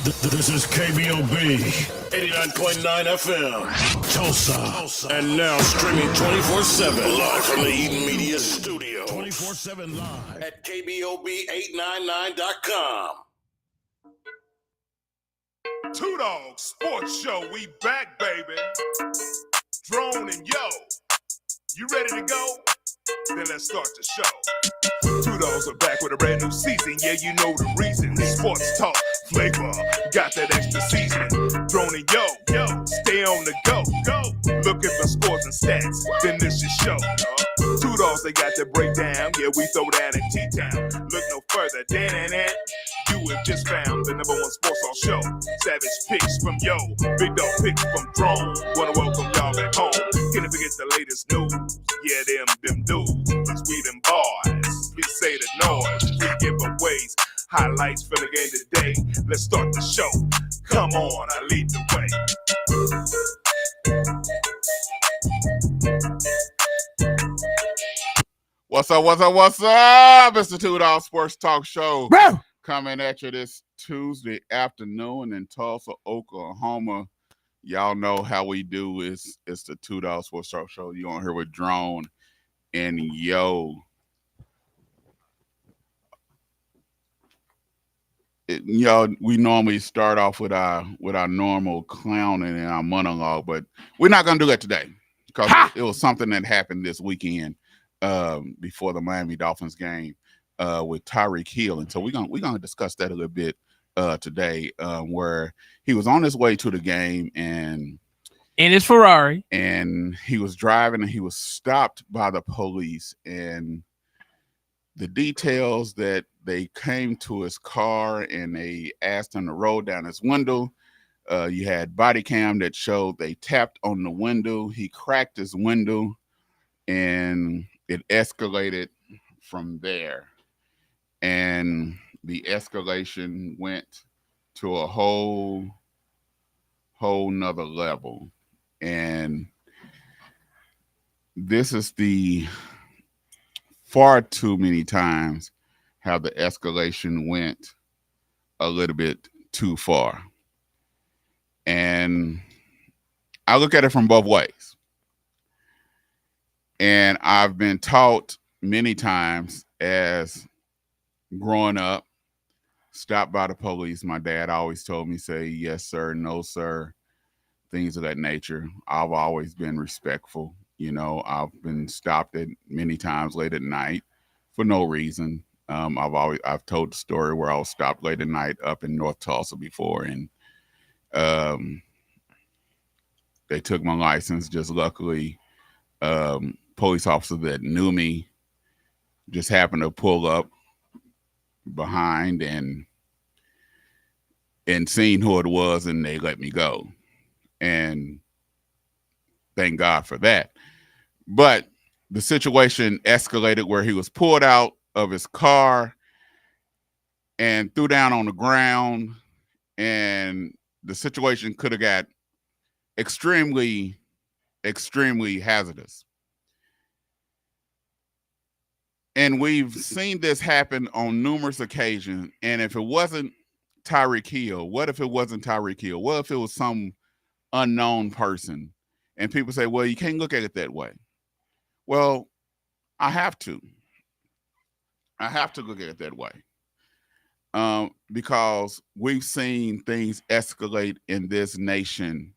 This is KBOB 89.9 FM, Tulsa. And now streaming 24/7 live from the Eden Media Studio. 24/7 live at KBOB899.com. Dawgs Sports Show, we back, baby. Drone and Yo, you ready to go? Then let's start the show. Dawgs are back with a brand new season. Yeah, you know the reason. Sports talk, flavor, got that extra seasoning. Drone and Yo, stay on the go. Look at the scores and stats, then this your show. Dawgs, they got the breakdown. Yeah, we throw that in T-Town. Look no further, you have just found the #1 sports talk show. Savage picks from Yo, big dog picks from Drone. Wanna welcome y'all back home. Can't forget the latest news. Yeah, them dudes, cause we them boys. We say the noise, we giveaways, highlights for the game today. Let's start the show. Come on, I lead the way. What's up? It's the Dawgs Sports Talk Show. Bro! Coming at you this Tuesday afternoon in Tulsa, Oklahoma. Y'all know how we do. It's the Dawgs Sports Talk Show. You're on here with Drone and Yo. We normally start off with our normal clowning and our monologue, but we're not gonna do that today because it was something that happened this weekend before the Miami Dolphins game with Tyreek Hill, and so we're gonna discuss that a little bit today, where he was on his way to the game and in his Ferrari, and he was driving and he was stopped by the police, and the details that they came to his car and they asked him to roll down his window. You had body cam that showed they tapped on the window. He cracked his window and it escalated from there. And the escalation went to a whole nother level. And this is the far too many times how the escalation went a little bit too far. And I look at it from both ways. And I've been taught many times as growing up, stopped by the police. My dad always told me, say, yes, sir, no, sir, things of that nature. I've always been respectful. I've been stopped at many times late at night for no reason. I've told the story where I was stopped late at night up in North Tulsa before, and they took my license. Just luckily, police officer that knew me just happened to pull up behind and seen who it was, and they let me go. And thank God for that. But the situation escalated where he was pulled out of his car and threw down on the ground, and the situation could have got extremely, extremely hazardous. And we've seen this happen on numerous occasions. And if it wasn't Tyreek Hill, what if it wasn't Tyreek Hill? What if it was some unknown person? And people say, well, you can't look at it that way. Well, I have to. I have to look at it that way. Because we've seen things escalate in this nation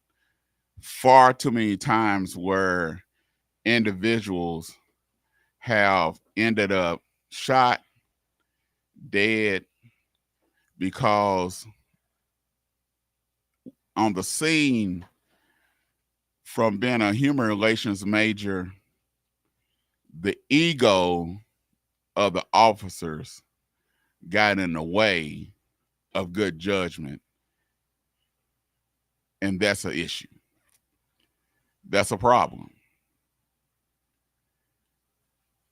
far too many times where individuals have ended up shot, dead, because on the scene, from being a human relations major, the ego of the officers got in the way of good judgment. And that's an issue. That's a problem.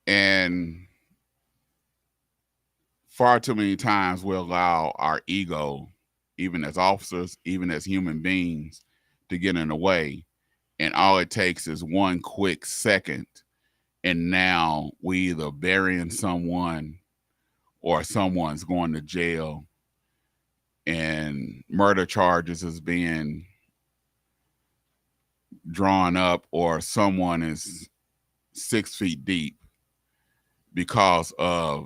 And far too many times we allow our ego, even as officers, even as human beings, to get in the way. And all it takes is one quick second, and now we either burying someone or someone's going to jail and murder charges is being drawn up or someone is 6 feet deep because of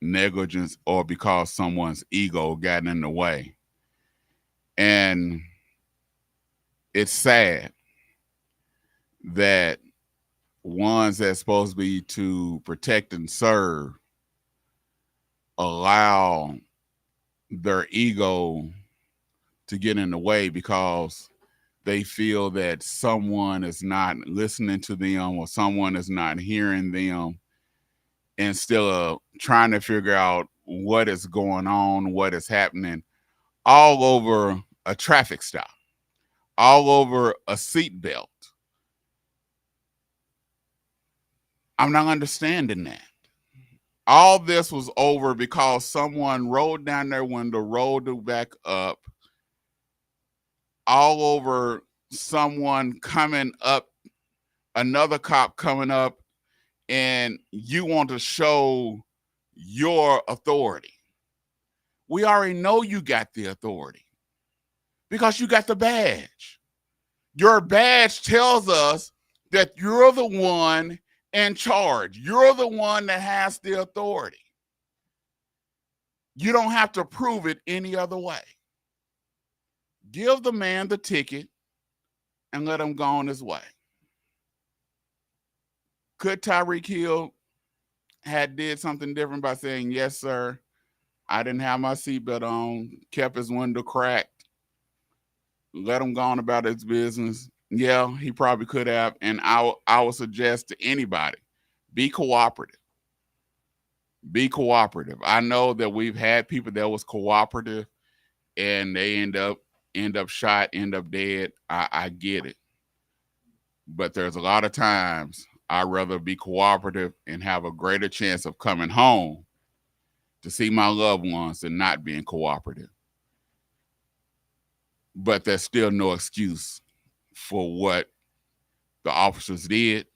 negligence or because someone's ego got in the way. And it's sad that ones that's supposed to be to protect and serve allow their ego to get in the way because they feel that someone is not listening to them or someone is not hearing them, instead of trying to figure out what is going on, what is happening all over a traffic stop, all over a seatbelt. I'm not understanding that. All this was over because someone rolled down their window, rolled it back up, all over someone coming up, another cop coming up, and you want to show your authority. We already know you got the authority because you got the badge. Your badge tells us that you're the one in charge. You're the one that has the authority. You don't have to prove it any other way. Give the man the ticket and let him go on his way. Could Tyreek Hill had did something different by saying, yes, sir, I didn't have my seatbelt on, kept his window cracked, let him go on about his business? Yeah, he probably could have. And I would suggest to anybody, be cooperative. Be cooperative. I know that we've had people that was cooperative and they end up shot, end up dead. I get it. But there's a lot of times I'd rather be cooperative and have a greater chance of coming home to see my loved ones than not being cooperative. But there's still no excuse for what the officers did,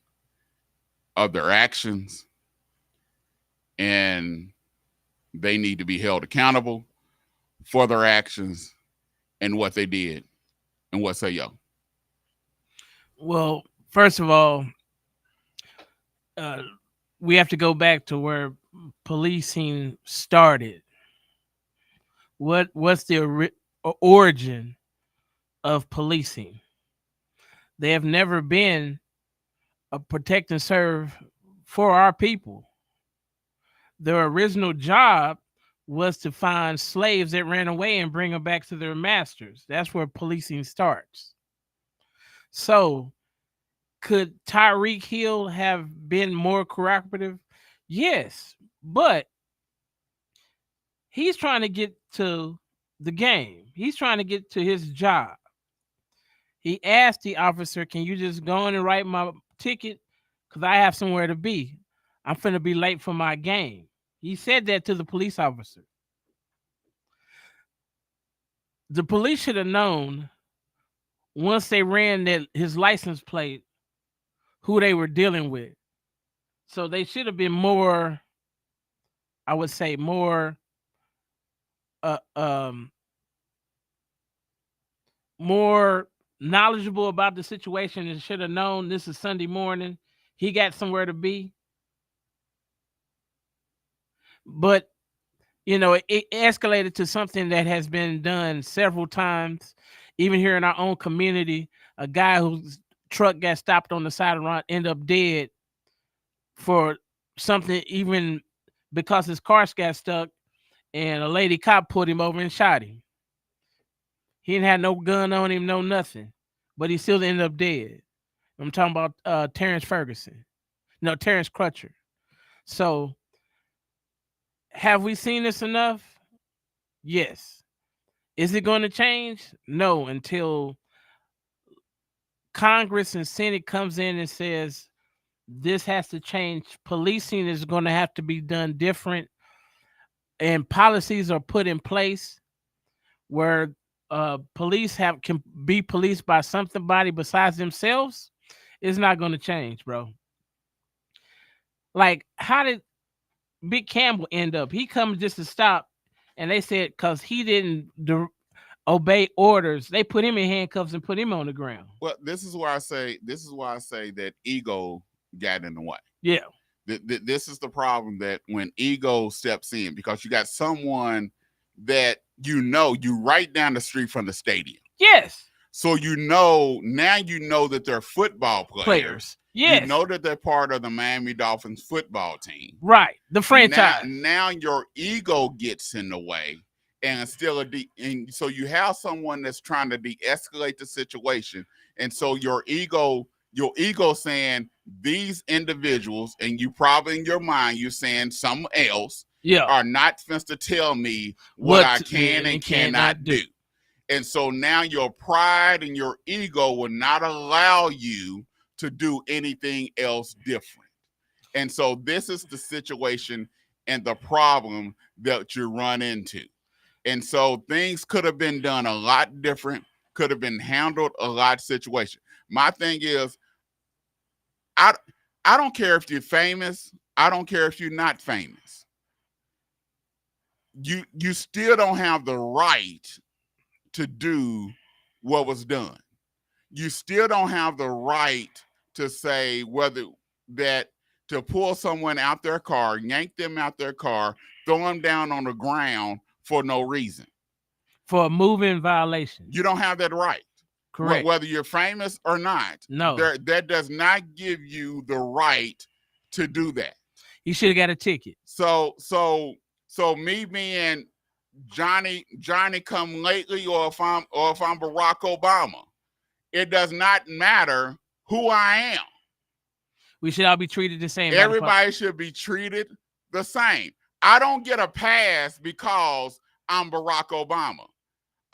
of their actions, and they need to be held accountable for their actions and what they did. And what say y'all? Well, first of all, we have to go back to where policing started. What's the origin of policing? They have never been a protect and serve for our people. Their original job was to find slaves that ran away and bring them back to their masters. That's where policing starts. So, could Tyreek Hill have been more cooperative? Yes, but he's trying to get to the game. He's trying to get to his job. He asked the officer, can you just go in and write my ticket? Because I have somewhere to be. I'm finna be late for my game. He said that to the police officer. The police should have known once they ran his license plate who they were dealing with. So they should have been more, I would say, more more knowledgeable about the situation and should have known this is Sunday morning. He got somewhere to be. But, it escalated to something that has been done several times. Even here in our own community, a guy whose truck got stopped on the side of the road ended up dead for something, even because his car got stuck and a lady cop pulled him over and shot him. He didn't have no gun on him, no nothing, but he still ended up dead. I'm talking about Terrence Crutcher. So, have we seen this enough? Yes. Is it going to change? No, until Congress and Senate comes in and says this has to change. Policing is going to have to be done different, and policies are put in place where police can be policed by somebody besides themselves. It's not going to change, bro. Like, how did Big Campbell end up? He comes just to stop, and they said because he didn't obey orders. They put him in handcuffs and put him on the ground. Well, this is why I say that ego got in the way. Yeah. This is the problem, that when ego steps in, because you got someone that you right down the street from the stadium. Yes. So now that they're football players. Yes. You know that they're part of the Miami Dolphins football team. Right. The franchise. Now your ego gets in the way, and and so you have someone that's trying to de-escalate the situation, and so your ego saying these individuals, and you probably in your mind you're saying something else, are not supposed to tell me what I can and cannot do. And so now your pride and your ego will not allow you to do anything else different. And so this is the situation and the problem that you run into. And so things could have been done a lot different, could have been handled a lot situation. My thing is, I don't care if you're famous. I don't care if you're not famous. You still don't have the right to do what was done. You still don't have the right to say to pull someone out their car, yank them out their car, throw them down on the ground for no reason. For a moving violation. You don't have that right. Correct. Whether you're famous or not. No. That does not give you the right to do that. You should have got a ticket. So me being Johnny come lately, or if I'm Barack Obama, it does not matter who I am. We should all be treated the same. Everybody should be treated the same. I don't get a pass because I'm Barack Obama.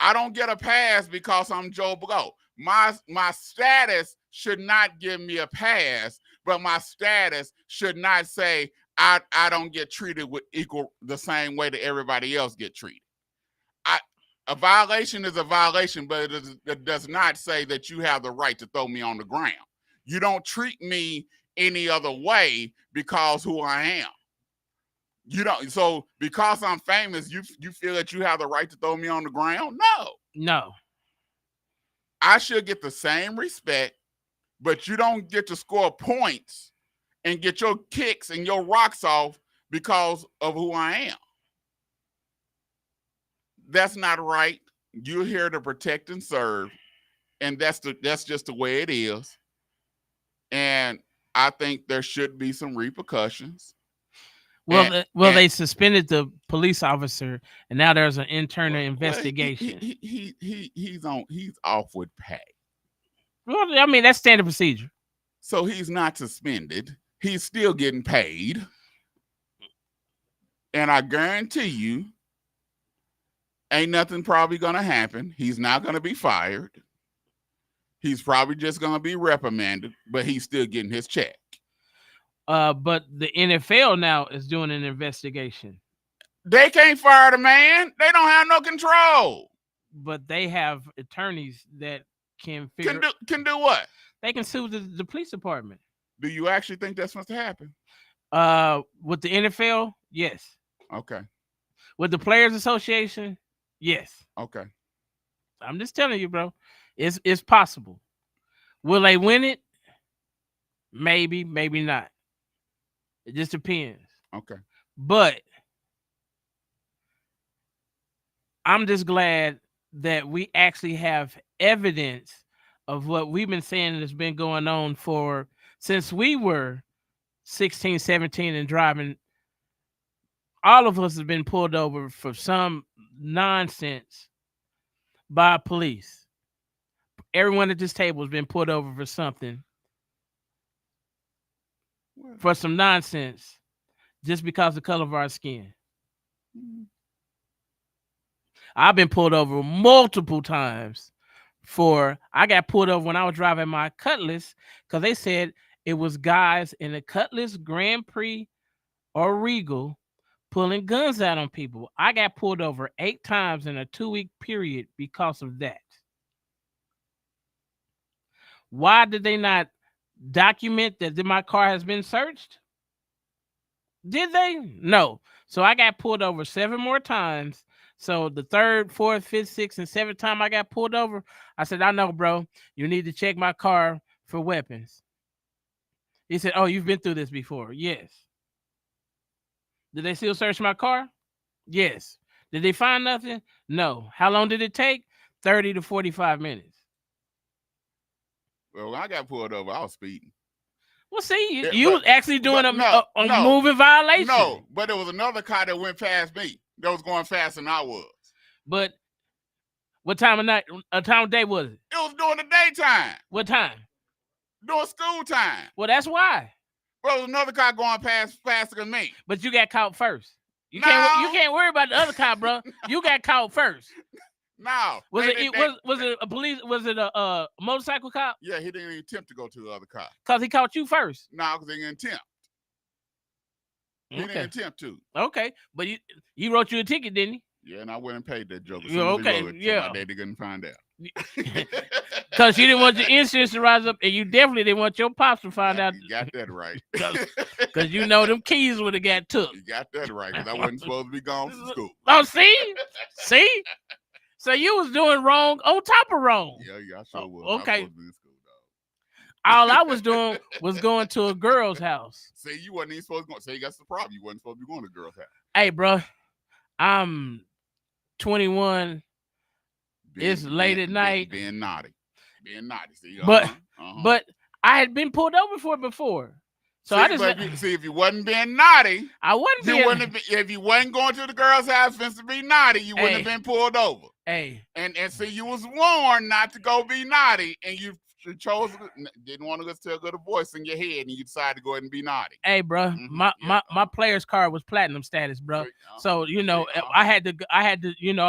I don't get a pass because I'm Joe Blow. My status should not give me a pass, but my status should not say I don't get treated with the same way that everybody else get treated. A violation is a violation, but it does not say that you have the right to throw me on the ground. You don't treat me any other way because who I am. You don't. So because I'm famous, you feel that you have the right to throw me on the ground? No. I should get the same respect, but you don't get to score points and get your kicks and your rocks off because of who I am. That's not right. You're here to protect and serve, and that's just the way it is. And I think there should be some repercussions. Well, they suspended the police officer, and now there's an internal investigation. He's off with pay. Well, I mean, that's standard procedure. So he's not suspended. He's still getting paid. And I guarantee you, ain't nothing probably going to happen. He's not going to be fired. He's probably just going to be reprimanded, but he's still getting his check. But the NFL now is doing an investigation. They can't fire the man. They don't have no control. But they have attorneys that can do what? They can sue the police department. Do you actually think that's supposed to happen? With the NFL, yes. Okay. With the Players Association, yes. Okay. I'm just telling you, bro. It's possible. Will they win it? Maybe, maybe not. It just depends. Okay. But I'm just glad that we actually have evidence of what we've been saying has been going on since we were 16, 17 and driving. All of us have been pulled over for some nonsense by police. Everyone at this table has been pulled over for something. For some nonsense, just because of the color of our skin. I've been pulled over multiple times I got pulled over when I was driving my Cutlass because they said it was guys in a Cutlass Grand Prix or Regal pulling guns out on people. I got pulled over 8 times in a 2-week period because of that. Why did they not document that my car has been searched? Did they? No. So I got pulled over 7 more times So the third, fourth, fifth, sixth, and seventh time I got pulled over, I said, I know, bro. You need to check my car for weapons. He said, oh, you've been through this before. Yes. Did they still search my car? Yes. Did they find nothing? No. How long did it take? 30 to 45 minutes. Well, when I got pulled over, I was speeding. Well, see, you was actually doing a moving violation. No, but there was another car that went past me that was going faster than I was. But what time of night, time of day was it? It was during the daytime. What time? During school time. Well, that's why. But there was another car going past faster than me. But you got caught first. You can't worry about the other car, bro. You got caught first. No. Was it a police? Was it a motorcycle cop? Yeah, he didn't even attempt to go to the other car. Cause he caught you first. No, because he didn't attempt. He didn't attempt to. Okay, but you wrote you a ticket, didn't he? Yeah, and I went and paid that joker. Okay, yeah. So my daddy couldn't find out. Because you didn't want your insurance to rise up, and you definitely didn't want your pops to find out. You got that right. Because you know them keys would have got took. You got that right, because I wasn't supposed to be gone from school. Oh, see? So you was doing wrong on top of wrong. Yeah, I sure was. Okay. I was supposed to be in school, dog. All I was doing was going to a girl's house. See, you wasn't even supposed to go. See, that's the problem. You wasn't supposed to be going to a girl's house. Hey, bro, I'm 21. It's late at night. Being naughty. See, but I had been pulled over for it before. So if you wasn't being naughty, I wouldn't be. If you wasn't going to the girl's house to be naughty, you wouldn't have been pulled over. Hey. And see, you was warned not to go be naughty, and you didn't want to listen to a good voice in your head, and you decided to go ahead and be naughty. Hey, bro, my player's card was platinum status, bro. So I had to, I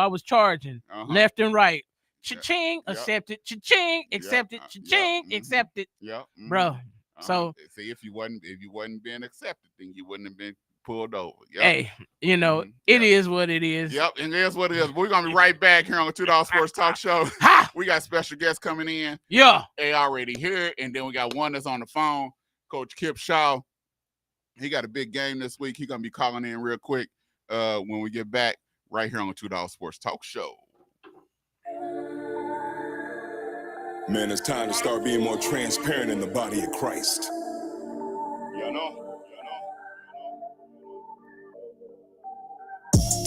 was charging left and right. Cha-ching, accepted. Cha-ching, accepted. Cha-ching, accepted. Yeah, bro. So see, if you wasn't being accepted, then you wouldn't have been pulled over. Yep. Hey, it is what it is. Yep, and it is what it is. We're gonna be right back here on the $2 Sports Talk Show. We got special guests coming in. Yeah, they already here, and then we got one that's on the phone, Coach Kip Shaw. He got a big game this week. He's gonna be calling in real quick when we get back right here on the $2 Sports Talk Show. Man, it's time to start being more transparent in the body of Christ. You know.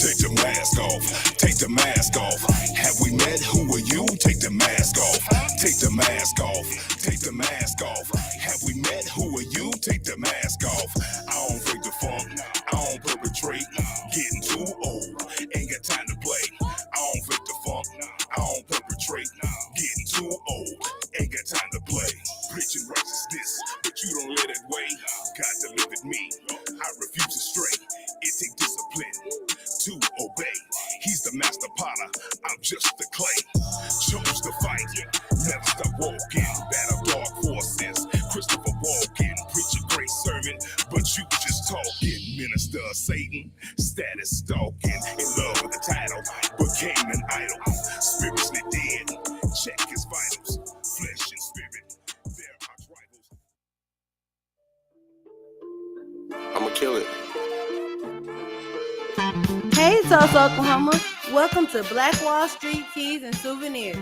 Take the mask off. Take the mask off. Have we met? Who are you? Take the mask off. Take the mask off. Take the mask off. Have we met? Who are you? Take the mask off. I don't fake the funk. I don't perpetrate. Getting too old. Ain't got time to play. I don't fake the funk. I don't perpetrate. Getting too old. Ain't got time to play. Preaching righteousness, but you don't let it weigh. God delivered me. I refuse to stray. It take discipline to obey. He's the master potter. I'm just the clay. Chose to fight. Never stop walking. Battle dark forces. Christopher Walken. Preach a great sermon, but you just talking. Minister of Satan. Status stalking. In love with the title. Became an idol. Spiritually dead. Check his vitals. Flesh and spirit. They're arch rivals. I'ma kill it. Hey, Tulsa, Oklahoma. Welcome to Black Wall Street Tees and Souvenirs,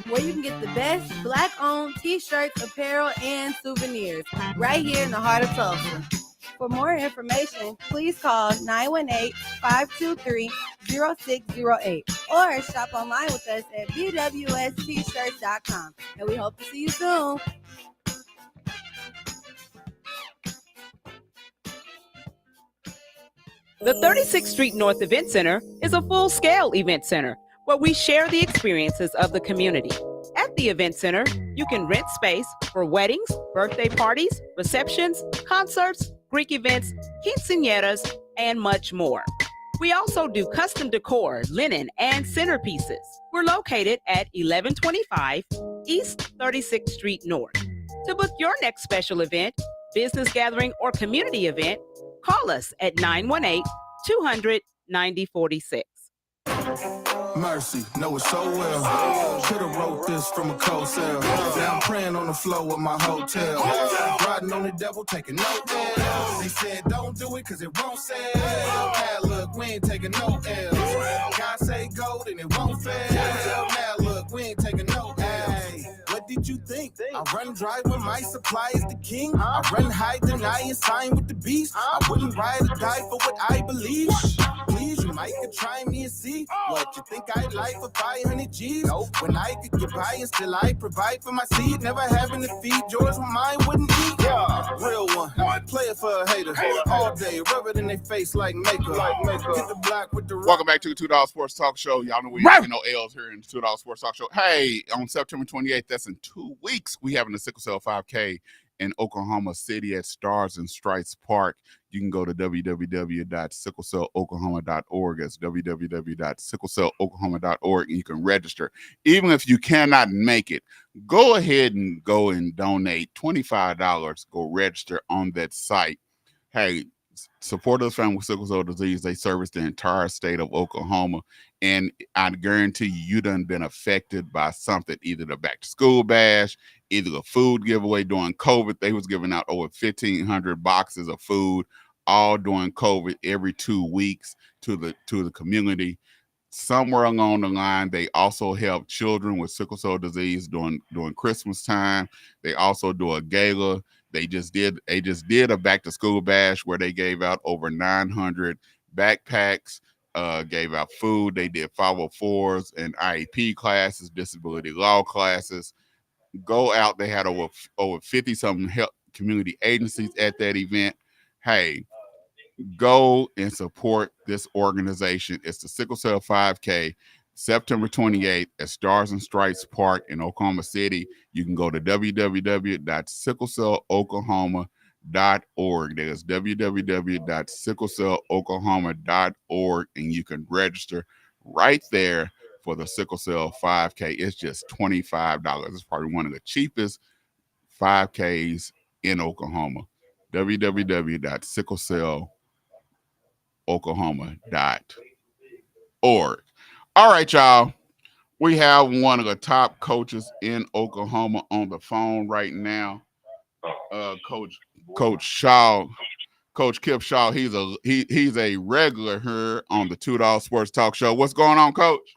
where you can get the best Black-owned t-shirts, apparel, and souvenirs right here in the heart of Tulsa. For more information, please call 918-523-0608 or shop online with us at bwstshirts.com. And we hope to see you soon. The 36th Street North Event Center is a full-scale event center where we share the experiences of the community. At the event center, you can rent space for weddings, birthday parties, receptions, concerts, Greek events, quinceañeras, and much more. We also do custom decor, linen, and centerpieces. We're located at 1125 East 36th Street North. To book your next special event, business gathering, or community event, call us at 918-200-9046. Mercy, know it so well. Should've wrote this from a cold cell. Now I'm praying on the floor of my hotel. Riding on the devil, taking no L's. They said don't do it cause it won't sell. Now look, we ain't taking no L's. God say go, then it won't fail. Now look, we ain't taking no L's. What did you think? I run dry when my supply is the king. I run high, deny and sign with the beast. I wouldn't ride or die for what I believe. Please, you might could try me and see what you think I'd like for 500 G's. When I could get by and still I provide for my seed. Never having to feed yours when mine wouldn't eat. Yeah, real one. Play it for a hater. All day, rub it in their face like makeup. Hit the block with the Welcome back to the $2 Sports Talk Show. Y'all know we ain't getting no L's here in the $2 Sports Talk Show. Hey, on September 28th, that's in 2 weeks, we having a sickle cell 5K in Oklahoma City at Stars and Stripes Park. You can go to www.sicklecelloklahoma.org. That's www.sicklecelloklahoma.org, and you can register. Even if you cannot make it, go ahead and go and donate $25. Go register on that site. Hey, support those families with sickle cell disease. They service the entire state of Oklahoma, and I guarantee you done been affected by something, either the back to school bash, either the food giveaway during COVID. They was giving out over 1,500 boxes of food all during COVID every 2 weeks to the community. Somewhere along the line, they also help children with sickle cell disease during Christmas time. They also do a gala. They just did a back to school bash where they gave out over 900 backpacks, gave out food. They did 504s and IEP classes, disability law classes. Go out. They had over 50 something help community agencies at that event. Hey, go and support this organization. It's the Sickle Cell 5K, September 28th at Stars and Stripes Park in Oklahoma City. You can go to www.sicklecelloklahoma.org. That is www.sicklecelloklahoma.org, and you can register right there for the Sickle Cell 5K. It's just $25. It's probably one of the cheapest 5Ks in Oklahoma. www.sicklecelloklahoma.org. All right, y'all. We have one of the top coaches in Oklahoma on the phone right now. Coach Shaw, Coach Kip Shaw. He's a regular here on the $2 Sports Talk Show. What's going on, Coach?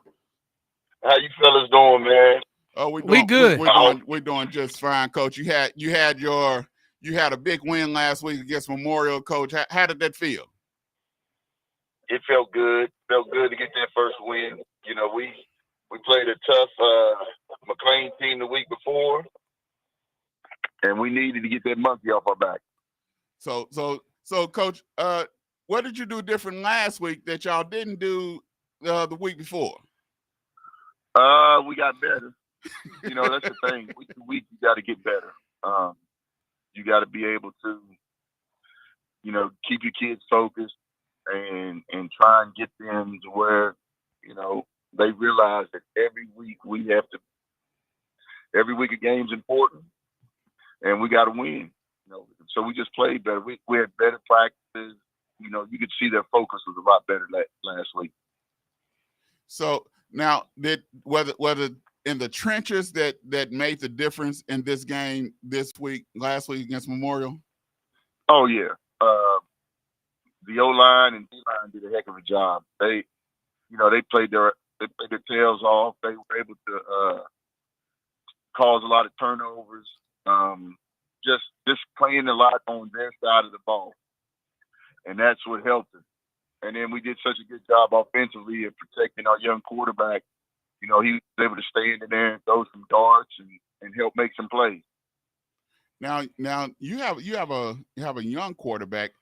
How you fellas doing, man? Oh, we good. We're doing just fine, Coach. You had a big win last week against Memorial, Coach. How did that feel? It felt good. Felt good to get that first win. You know, we played a tough McLean team the week before, and we needed to get that monkey off our back. So, Coach, what did you do different last week that y'all didn't do the week before? We got better. You know, that's the thing. Week to week, you got to get better. You got to be able to, you know, keep your kids focused and try and get them to where, you know, they realize that every week a game's important, and we got to win. You know, so we just played better. We had better practices. You know, you could see their focus was a lot better last week. So now, whether in the trenches that made the difference in this game last week against Memorial? Oh yeah, the O-line and D-line did a heck of a job. They played their tails off. They were able to cause a lot of turnovers. Just playing a lot on their side of the ball, and that's what helped us. And then we did such a good job offensively of protecting our young quarterback. You know, he was able to stay in there and throw some darts and help make some plays. Now you have a young quarterback.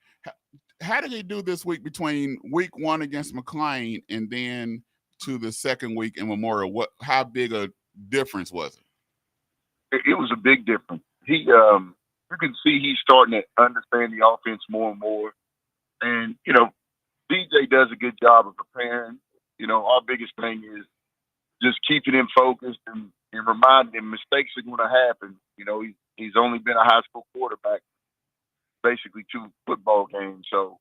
How did he do this week between week 1 against McLean and then to the second week in Memorial? How big a difference was it? It was a big difference. You can see he's starting to understand the offense more and more. And, you know, DJ does a good job of preparing. You know, our biggest thing is just keeping him focused and reminding him mistakes are going to happen. You know, he's only been a high school quarterback, basically 2 football games. So,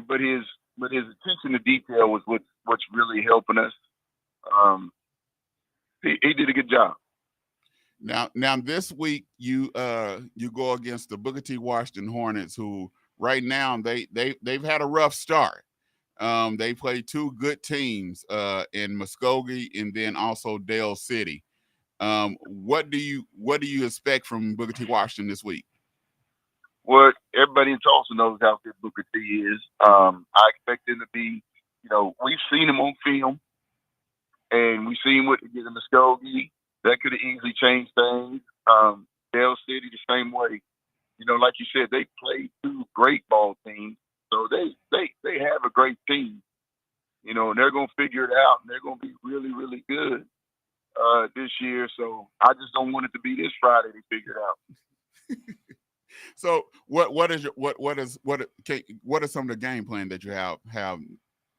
but his attention to detail was what's really helping us. He did a good job. Now this week you go against the Booker T. Washington Hornets, who right now they've had a rough start. They played two good teams in Muskogee and then also Dale City. What do you expect from Booker T. Washington this week? Well, everybody in Tulsa knows how good Booker T is. I expect him to be, we've seen him on film, and we've seen what he did in Muskogee. That could have easily changed things. Dale City the same way. Like you said, they played two great ball teams, so they have a great team. And they're going to figure it out, and they're going to be really, really good this year. So I just don't want it to be this Friday they figure it out. So what are some of the game plan that you have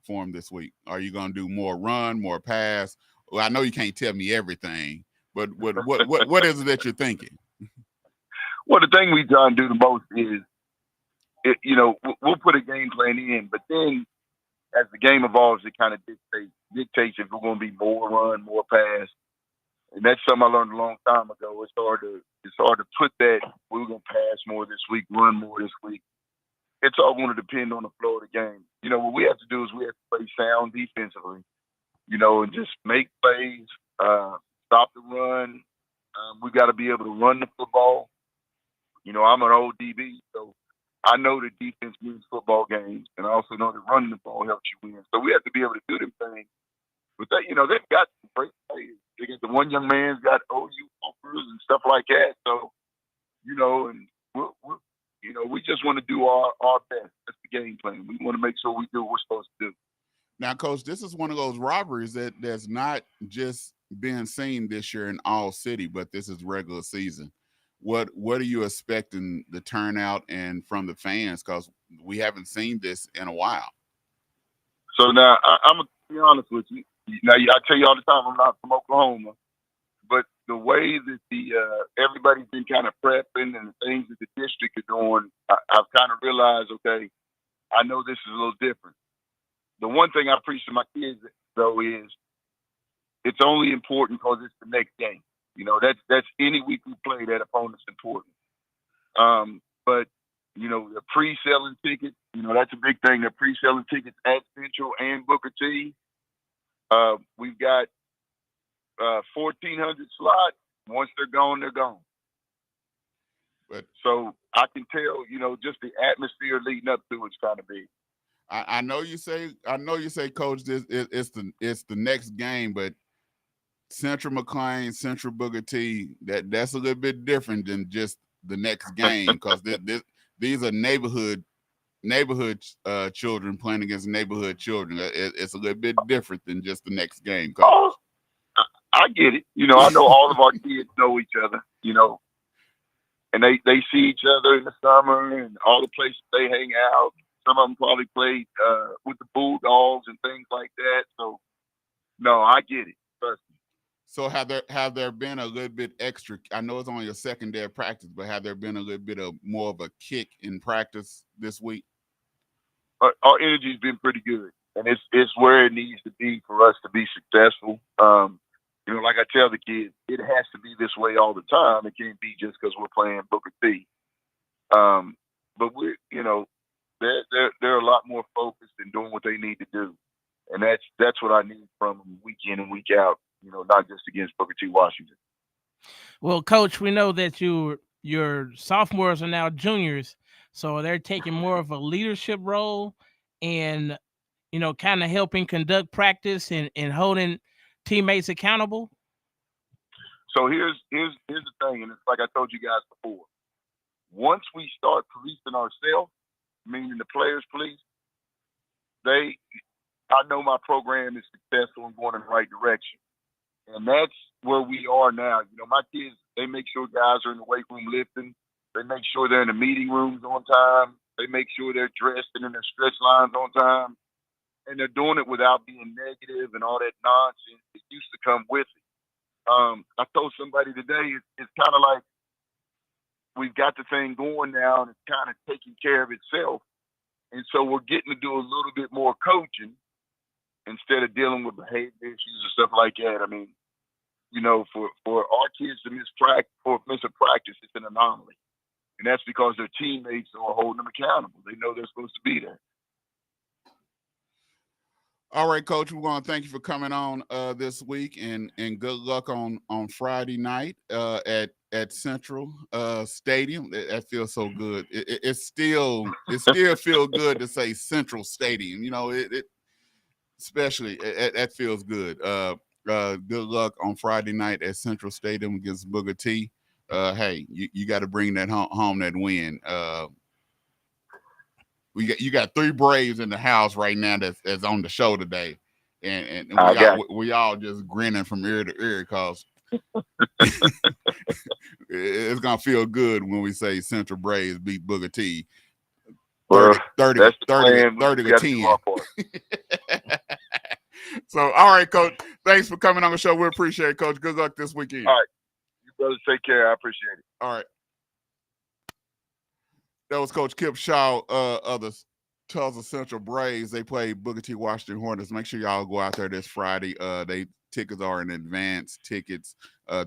for them this week? Are you going to do more run, more pass? Well, I know you can't tell me everything, but what is it that you're thinking? Well, the thing we try and do the most is, we'll put a game plan in, but then as the game evolves, it kind of dictates if we're going to be more run, more pass. And that's something I learned a long time ago. It's hard to put that we're going to pass more this week, run more this week. It's all going to depend on the flow of the game. What we have to do is we have to play sound defensively, and just make plays, stop the run. We got to be able to run the football. I'm an old DB, so I know that defense wins football games, and I also know that running the ball helps you win. So we have to be able to do them things. But they've got some great players. They got the one young man's got OU offers and stuff like that. So, and we just want to do our best. That's the game plan. We want to make sure we do what we're supposed to do. Now, Coach, this is one of those robberies that's not just being seen this year in all city, but this is regular season. What are you expecting the turnout and from the fans? Because we haven't seen this in a while. So now I'm gonna be honest with you. Now I tell you all the time I'm not from Oklahoma, but the way that everybody's been kind of prepping and the things that the district is doing, I've kind of realized, okay, I know this is a little different. The one thing I preach to my kids though is it's only important because it's the next game. That's any week we play, that opponent's important. But the pre-selling tickets, that's a big thing. They're pre-selling tickets at Central and Booker T. We've got 1,400 slots. Once they're gone, they're gone. But so I can tell, just the atmosphere leading up to it's kind of big. I know you say, Coach, it's the next game, but Central McLean, Central Booker T, that's a little bit different than just the next game, because these are neighborhood children playing against neighborhood children. It's a little bit different than just the next game, Coach. Oh, I get it. I know all of our kids know each other, and they see each other in the summer and all the places they hang out. Some of them probably played with the Bulldogs and things like that. So, no, I get it. Trust me. So have there been a little bit extra? I know it's only a second day of practice, but have there been a little bit of more of a kick in practice this week? Our energy's been pretty good, and it's where it needs to be for us to be successful. Like I tell the kids, it has to be this way all the time. It can't be just because we're playing Booker T. But we're, they're a lot more focused and doing what they need to do, and that's what I need from them week in and week out. Not just against Booker T. Washington. Well, Coach, we know that your sophomores are now juniors, so they're taking more of a leadership role and, kind of helping conduct practice and holding teammates accountable. So here's the thing, and it's like I told you guys before. Once we start policing ourselves, meaning the players police, I know my program is successful and going in the right direction. And that's where we are now. My kids, they make sure guys are in the weight room lifting. They make sure they're in the meeting rooms on time. They make sure they're dressed and in their stretch lines on time. And they're doing it without being negative and all that nonsense that used to come with it. I told somebody today, it's kind of like we've got the thing going now and it's kind of taking care of itself. And so we're getting to do a little bit more coaching instead of dealing with behavior issues and stuff like that. I mean, you know, for our kids to miss a practice, it's an anomaly. And that's because their teammates are holding them accountable. They know they're supposed to be there. All right, Coach, we want to thank you for coming on this week, and good luck on Friday night at Central Stadium. That feels so good. It still feels good to say Central Stadium. You know, it especially that feels good. Good luck on Friday night at Central Stadium against Booker T. Hey, you got to bring that home that win. You got 3 Braves in the house right now that's on the show today, and we all just grinning from ear to ear because it's gonna feel good when we say Central Braves beat Booker T. 30 to 10. So, all right, Coach. Thanks for coming on the show. We appreciate it, Coach. Good luck this weekend. All right, you brothers take care. I appreciate it. All right. That was Coach Kip Shaw of the Tulsa Central Braves. They play Booker T. Washington Hornets. Make sure y'all go out there this Friday. Tickets are in advance tickets.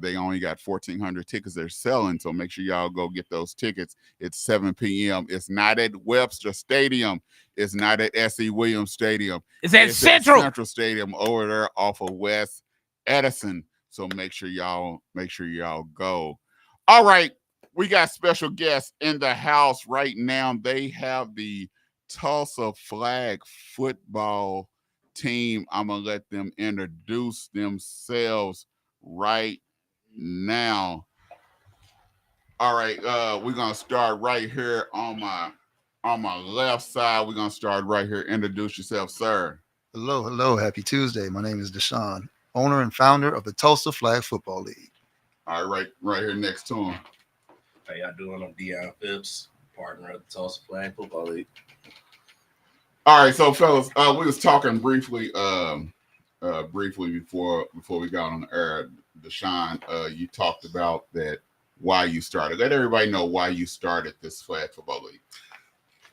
They only got 1,400 tickets they're selling, so make sure y'all go get those tickets. It's 7 p.m. It's not at Webster Stadium. It's not at S.E. Williams Stadium. It's at Central Stadium over there off of West Edison. So make sure y'all go. All right. We got special guests in the house right now. They have the Tulsa flag football team. I'm going to let them introduce themselves right now. All right, we're going to start right here on my left side. We're going to start right here. Introduce yourself, sir. Hello. Happy Tuesday. My name is DeShawn, owner and founder of the Tulsa Flag Football League. All right here next to him. How y'all doing? I'm Deion Phipps, partner of the Tulsa Flag Football League. All right, so fellas, we was talking briefly before we got on the air. DeShawn, you talked about that why you started. Let everybody know why you started this flag football league.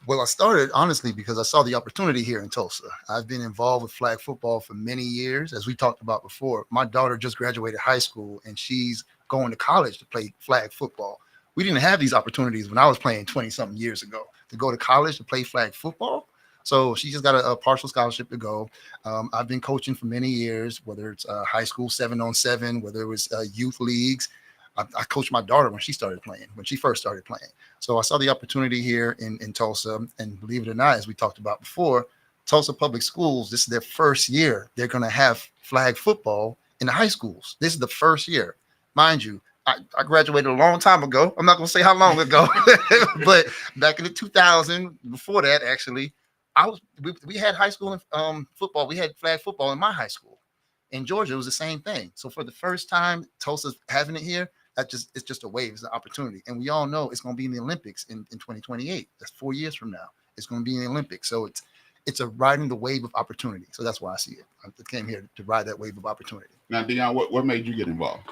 Well, I started honestly because I saw the opportunity here in Tulsa. I've been involved with flag football for many years, as we talked about before. My daughter just graduated high school and she's going to college to play flag football. We didn't have these opportunities when I was playing 20-something years ago to go to college to play flag football. So she just got a partial scholarship to go. I've been coaching for many years, whether it's high school 7-on-7, whether it was youth leagues. I coached my daughter when she first started playing. So I saw the opportunity here in Tulsa. And believe it or not, as we talked about before, Tulsa Public Schools, this is their first year. They're going to have flag football in the high schools. This is the first year. Mind you, I graduated a long time ago. I'm not going to say how long ago, but back in the 2000, before that, actually, we had high school football. We had flag football in my high school. In Georgia, it was the same thing. So for the first time, Tulsa's having it here. It's just a wave. It's an opportunity. And we all know it's going to be in the Olympics in 2028. That's 4 years from now. It's going to be in the Olympics. So it's a riding the wave of opportunity. So that's why I see it. I came here to ride that wave of opportunity. Now, Deion, what made you get involved?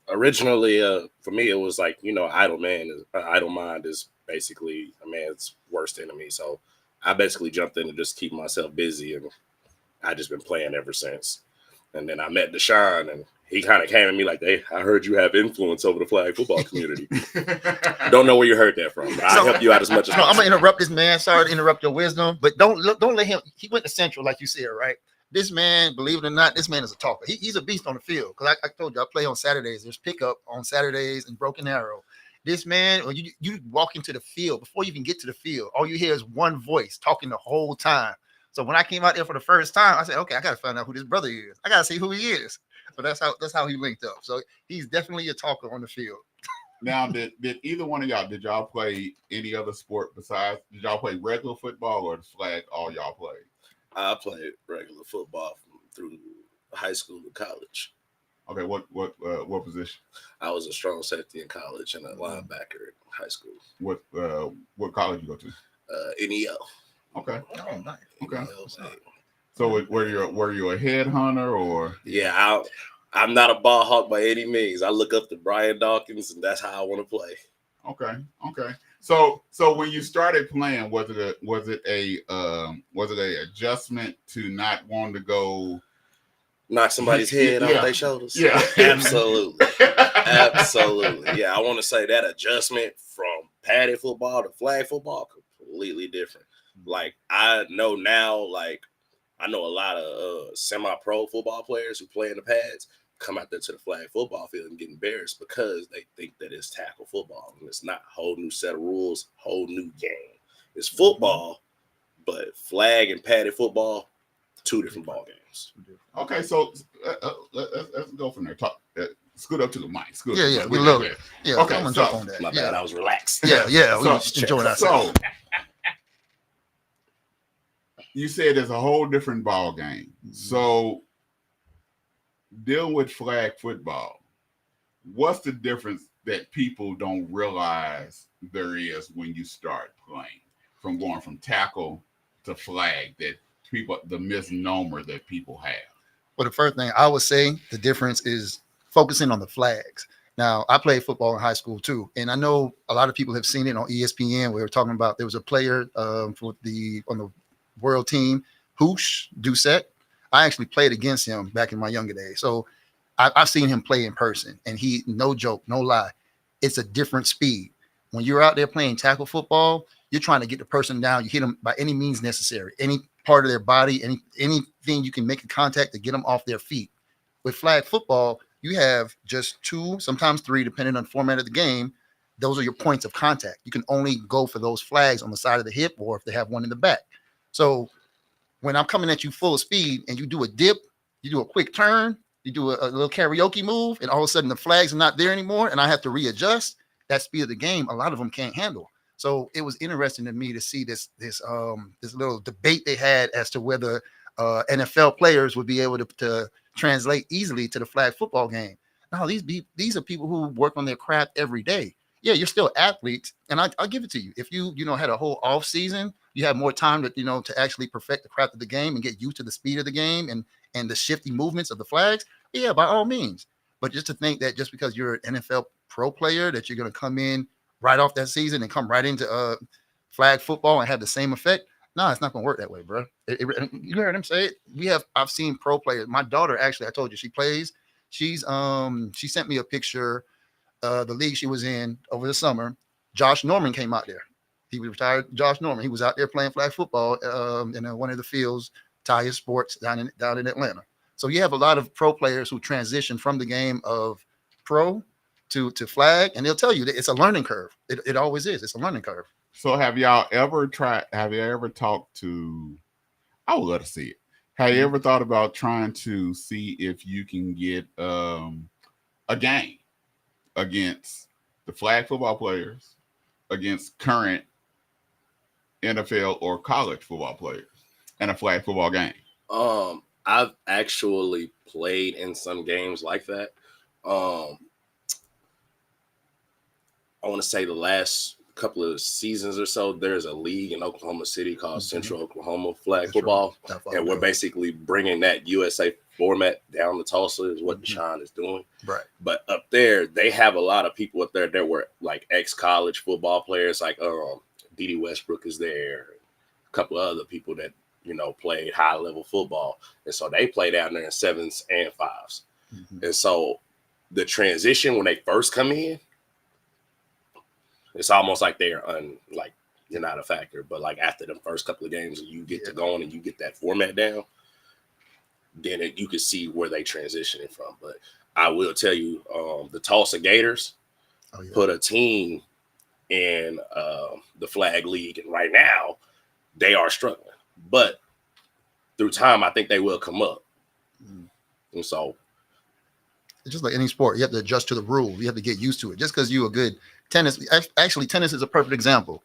Originally, for me, it was like, idle mind is basically a man's worst enemy. So I basically jumped in to just keep myself busy, and I just been playing ever since. And then I met DeShawn, and he kind of came at me like, "Hey, I heard you have influence over the flag football community." Don't know where you heard that from, but I'll help you out as much as possible. I'm gonna interrupt this man. Sorry to interrupt your wisdom, but don't let him. He went to Central, like you said, right? This man, believe it or not, this man is a talker. He's a beast on the field. Because I told you, I play on Saturdays. There's pickup on Saturdays in Broken Arrow. This man, when you walk into the field, before you even get to the field, all you hear is one voice talking the whole time. So when I came out there for the first time, I said, okay, I got to find out who this brother is. I got to see who he is. So that's how he linked up. So he's definitely a talker on the field. Now, did either one of y'all, did y'all play any other sport besides, did y'all play regular football or the flag all y'all played? I played regular football through high school to college. Okay, what position? I was a strong safety in college and a linebacker in high school. What college you go to? NEO. Okay. Oh, nice. Okay. So were you a headhunter or? Yeah, I'm not a ball hawk by any means. I look up to Brian Dawkins, and that's how I want to play. Okay. So when you started playing, was it a adjustment to not want to go knock somebody's head off their shoulders? Yeah, absolutely, absolutely. Yeah, I want to say that adjustment from padded football to flag football completely different. Like I know now, like I know a lot of semi-pro football players who play in the pads come out there to the flag football field and get embarrassed because they think that it's tackle football and it's not. A whole new set of rules, whole new game. It's football, but flag and padded football, two different ball games. Okay, so let's go from there. Talk. Scoot up to the mic. Yeah, we love it. Yeah, okay, I'm so jump on that. My bad, I was relaxed. Yeah, we enjoying that. So you said it's a whole different ball game. So dealing with flag football, what's the difference that people don't realize there is when you start playing, from going from tackle to flag, that people, the misnomer that people have? Well, the first thing I would say, the difference is focusing on the flags. Now, I played football in high school too, and I know a lot of people have seen it on ESPN. We were talking about there was a player on the world team, Hoosh Doucette. I actually played against him back in my younger days, so I've seen him play in person, and he, no joke, no lie, it's a different speed. When you're out there playing tackle football, you're trying to get the person down. You hit them by any means necessary, any part of their body, anything you can make a contact to get them off their feet. With flag football, you have just 2, sometimes 3, depending on the format of the game. Those are your points of contact. You can only go for those flags on the side of the hip or if they have one in the back. So when I'm coming at you full speed and you do a dip, you do a quick turn, you do a little karaoke move, and all of a sudden the flags are not there anymore and I have to readjust, that speed of the game, a lot of them can't handle. So it was interesting to me to see this little debate they had as to whether NFL players would be able to translate easily to the flag football game. No, these are people who work on their craft every day. Yeah, you're still athletes, and I'll give it to you. If you had a whole off season, you have more time to actually perfect the craft of the game and get used to the speed of the game and the shifty movements of the flags. Yeah, by all means. But just to think that just because you're an NFL pro player that you're going to come in right off that season and come right into flag football and have the same effect. No, it's not going to work that way, bro. You heard him say it. I've seen pro players. My daughter, actually, I told you she plays. She sent me a picture. The league she was in over the summer. Josh Norman came out there. He was retired. Josh Norman. He was out there playing flag football in one of the fields, Taya Sports down in Atlanta. So you have a lot of pro players who transition from the game of pro to flag, and they'll tell you that it's a learning curve. It always is. It's a learning curve. So have you ever talked to, I would love to see it. Have you ever thought about trying to see if you can get a game against the flag football players, against current NFL or college football players, and a flag football game? I've actually played in some games like that. I want to say the last couple of seasons or so, there's a league in Oklahoma City called Central Oklahoma Flag Football, and we're basically bringing that USA format down to Tulsa is what DeShawn is doing. Right. But up there, they have a lot of people up there that were like ex-college football players, like D.D. Westbrook is there, a couple of other people that played high-level football, and so they play down there in 7s and 5s. And so the transition when they first come in, it's almost like they're you're not a factor, but like after the first couple of games and you get to going and you get that format down, then you can see where they transitioning from. But I will tell you, the Tulsa Gators put a team in the flag league, and right now they are struggling. But through time, I think they will come up. And so it's just like any sport. You have to adjust to the rules. You have to get used to it. Just because you're a good tennis, actually, tennis is a perfect example.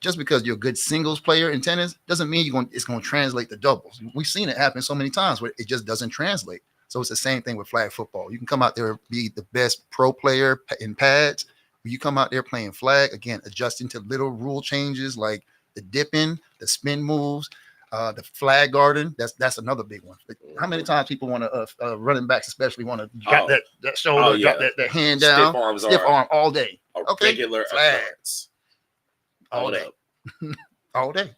Just because you're a good singles player in tennis doesn't mean it's going to translate to doubles. We've seen it happen so many times where it just doesn't translate. So it's the same thing with flag football. You can come out there and be the best pro player in pads. When you come out there playing flag, again, adjusting to little rule changes like the dipping, the spin moves, the flag guarding. That's another big one. How many times people want to running backs especially want to drop that shoulder, drop that hand down, stiff arm all day. Regular occurrence. all day. All day.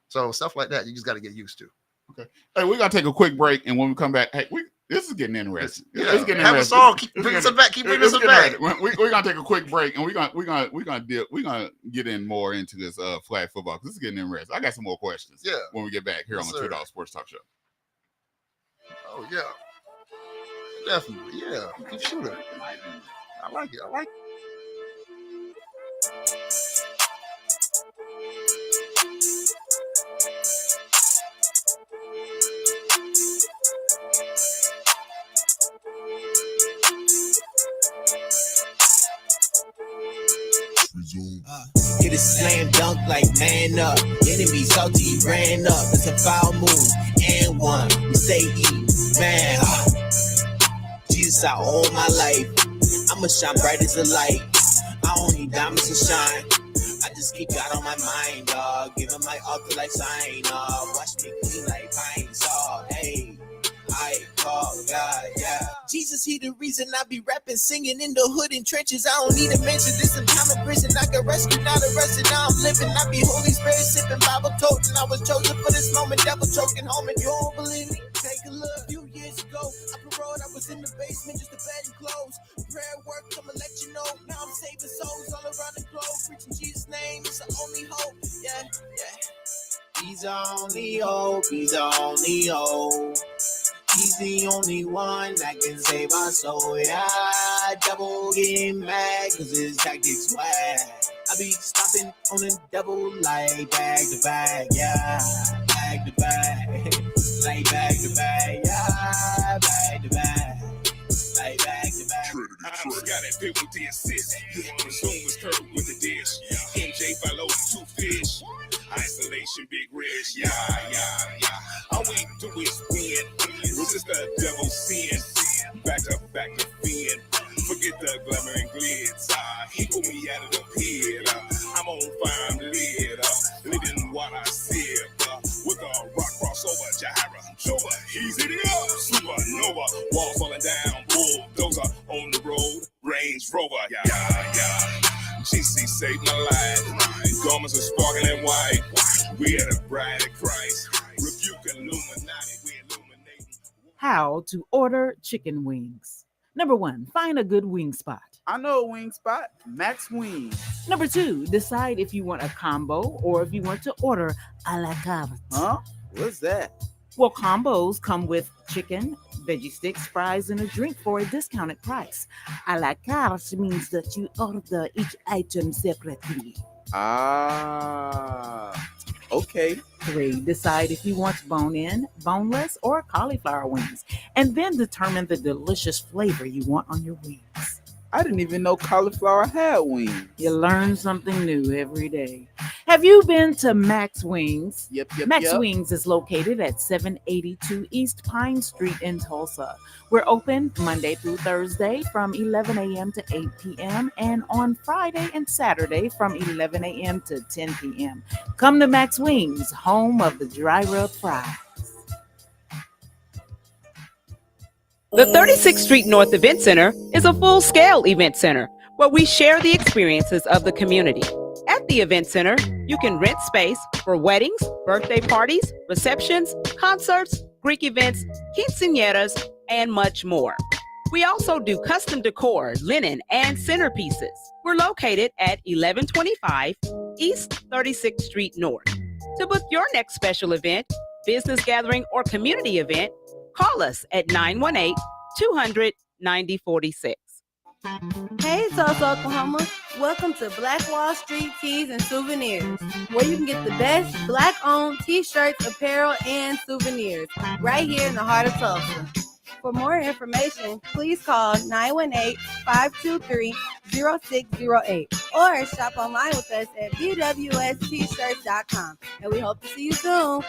So stuff like that, you just got to get used to. Okay. Hey, we're gonna take a quick break, and when we come back, hey, this is getting interesting. It's getting have interesting. a song. Keep bringing us back. Keep bringing us back. We're gonna take a quick break, and we're gonna get in more into this flag football. This is getting interesting. I got some more questions. Yeah. When we get back here on the sir. Dawgs Sports Talk show. Oh yeah. Definitely. Yeah. Keep shooting. I like it. Hit a slam dunk like man up. Enemy salty ran up. It's a foul move and one. We say E man. Jesus out all my life. I'ma shine bright as a light. I don't need diamonds to shine. I just keep God on my mind, dog. Give him my altar like sign, watch me clean like pine saw. Hey, I call God, yeah. Jesus, he the reason I be rapping, singing in the hood and trenches. I don't need a mention. This some time in prison. I got rescued, not arrested. Now I'm living. I be Holy Spirit sipping Bible toting. I was chosen for this moment. Devil choking home, and you don't believe me? Take a look. A few years ago, I paroled. I was in the basement, just a bed and clothes. Prayer work, I'ma let you know. Now I'm saving souls all around the globe. Preaching Jesus' name, it's the only hope. Yeah. He's the only hope. He's the only hope. He's the only one that can save our soul. Yeah, devil getting mad cause his tactics whack. I be stomping on the devil like back to back. Yeah, back to back. Like back to back. Yeah, back to back. Like back to back. I got that bit with the assist. The zone was curved with the dish. MJ followed two fish. Isolation, big rich. Yeah. All we do is win. Resist the devil's sin. Back to fin. Forget the glamour and glitz. He pulled me out of the pit. I'm on fire, I'm lit. Living what I sip. With a rock crossover, Jahara, Jova, easy to go. Supernova, walls falling down. Bulldozer on the road. Range Rover, yeah. GC saved my life. Garments are sparkling white. We are the bride of Christ. Rebuke Illuminati. We illuminate. How to order chicken wings. Number 1, find a good wing spot. I know a wing spot, Max Wings. Number 2, decide if you want a combo or if you want to order a la carte. Huh? What's that? Well, combos come with chicken, veggie sticks, fries, and a drink for a discounted price. A la carte means that you order each item separately. Okay. 3, decide if you want bone-in, boneless, or cauliflower wings, and then determine the delicious flavor you want on your wings. I didn't even know cauliflower had wings. You learn something new every day. Have you been to Max Wings? Yep. Max Wings is located at 782 East Pine Street in Tulsa. We're open Monday through Thursday from 11 a.m. to 8 p.m. and on Friday and Saturday from 11 a.m. to 10 p.m. Come to Max Wings, home of the dry rub fries. The 36th Street North Event Center is a full-scale event center where we share the experiences of the community. At the event center, you can rent space for weddings, birthday parties, receptions, concerts, Greek events, quinceañeras, and much more. We also do custom decor, linen, and centerpieces. We're located at 1125 East 36th Street North. To book your next special event, business gathering, or community event, call us at 918-200-9046. Hey, Tulsa, Oklahoma. Welcome to Black Wall Street Tees and Souvenirs, where you can get the best Black-owned t-shirts, apparel, and souvenirs right here in the heart of Tulsa. For more information, please call 918-523-0608 or shop online with us at bwstshirts.com. And we hope to see you soon.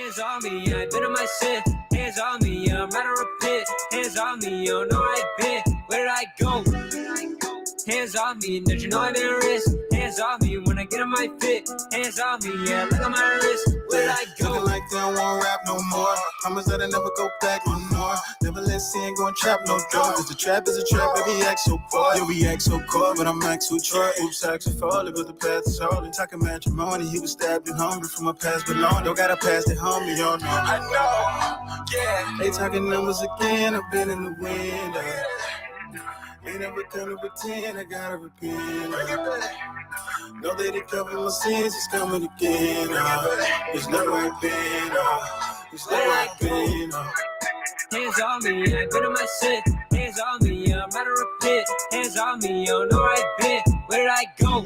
Hands on me, yeah, I've been on my shit. Hands on me, yeah, I'm out of a pit. Hands on me, you don't know where I've been. Where did I go? Hands on me, don't you know I've been risk? Hands on me when I get on my fit. Hands on me, yeah, look at my wrist. Where did I go? Looking like they don't want rap no more. Promise that I never go back no more. Never let sin go and trap no door. Cause the trap is a trap, baby, act so poor. You'll be act so cold, but I'm act so Troy. Oops, act so falling, but the path is holding. Talking matrimony, he was stabbed and hungry from a past but long. Don't gotta pass the homie, y'all know. I know, yeah. They talking numbers again, I've been in the window. Ain't never gonna pretend, I gotta repent. Know that it covered my sins, it's coming again. It's not right been, it's not right been. Hands on me, yeah, I've been on my shit. Hands on me, yeah, I'm out of a pit. Hands on me, you don't know where I've been. Where did I go?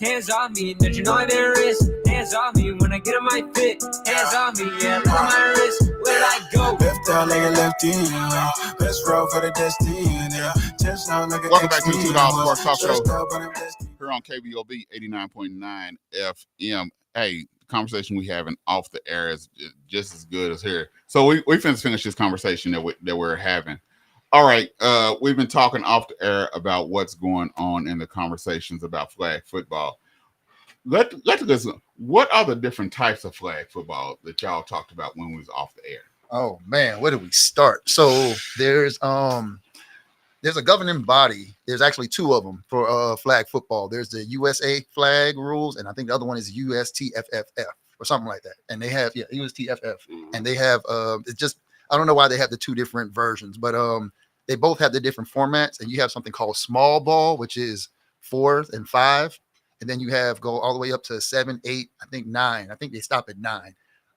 Hands on me, don't you know I've been risk? Hands on me when I get on my fit. Hands on me, yeah, look at my wrist. Where did I go? Left out like a left in, best road for the destiny, just now like a Welcome back to the Dawgs Sports Talk Show here on KBOB 89.9 FM. Hey, the conversation we having off the air is just as good as here. So we finna finish this conversation that we're having. All right, we've been talking off the air about what's going on in the conversations about flag football. Let's listen. What are the different types of flag football that y'all talked about when we was off the air? Oh man, where do we start? So there's a governing body. There's actually two of them for flag football. There's the USA flag rules, and I think the other one is USTFFF or something like that. And they have USTFF, and they have it's just I don't know why they have the two different versions, but they both have the different formats. And you have something called small ball, which is 4 and 5, and then you have go all the way up to 7, 8, I think 9. I think they stop at 9.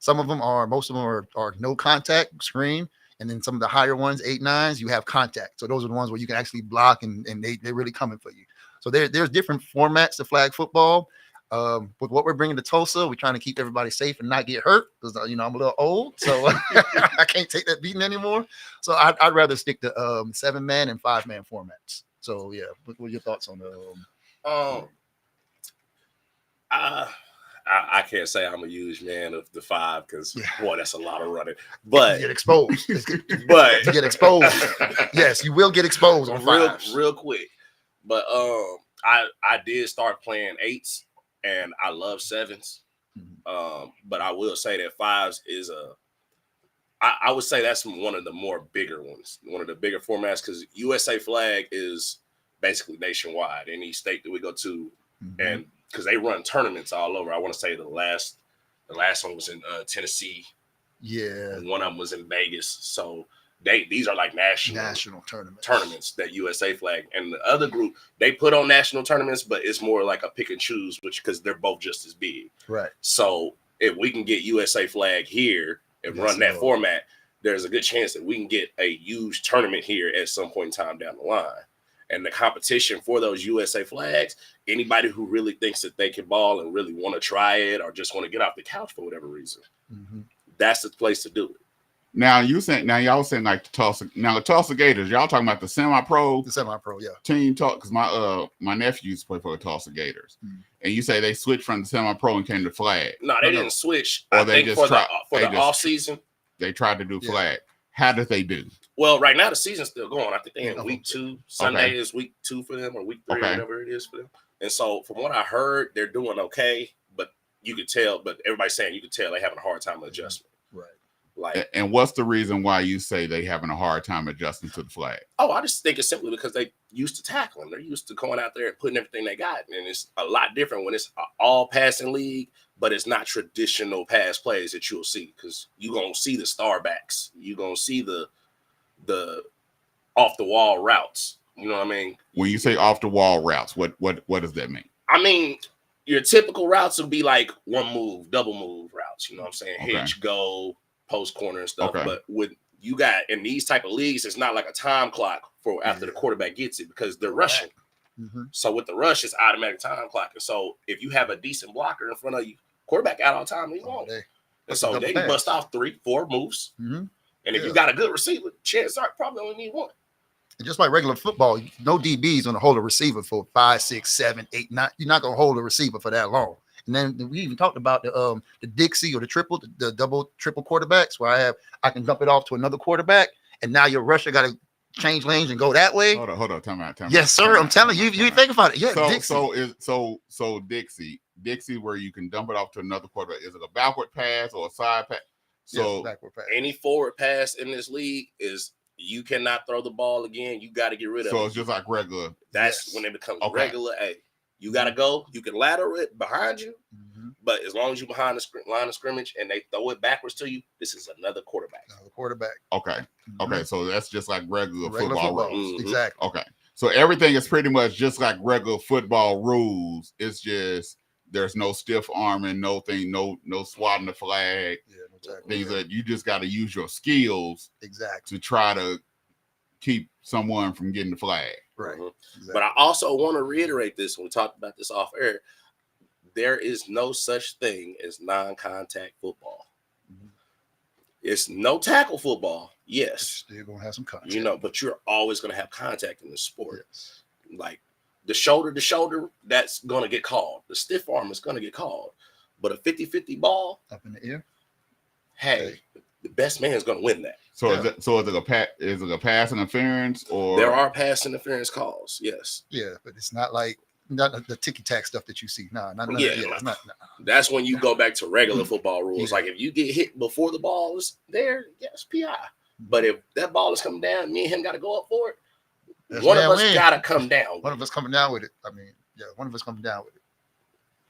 Most of them are no contact screen. And then some of the higher ones, 8, 9s, you have contact. So those are the ones where you can actually block and they're really coming for you. So there's different formats to flag football. With what we're bringing to Tulsa, we're trying to keep everybody safe and not get hurt because, I'm a little old. So I can't take that beating anymore. So I'd rather stick to 7-man and 5-man formats. So, yeah, what are your thoughts on the I can't say I'm a huge man of the 5 because boy, that's a lot of running. But you get exposed. But you get exposed. Yes, you will get exposed on 5s. Real quick. But I did start playing 8s and I love 7s. But I will say that 5s is I would say that's one of the more bigger ones, one of the bigger formats because USA flag is basically nationwide. Any state that we go to, and because they run tournaments all over. I want to say the last one was in Tennessee. Yeah. And one of them was in Vegas. So these are like national tournaments that USA flag. And the other group, they put on national tournaments, but it's more like a pick and choose, because they're both just as big. Right. So if we can get USA flag here and run that format, there's a good chance that we can get a huge tournament here at some point in time down the line. And the competition for those USA flags, anybody who really thinks that they can ball and really want to try it or just want to get off the couch for whatever reason, that's the place to do it. Now y'all saying like the Tulsa Gators, y'all talking about the semi-pro? The semi-pro, yeah. Team talk because my nephew used to play for the Tulsa Gators. And you say they switched from the semi-pro and came to flag. No, they didn't switch. Or I think for the off season. They tried to do flag. How did they do? Well, right now the season's still going. I think they're in week 2. Sunday is week 2 for them, or week 3, or whatever it is for them. And so from what I heard, they're doing okay, but you could tell, but everybody's saying you could tell they're having a hard time with adjustment. Right. Like, and what's the reason why you say they having a hard time adjusting to the flag? Oh, I just think it's simply because they used to tackling. They're used to going out there and putting everything they got. And it's a lot different when it's an all passing league, but it's not traditional pass plays that you'll see, because you're going to see the star backs. You're going to see the off the wall routes. You know what I mean? When you say off the wall routes, what does that mean? I mean, your typical routes would be like one move, double move routes. You know what I'm saying? Okay. Hitch, go, post corner and stuff. Okay. But with you got in these type of leagues, it's not like a time clock for after the quarterback gets it, because they're rushing. So with the rush, it's automatic time clock. And so if you have a decent blocker in front of you, quarterback out all the time, he won't. And so they can bust off 3, 4 moves. And if you got a good receiver, chances are probably only need 1. And just like regular football, no DB is going to hold a receiver for 5, 6, 7, 8, 9. You're not going to hold a receiver for that long. And then we even talked about the Dixie or the double triple quarterbacks where I can dump it off to another quarterback, and now your rusher got to change lanes and go that way. Hold on, time out. Yes, sir. I'm telling you, you think about it. Yeah, Dixie. So Dixie, where you can dump it off to another quarterback. Is it a backward pass or a side pass? So backward pass. Any forward pass in this league is you cannot throw the ball again. You got to get rid of it. So it's just like regular. That's when it becomes regular. Hey, you got to go. You can lateral it behind you, but as long as you're behind the line of scrimmage and they throw it backwards to you, this is another quarterback. Okay. Okay. So that's just like regular football rules. Exactly. Okay. So everything is pretty much just like regular football rules. It's just there's no stiff arming, no swatting the flag. Things that you just got to use your skills to try to keep someone from getting the flag. Right. But I also want to reiterate this when we talked about this off air. There is no such thing as non-contact football. It's no tackle football. Yes. You're going to have some contact. But you're always going to have contact in the sport. Yes. Like the shoulder to shoulder, that's going to get called. The stiff arm is going to get called. But a 50-50 ball up in the air. Hey, the best man is going to win that. So is it a pass interference or there are pass interference calls? Yes. Yeah, but it's not like the ticky tack stuff that you see. It's not. That's when you go back to regular football rules. Like if you get hit before the ball is there, yes, PI. But if that ball is coming down, me and him got to go up for it. One of us got to come down. One of us coming down with it. One of us coming down with it.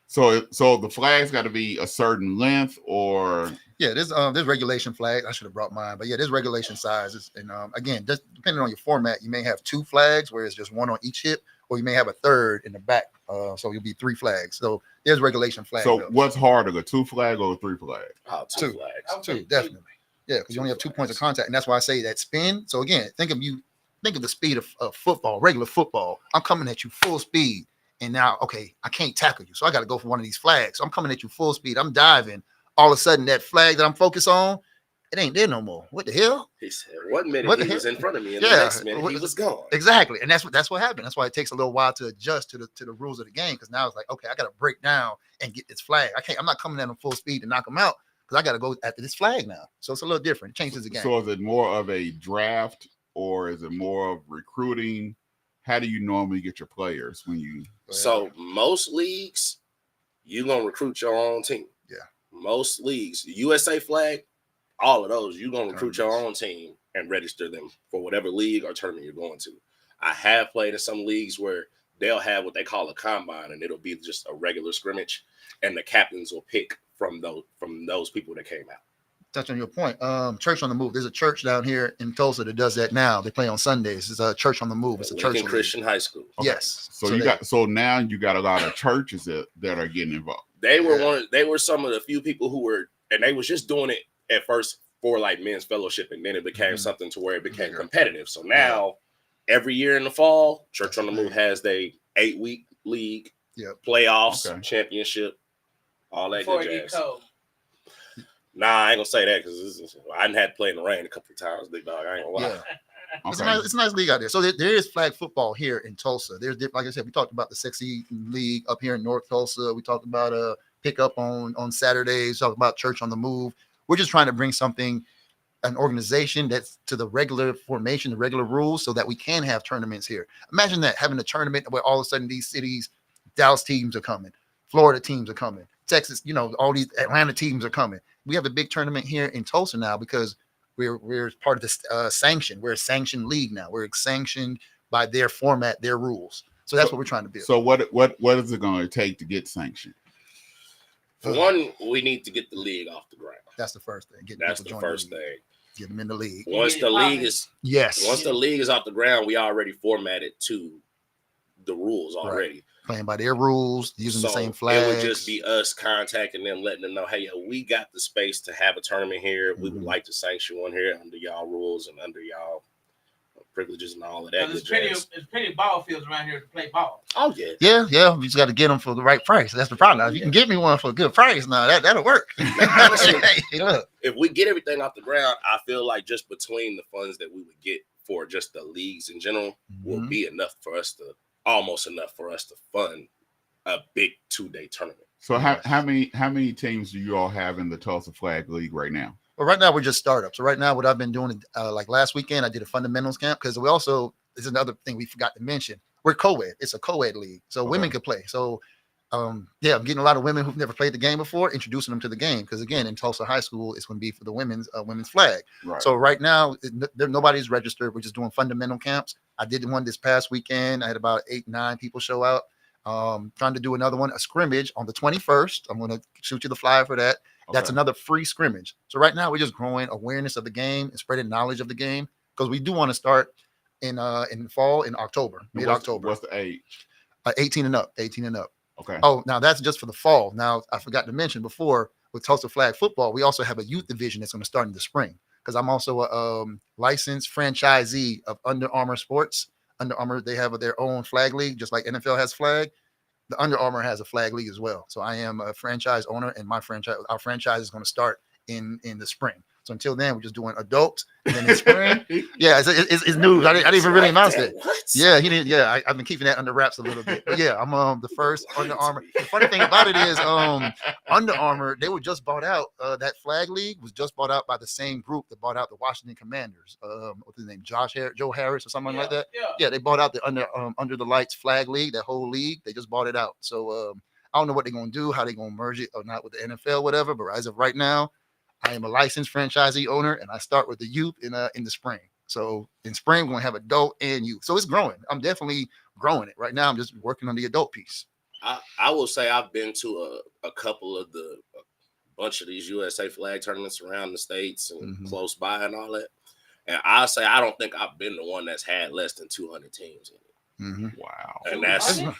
So the flag's got to be a certain length, or there's regulation flags. I should have brought mine, but there's regulation sizes, and again, just depending on your format, you may have 2 flags where it's just one on each hip, or you may have a third in the back. So you'll be 3 flags. So there's regulation flags. So what's harder, a 2 flag or a 3 flag? Two flags. Two, definitely. Yeah, because you only have 2 points of contact, and that's why I say that spin. So again, think of the speed of football, regular football. I'm coming at you full speed. And now, okay, I can't tackle you. So I got to go for one of these flags. So I'm coming at you full speed. I'm diving. All of a sudden, that flag that I'm focused on, it ain't there no more. What the hell? He said, 1 minute he was in front of me, and the next minute he was gone. Exactly. And that's what happened. That's why it takes a little while to adjust to the rules of the game. Because now it's like, okay, I got to break down and get this flag. I'm not coming at him full speed to knock him out because I got to go after this flag now. So it's a little different. It changes the game. So is it more of a draft or is it more of recruiting? How do you normally get your players when you? So most leagues, you're gonna recruit your own team. Yeah. Most leagues, USA flag, all of those, you're gonna recruit your own team and register them for whatever league or tournament you're going to. I have played in some leagues where they'll have what they call a combine, and it'll be just a regular scrimmage, and the captains will pick from those people that came out. Touch on your point. Church on the Move. There's a church down here in Tulsa that does that now. They play on Sundays. It's a Church on the Move. It's a church Christian high school. Okay. Yes. So now you got a lot of churches that are getting involved. They were some of the few people who were, and they was just doing it at first for like men's fellowship, and then it became something to where it became competitive. So now every year in the fall, Church on the Move has their 8-week league, playoffs, championship, all that good jazz. Nah, I ain't gonna say that because I didn't have to play in the rain a couple of times, big dog. I ain't gonna lie. Yeah. It's a nice league out there. So there is flag football here in Tulsa. There's, like I said, we talked about the Sexy League up here in North Tulsa. We talked about pickup on Saturdays. Talked about Church on the Move. We're just trying to bring an organization that's to the regular formation, the regular rules, so that we can have tournaments here. Imagine that, having a tournament where all of a sudden these cities, Dallas teams are coming, Florida teams are coming, Texas, all these Atlanta teams are coming. We have a big tournament here in Tulsa now because we're part of this sanction. We're a sanctioned league now. We're sanctioned by their format, their rules. So that's what we're trying to build. So what is it going to take to get sanctioned? For one, we need to get the league off the ground. That's the first thing. That's the first thing. Get them in the league. Once the league is off the ground, we already formatted to the rules already. Right. Playing by their rules, using the same flags. It would just be us contacting them, letting them know, hey, we got the space to have a tournament here. We would like to sanction one here under y'all rules and under y'all privileges and all of that. There's plenty of ball fields around here to play ball. Oh, yeah. Yeah. We just got to get them for the right price. That's the problem. If you can get me one for a good price, now that'll work. Honestly, if we get everything off the ground, I feel like just between the funds that we would get for just the leagues in general will be almost enough for us to fund a big 2-day tournament. So how many teams do you all have in the Tulsa Flag League right now? Well, right now we're just startups. So right now, what I've been doing, like last weekend, I did a fundamentals camp because we also, this is another thing we forgot to mention. We're co-ed. It's a co-ed league, so women could play. So, I'm getting a lot of women who've never played the game before, introducing them to the game. Because again, in Tulsa High School, it's going to be for the women's flag. Right. So right now, nobody's registered. We're just doing fundamental camps. I did one this past weekend. I had about 8-9 people show out. Trying to do another one, a scrimmage on the 21st. I'm going to shoot you the flyer for that. That's another free scrimmage. So right now we're just growing awareness of the game and spreading knowledge of the game because we do want to start in fall in October, mid-October. What's the age? 18 and up. 18 and up. Okay. Oh, now that's just for the fall. Now I forgot to mention before with Tulsa Flag Football, we also have a youth division that's going to start in the spring because I'm also a licensed franchisee of Under Armour Sports. Under Armour, they have their own flag league, just like NFL has flag. The Under Armour has a flag league as well. So I am a franchise owner, and our franchise is going to start in the spring. So until then, we're just doing adults. And then in spring, it's new. I didn't even really announce it. Yeah, he didn't. Yeah, I've been keeping that under wraps a little bit. But yeah, I'm the first Under Armour. The funny thing about it is, Under Armour, they were just bought out. That flag league was just bought out by the same group that bought out the Washington Commanders. What's his name? Joe Harris or something like that. Yeah, they bought out the Under the Lights flag league. That whole league, they just bought it out. So I don't know what they're gonna do, how they're gonna merge it or not with the NFL, whatever. But as of right now, I am a licensed franchisee owner, and I start with the youth in the spring. So in spring, we're going to have adult and youth. So it's growing. I'm definitely growing it. Right now, I'm just working on the adult piece. I will say I've been to a couple of a bunch of these USA flag tournaments around the states and close by and all that. And I'll say I don't think I've been the one that's had less than 200 teams in it. Wow. And that's they're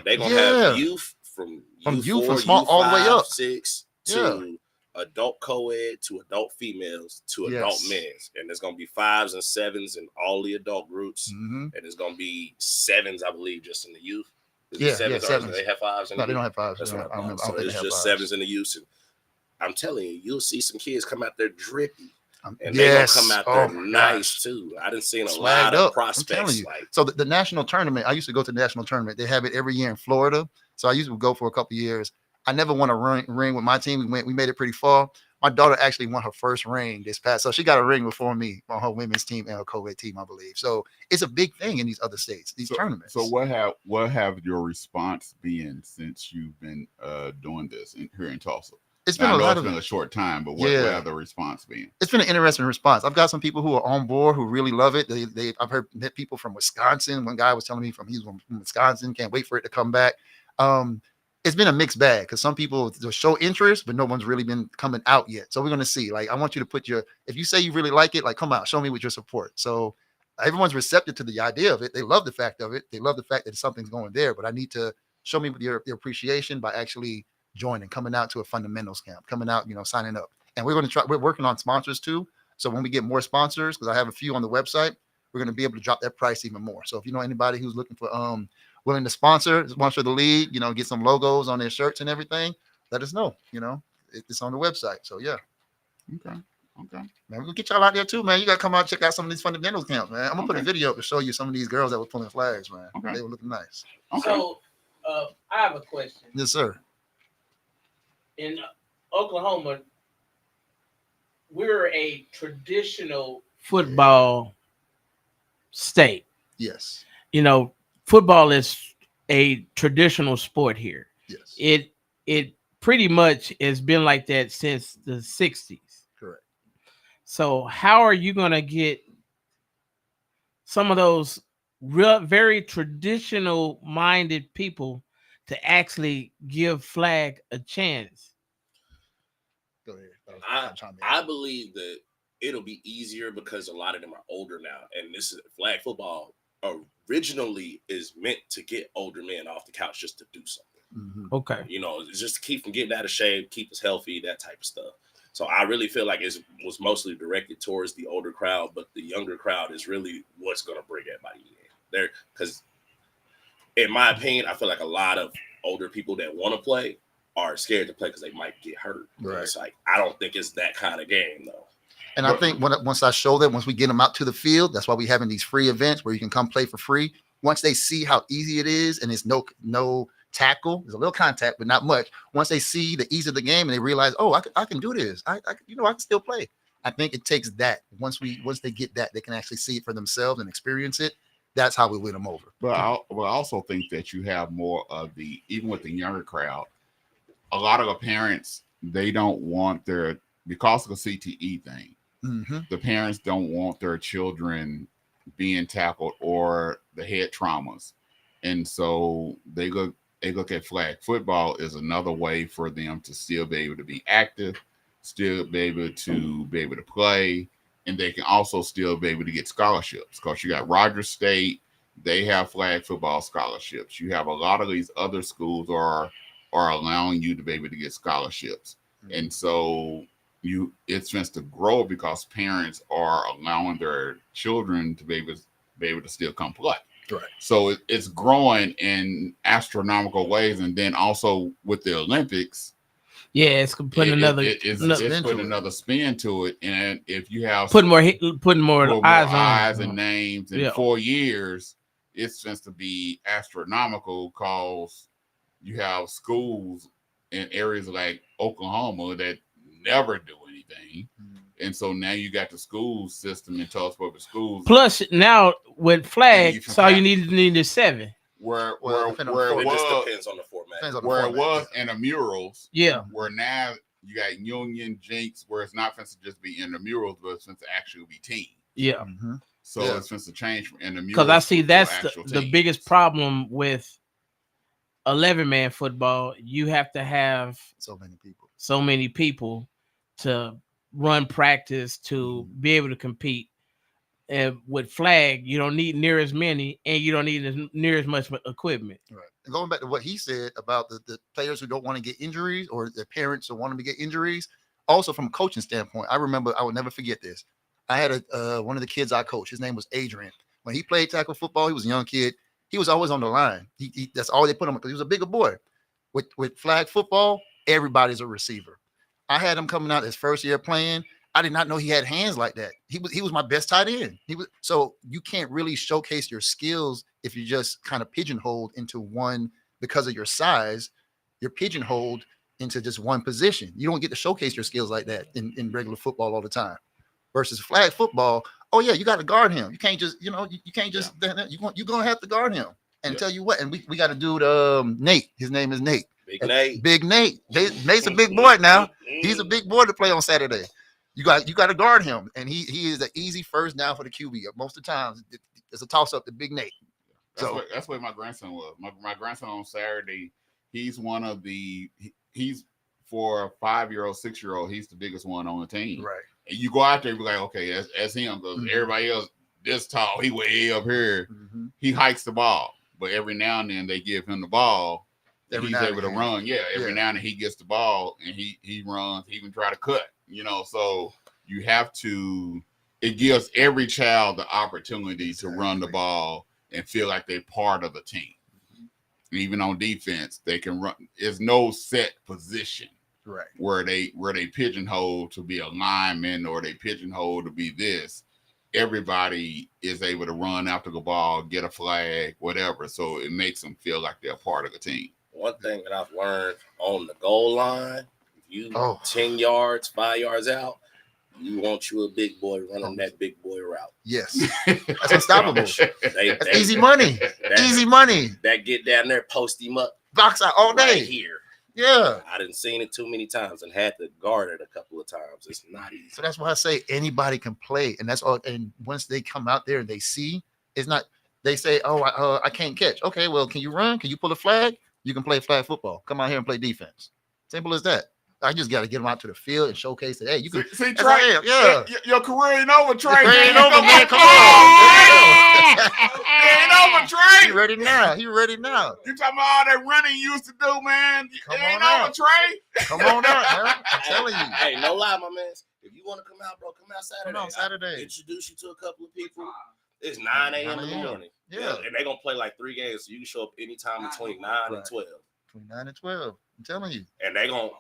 going to have youth from youth from small all the way up. 6 to adult co-ed to adult females to adult men's, and there's gonna be 5s and 7s in all the adult groups, and there's gonna be 7s, I believe, just in the youth. Sevens. They have 5s. No, they don't have 5s. That's what I remember. So it's just 7s in the youth. And I'm telling you, you'll see some kids come out there drippy, and they're gonna come out there nice too. I didn't see a lot of prospects. So the national tournament, I used to go to the national tournament. They have it every year in Florida. So I used to go for a couple of years. I never won a ring with my team. We made it pretty far. My daughter actually won her first ring this past. So she got a ring before me on her women's team and her co-ed team, I believe. So it's a big thing in these other states, these tournaments. So what have your response been since you've been doing this here in Tulsa? It's been it's been a short time, but what have the response been? It's been an interesting response. I've got some people who are on board who really love it. I've met people from Wisconsin. One guy was telling me he's from Wisconsin, can't wait for it to come back. It's been a mixed bag because some people show interest, but no one's really been coming out yet. So we're going to see. Like, I want you to put if you say you really like it, like, come out, show me with your support. So everyone's receptive to the idea of it. They love the fact of it. They love the fact that something's going there, but I need to show me with your appreciation by actually joining, coming out to a fundamentals camp, coming out, signing up. And we're working on sponsors too. So when we get more sponsors, because I have a few on the website, we're going to be able to drop that price even more. So if you know anybody who's looking for, willing to sponsor the league, get some logos on their shirts and everything, let us know. It's on the website. So yeah. Okay. Man, we're gonna get y'all out there too, man. You gotta come out and check out some of these fundamentals camps, man. I'm gonna put a video up to show you some of these girls that were pulling flags, man. Okay. They were looking nice. Okay. So I have a question. Yes, sir. In Oklahoma, we're a traditional football state. Yes. Football is a traditional sport here. Yes. It pretty much has been like that since the 60s. Correct. So how are you going to get some of those very traditional minded people to actually give flag a chance? Go ahead. I believe that it'll be easier because a lot of them are older now, and this is flag football originally is meant to get older men off the couch just to do something. Okay. Just to keep from getting out of shape, keep us healthy, that type of stuff. So I really feel like it was mostly directed towards the older crowd, but the younger crowd is really what's going to bring everybody in there. Because in my opinion, I feel like a lot of older people that want to play are scared to play because they might get hurt. Right. It's like, I don't think it's that kind of game though. And I think once I show them, once we get them out to the field, that's why we're having these free events where you can come play for free. Once they see how easy it is and it's no tackle. There's a little contact, but not much. Once they see the ease of the game and they realize, oh, I can do this. I can still play. I think it takes that. Once they get that, they can actually see it for themselves and experience it. That's how we win them over. But I also think that you have more of even with the younger crowd, a lot of the parents, they don't want because of the CTE thing, the parents don't want their children being tackled or the head traumas. And so they look at flag football as another way for them to still be able to be active, still be able to play. And they can also still be able to get scholarships because you got Rogers State, they have flag football scholarships. You have a lot of these other schools are allowing you to be able to get scholarships. And so it's meant to grow because parents are allowing their children to be able to still come play. Right. So it's growing in astronomical ways. And then also with the Olympics, it's putting it's putting another spin to it. And if you have putting more eyes and names in 4 years, it's supposed to be astronomical because you have schools in areas like Oklahoma that never do anything. And so now you got the school system in Tulsa Public Schools. Plus now with flag, so all you need is 7. Where it just depends on the format. Where it was in the murals. Yeah. Where now you got Union, Jinx, where it's not supposed to just be in the murals, but it's supposed to actually be teams. Yeah. So it's supposed to change from in the murals. Because I see that's the teams. biggest problem with 11-man football. You have to have so many people to run practice to be able to compete. And with flag, you don't need near as many, and you don't need near as much equipment. Right. And going back to what he said about the players who don't want to get injuries or their parents who want them to get injuries, also from a coaching standpoint, I remember, I will never forget this. I had one of the kids I coached. His name was Adrian. When he played tackle football, he was a young kid. He was always on the line. That's all they put him because he was a bigger boy. With flag football, everybody's a receiver. I had him coming out his first year playing. I did not know he had hands like that. He was my best tight end. So you can't really showcase your skills if you just kind of pigeonholed into one because of your size. You're pigeonholed into just one position. You don't get to showcase your skills like that in regular football all the time. Versus flag football, oh yeah, you got to guard him. You can't just, you can't just, you're gonna have to guard him. And tell you what, and we got a dude, Nate. His name is Nate. Big Nate. Nate's a big boy now. He's a big boy to play on Saturday. You got to guard him, and he is an easy first down for the QB. Most of the times, it's a toss up to Big Nate. That's where my grandson was. My grandson on Saturday, he's for a 5-year-old, 6-year-old, he's the biggest one on the team. Right. And you go out there and be like, okay, that's him, because everybody else this tall, he way up here. He hikes the ball, but every now and then they give him the ball. He's able to run. Every now and then he gets the ball and he runs. He even try to cut. So you have to. It gives every child the opportunity to run the ball and feel like they're part of the team. Even on defense, they can run. There's no set position, right? Where they pigeonhole to be a lineman or they pigeonhole to be this. Everybody is able to run after the ball, get a flag, whatever. So it makes them feel like they're part of the team. One thing that I've learned on the goal line, if you 10 yards, 5 yards out, you want you a big boy running that big boy route. Yes. That's unstoppable. That's easy money. Easy money. That get down there, post him up. Box out all day. Right here. Yeah. I didn't seen it too many times and had to guard it a couple of times. It's not easy. So that's why I say anybody can play. And that's all. And once they come out there and they see, it's not, they say, I can't catch. Okay, well, can you run? Can you pull a flag? You can play flag football. Come out here and play defense. Simple as that. I just got to get them out to the field and showcase that. Hey, you can. See, Trey, your career ain't over, Trey. It ain't over, man. Come on. It ain't over, Trey. He ready now. You talking about all that running you used to do, man? It ain't over, Trey. Come on out, man. I'm telling you. Hey, no lie, my man. If you want to come out, bro, come out Saturday. Come on Saturday. I'll introduce you to a couple of people. It's 9 a.m. in the morning. Yeah. And they're going to play like 3 games, so you can show up anytime between 9 and 12. Between 9 and 12. I'm telling you. And they're going to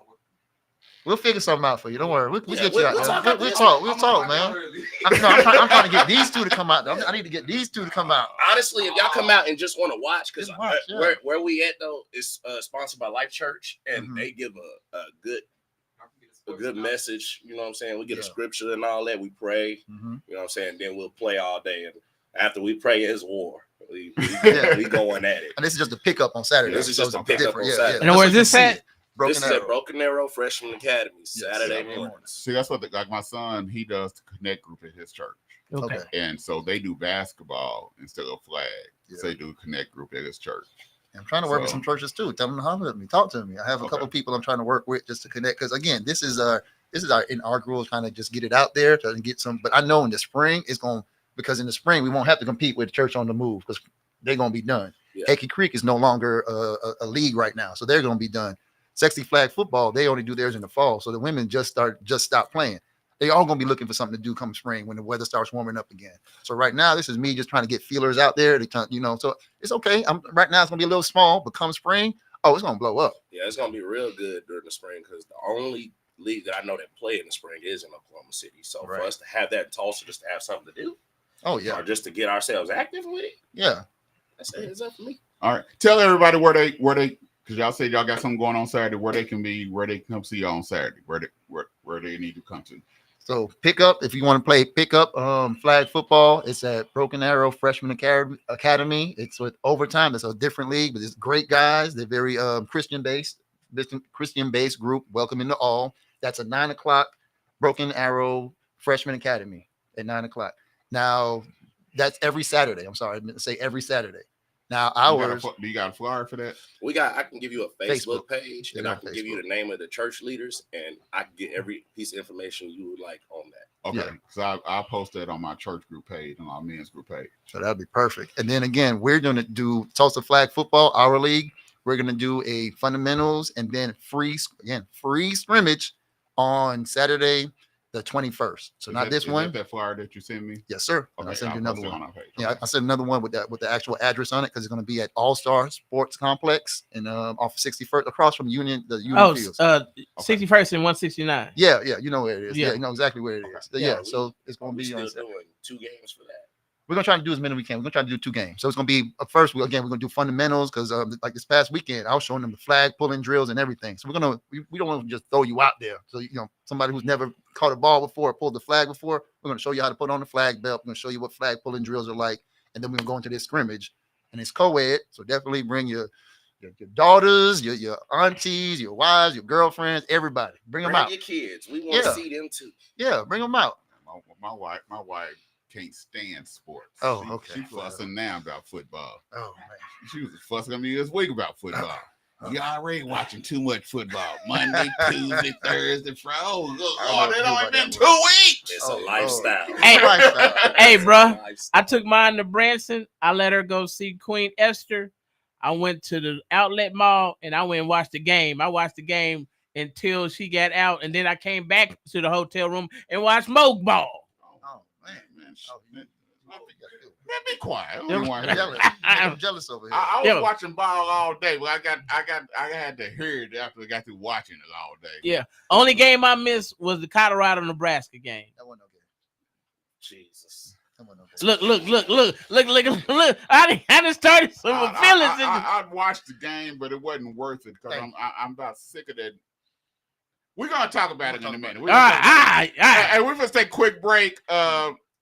We'll figure something out for you. Don't worry. We'll get you out there. We'll talk, man. I'm trying to get these two to come out. I need to get these two to come out. Honestly, if y'all come out and just want to watch, because where we at though is sponsored by Life Church, and they give a good message. You know what I'm saying? We get a scripture and all that. We pray. You know what I'm saying? Then we'll play all day, and after we pray, it's war. We going at it. And this is just a pickup on Saturday. This is just a pickup on Saturday. And where's this at? This is at Broken Arrow Freshman Academy, Saturday morning. See, that's what like my son, he does the Connect group at his church. Okay. And so they do basketball instead of flag. So they do Connect group at his church. I'm trying to work with some churches too. Tell them to holler at me, talk to me. I have a couple of people I'm trying to work with just to connect. Because again, this is our inaugural, trying to just get it out there, trying to get some. But I know in the spring it's going, because in the spring we won't have to compete with the Church on the Move because they're going to be done. Hickey Creek is no longer a league right now, so they're going to be done. Sexy flag football, they only do theirs in the fall, so the women just stopped playing. They all gonna be looking for something to do come spring when the weather starts warming up again. So right now, this is me just trying to get feelers out there. So it's okay. Right now it's gonna be a little small, but come spring, it's gonna blow up. Yeah, it's gonna be real good during the spring because the only league that I know that play in the spring is in Oklahoma City. So for us to have that in Tulsa, just to have something to do, or just to get ourselves active with it, that's up for me. All right, tell everybody where they. Because y'all said y'all got something going on Saturday, where they can come see y'all on Saturday, where they need to come to. So pick up if you want to play flag football. It's at Broken Arrow Freshman Academy. It's with overtime. It's a different league, but it's great guys. They're very Christian based group, welcoming to all. That's a 9:00 Broken Arrow Freshman Academy at 9:00. Now that's every Saturday. I'm sorry, I meant to say every Saturday. Now ours. Do you got a flyer for that? I can give you a Facebook page, and I can give you the name of the church leaders, and I can get every piece of information you would like on that. Okay, so I'll post that on my church group page and our men's group page. So that'd be perfect. And then again, we're going to do Tulsa flag football, our league. We're going to do a fundamentals and then free scrimmage on Saturday, the 21st. So not this one. That flyer that you sent me? Yes, sir. Okay, I'll send you another one. Yeah, I sent another one with the actual address on it because it's going to be at All-Star Sports Complex and off 61st, across from the Union Fields. 61st and 169. Yeah, you know where it is. Yeah, you know exactly where it is. Yeah, so it's going to be still doing 2 games for that. We're going to try to do as many as we can. We're going to try to do 2 games. So it's going to be first, we're going to do fundamentals because like this past weekend, I was showing them the flag pulling drills and everything. So we don't want to just throw you out there. So, somebody who's never caught a ball before, or pulled the flag before, we're going to show you how to put on the flag belt. We're going to show you what flag pulling drills are like. And then we're going to go into this scrimmage. And it's co-ed. So definitely bring your daughters, your aunties, your wives, your girlfriends, everybody. Bring them out. Bring your kids. We want to see them too. Yeah, bring them out. My wife can't stand sports. Oh, okay. She's fussing now about football. Oh, man. She was fussing at me this week about football. You already watching too much football. Monday, Tuesday, Thursday, Friday. Oh, that only been 2 weeks. It's a lifestyle. Hey, bro. I took mine to Branson. I let her go see Queen Esther. I went to the outlet mall and I went and watched the game. I watched the game until she got out, and then I came back to the hotel room and watched Moke Ball. Man, be quiet. I'm jealous over here. I was watching ball all day, but I had to hear it after I got through watching it all day. Yeah. Only game I missed was the Colorado-Nebraska game. That wasn't no game. Jesus. Look. I just started some feelings. I watched the game, but it wasn't worth it because I'm about sick of that. We're gonna talk about it in a minute. All right. Hey, we're gonna take a quick break.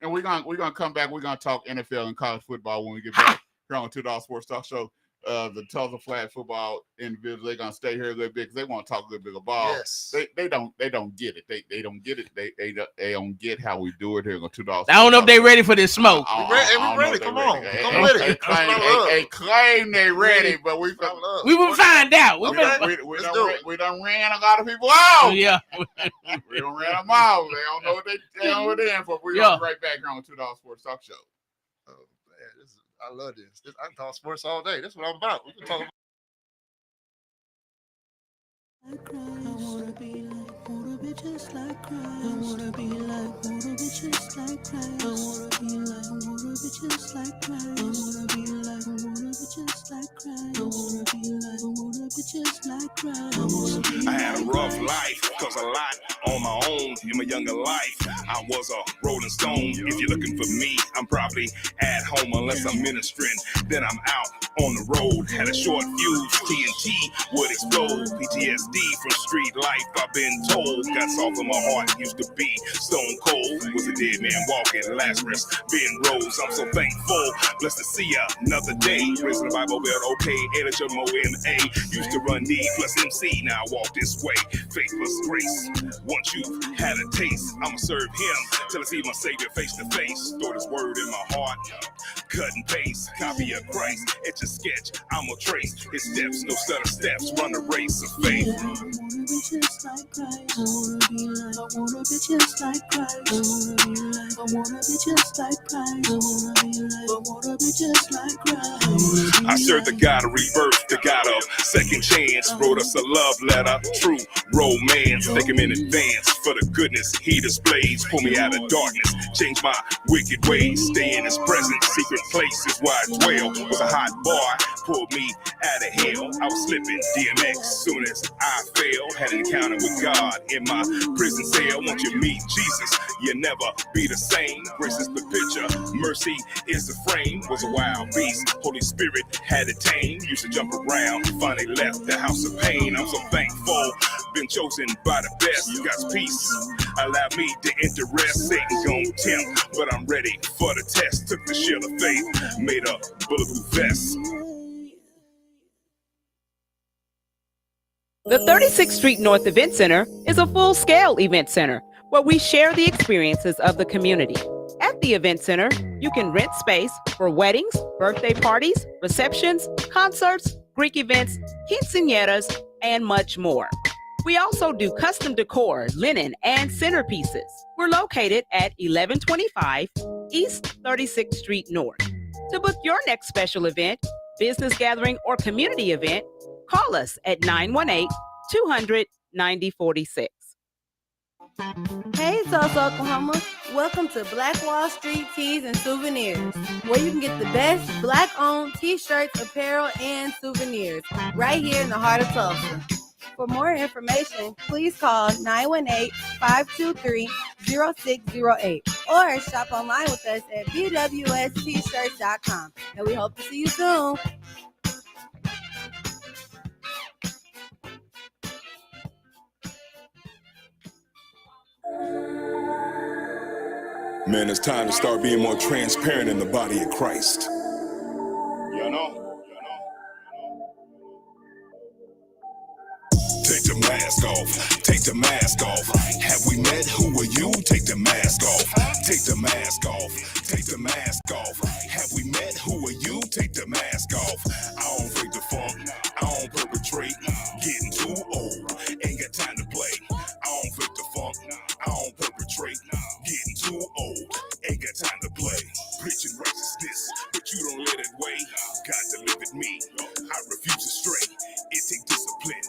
And we're gonna come back. We're gonna talk NFL and college football when we get back here on the Dawgs Sports Talk Show. The Tulsa flag football individuals, they're gonna stay here a little bit because they want to talk a little bit of ball. Yes. They don't get it. They don't get it. They don't get how we do it here on 2 Dawgs. I don't know if they ready for this smoke. We're ready. Come on. Come with it. They claim they ready, but we will find out. We done ran a lot of people out. Yeah. We done ran them out. They don't know what they're in for. We're gonna be right back here on 2 Dawgs Sports Talk Show. Oh man, I love this. I can talk sports all day. That's what I'm about. We can talk about. I wanna be just like Christ. I wanna be just like Christ. I wanna be just like Christ. I wanna be just like Christ. I wanna be just like I had a rough life, cause a lot on my own in my younger life. I was a rolling stone. If you're looking for me, I'm probably at home unless I'm ministering. Then I'm out on the road. Had a short fuse, TNT would explode. PTSD from street life, I've been told. Got soft in my heart, used to be stone cold. Was a dead man walking, Lazarus being rose. I'm so thankful, blessed to see another day. Raising the Bible Belt, okay, editor MOMA. Used to run D plus MC, now I walk this way. Faith plus grace. Once you had a taste, I'ma serve him till I see my Savior face to face. Throw this word in my heart, cut and paste. Copy of Christ, it's a sketch, I'ma trace his steps, no stutter steps. Run the race of faith. I wanna be just like Christ. I wanna be just like Christ. I wanna be just like Christ. I wanna be just like Christ. I serve the God of rebirth, the God of second chance. Wrote us a love letter, true romance. Thank him in advance for the goodness he displays. Pull me out of darkness, change my wicked ways. Stay in his presence, secret places where I dwell. Was a hot bar, pulled me out of hell. I was slipping DMX soon as I fell. Had an encounter with God in my prison cell. Once you meet Jesus, you never be the same. Grace is the picture, mercy is the frame. Was a wild beast, Holy Spirit had it tame. Used to jump around, finally left the house of pain. I'm so thankful, been chosen by the best. God's peace allow me to interest. Satan gon' tempt, but I'm ready for the test. Took the shield of faith, made a bulletproof vest. The 36th Street North Event Center is a full-scale event center where we share the experiences of the community. At the event center, you can rent space for weddings, birthday parties, receptions, concerts, Greek events, quinceañeras, and much more. We also do custom decor, linen, and centerpieces. We're located at 1125 East 36th Street North. To book your next special event, business gathering, or community event, call us at 918-200-9046. Hey, Tulsa, Oklahoma. Welcome to Black Wall Street Tees and Souvenirs, where you can get the best Black-owned t-shirts, apparel, and souvenirs right here in the heart of Tulsa. For more information, please call 918-523-0608 or shop online with us at bwstshirts.com. And we hope to see you soon. Man, it's time to start being more transparent in the body of Christ. You know? Take the mask off, take the mask off. Have we met? Who are you? Take the mask off, take the mask off, take the mask off. Have we met? Who are you? Take the mask off. I don't fake the funk, I don't perpetrate. Getting too old, ain't got time to play. I don't fake the funk, I don't perpetrate. Getting too old, ain't got time to play. Preaching righteousness, but you don't let it weigh. God delivered me, I refuse to stray. It takes discipline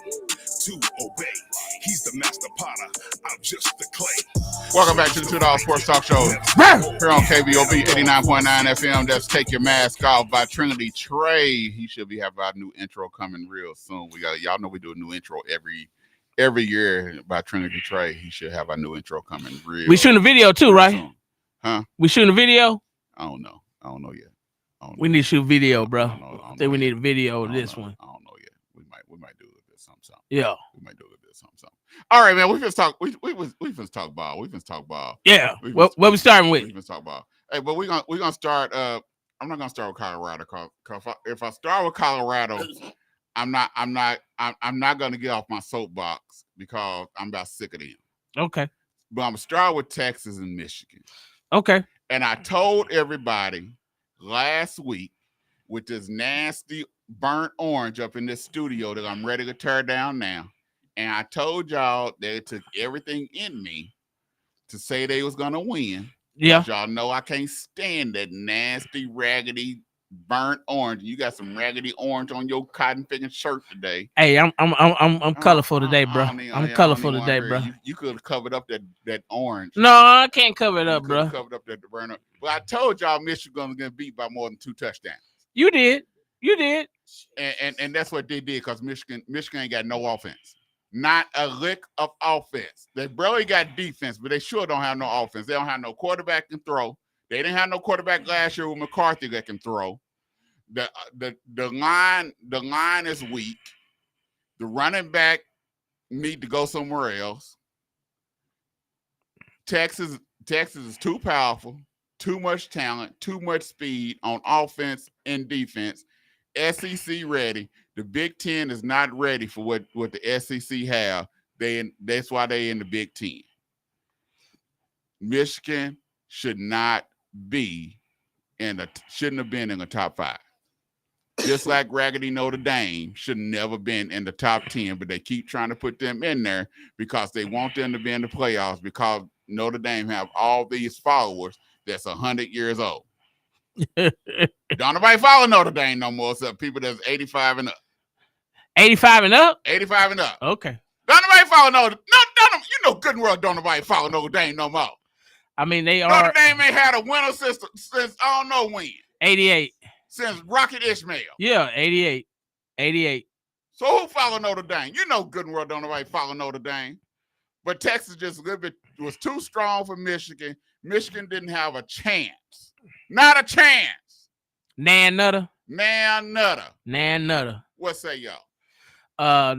to obey. He's the master potter, I'm just the clay. Welcome back to the Dawgs Sports Talk Show here on KBOB 89.9 FM. That's Take Your Mask Off by Trinity Trey. He should be having our new intro coming real soon. Y'all know we do a new intro every year by Trinity Trey. He should have our new intro coming real. We shooting a video too, right? Soon. Huh? We shooting a video? I don't know yet. We need to shoot video, bro. I think we need a video of this one. I don't know yet. We might do a little bit something. Yeah. We might do a little bit something. All right, man. We finna talk. We finna talk ball. We finna talk ball. Yeah. What we starting with? We finna talk ball. Hey, but we're gonna start. I'm not gonna start with Colorado because if I start with Colorado, I'm not gonna get off my soapbox because I'm about sick of them. Okay. But I'm gonna start with Texas and Michigan. Okay. And I told everybody last week with this nasty burnt orange up in this studio that I'm ready to tear down now. And I told y'all that it took everything in me to say they was gonna win. Yeah. Y'all know I can't stand that nasty, raggedy, burnt orange. You got some raggedy orange on your cotton picking shirt today. Hey, I'm colorful today, bro. I'm colorful today, bro. You could have covered up that orange. No, I can't cover it up, bro. Covered up that burn up. But I told y'all Michigan's gonna get beat by more than 2 touchdowns. You did. And that's what they did because Michigan ain't got no offense. Not a lick of offense. They barely got defense, but they sure don't have no offense. They don't have no quarterback can throw. They didn't have no quarterback last year with McCarthy that can throw. The line is weak. The running back need to go somewhere else. Texas is too powerful, too much talent, too much speed on offense and defense. SEC ready. The Big Ten is not ready for what the SEC have. That's why they in the Big Ten. Michigan shouldn't have been in the top 5. Just like Raggedy Notre Dame should never been in the top 10, but they keep trying to put them in there because they want them to be in the playoffs because Notre Dame have all these followers that's 100 years old. Don't nobody follow Notre Dame no more except people that's 85 and up. 85 and up? 85 and up. Okay. Don't nobody follow Notre Dame. No, you know good and well don't nobody follow Notre Dame no more. I mean, they are. Notre Dame ain't had a winner since I don't know when. 88. Since Rocket Ishmael. Yeah, 88. 88. So who follow Notre Dame? You know good and well don't nobody follow Notre Dame. But Texas just a little bit was too strong for Michigan. Michigan didn't have a chance. Not a chance. Nan Nutter. What say y'all? I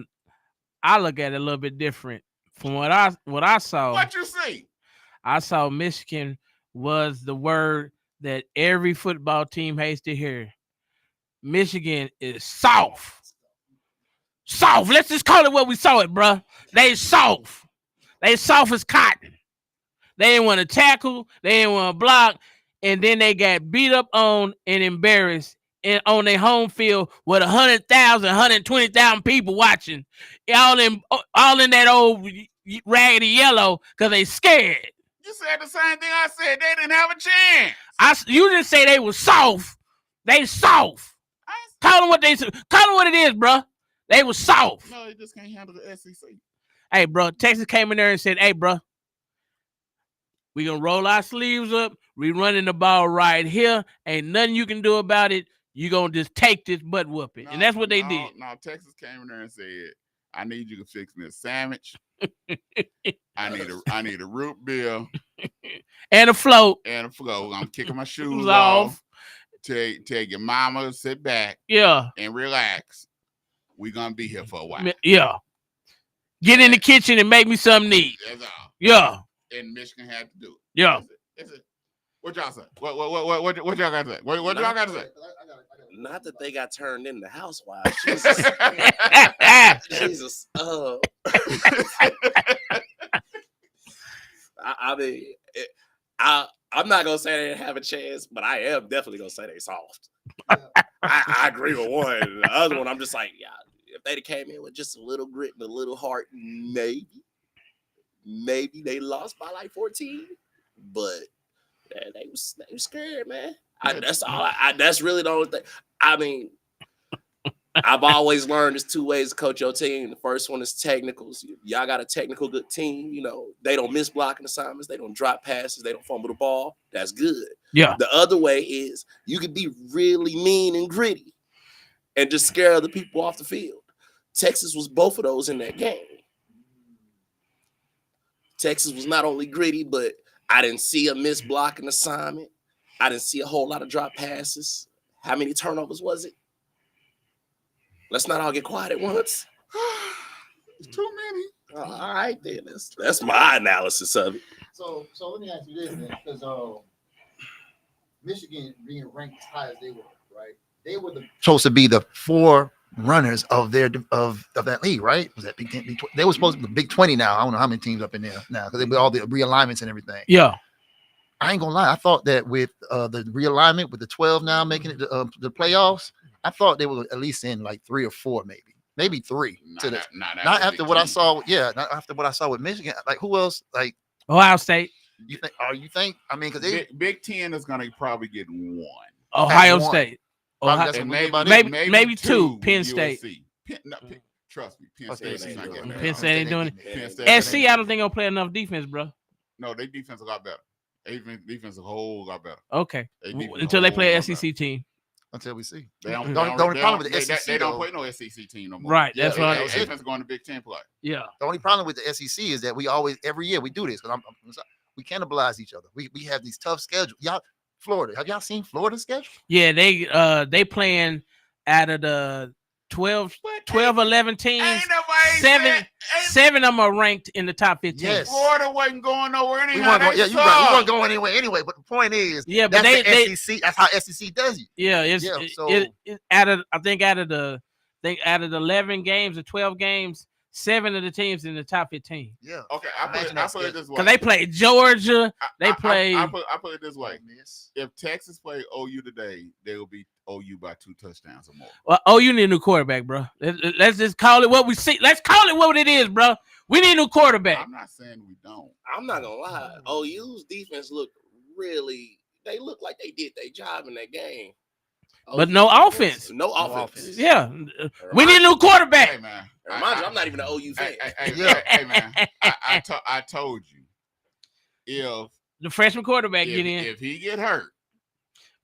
look at it a little bit different from what I saw. What you see? I saw Michigan was the word that every football team hates to hear. Michigan is soft. Soft. Let's just call it what we saw it, bruh. They soft. They soft as cotton. They didn't want to tackle. They didn't want to block. And then they got beat up on and embarrassed on their home field with 100,000, 120,000 people watching. All in that old raggedy yellow because they scared. You said the same thing I said. They didn't have a chance. You didn't say they were soft. They soft. Call them what it is, bro. They were soft. No, they just can't handle the SEC. Hey, bro, Texas came in there and said, hey, bro, we going to roll our sleeves up. We running the ball right here. Ain't nothing you can do about it. You going to just take this butt whooping. And that's what they did. No, Texas came in there and said, I need you to fix me a sandwich. I need a root beer. And a float. I'm kicking my shoes off. Tell your mama to sit back. Yeah. And relax. We're going to be here for a while. Yeah. Get in the kitchen and make me something to eat. That's all. Yeah. And Michigan had to do it. Yeah. That's it. What y'all say? What y'all got to say? What y'all got to say? Not that they got turned into housewives. Jesus. Jesus. I mean, I'm not gonna say they didn't have a chance, but I am definitely gonna say they soft. I agree with one. The other one, I'm just like, yeah, if they'd came in with just a little grit and a little heart, maybe they lost by like 14. But they was scared, man. That's really the only thing. I mean, I've always learned there's 2 ways to coach your team. The first one is technicals. Y'all got a technical good team. You know, they don't miss blocking assignments. They don't drop passes. They don't fumble the ball. That's good. Yeah. The other way is you can be really mean and gritty and just scare other people off the field. Texas was both of those in that game. Texas was not only gritty, but I didn't see a miss blocking assignment. I didn't see a whole lot of drop passes. How many turnovers was it? Let's not all get quiet at once. It's too many. All right, then. That's my analysis of it. So let me ask you this, man, because Michigan being ranked as high as they were, right? They were supposed to be the 4 runners of that league, right? Was that Big 10? They were supposed to be the Big 20 now. I don't know how many teams up in there now because they with all the realignments and everything. Yeah. I ain't gonna lie. I thought that with the realignment with the 12 now making it the playoffs, I thought they were at least in like 3 or 4, maybe 3. Not after what I saw. Yeah, not after what I saw with Michigan. Like who else? Like Ohio State. You think? I mean, because Big 10 is gonna probably get 1. Ohio State. Maybe 2. Penn State. Trust me, Penn State ain't doing it. SC, I don't think they'll play enough defense, bro. No, their defense a lot better. Defense a whole lot better. Okay. Until they play an SEC team. until we see. They The don't only problem with the SEC, they don't though, play no SEC team no more. Right. That's Yeah, what AFC's going to Big Ten play. Yeah. the only problem with the SEC is that we always every year we do this because we cannibalize each other. We have these tough schedules. Y'all, Florida, have y'all seen Florida's schedule? Yeah, they playing out of the 12, 11 teams. Seven of them are ranked in the top 15. Yes. Florida wasn't going nowhere We anyhow. weren't going, you right. We weren't going anywhere anyway. But the point is, Yeah, but that's they the SEC. That's how SEC does you. Yeah, it's so out of the 11 games or 12 games, 7 of the teams in the top 15. Yeah. Okay, I put it this way. Because they play Georgia. I put it this way. If Texas play OU today, they will beat OU by 2 touchdowns or more. Well, OU need a new quarterback, bro. Let's just call it what we see. Let's call it what it is, bro. We need a new quarterback. I'm not saying we don't. I'm not gonna lie. OU's defense look they look like they did their job in that game. But no offense. No offense. Yeah. We need a new quarterback. Hey, man. Remind you, I'm not even an OU fan. Hey, man. I told you. If the freshman quarterback get in. If he get hurt.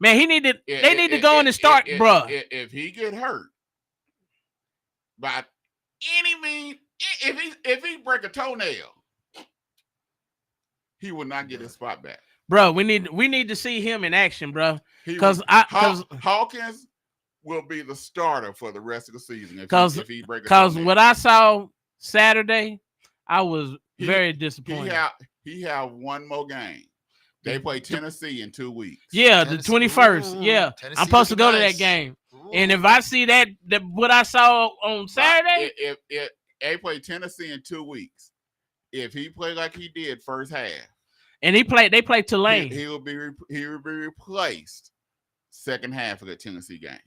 Man, they need to go in and start, bro. If he get hurt, by any means, if he break a toenail, he will not get his spot back. Bro, we need to see him in action, bro. Because Hawkins will be the starter for the rest of the season if he break a toenail. Because what I saw Saturday, I was very disappointed. He have one more game. They play Tennessee in 2 weeks. Yeah, the 21st. Yeah, Tennessee I'm supposed to go to nice. that game. And if I see that what I saw on Saturday, if they play Tennessee in 2 weeks, if he play like he did first half, and they play Tulane, he will be replaced second half of the Tennessee game.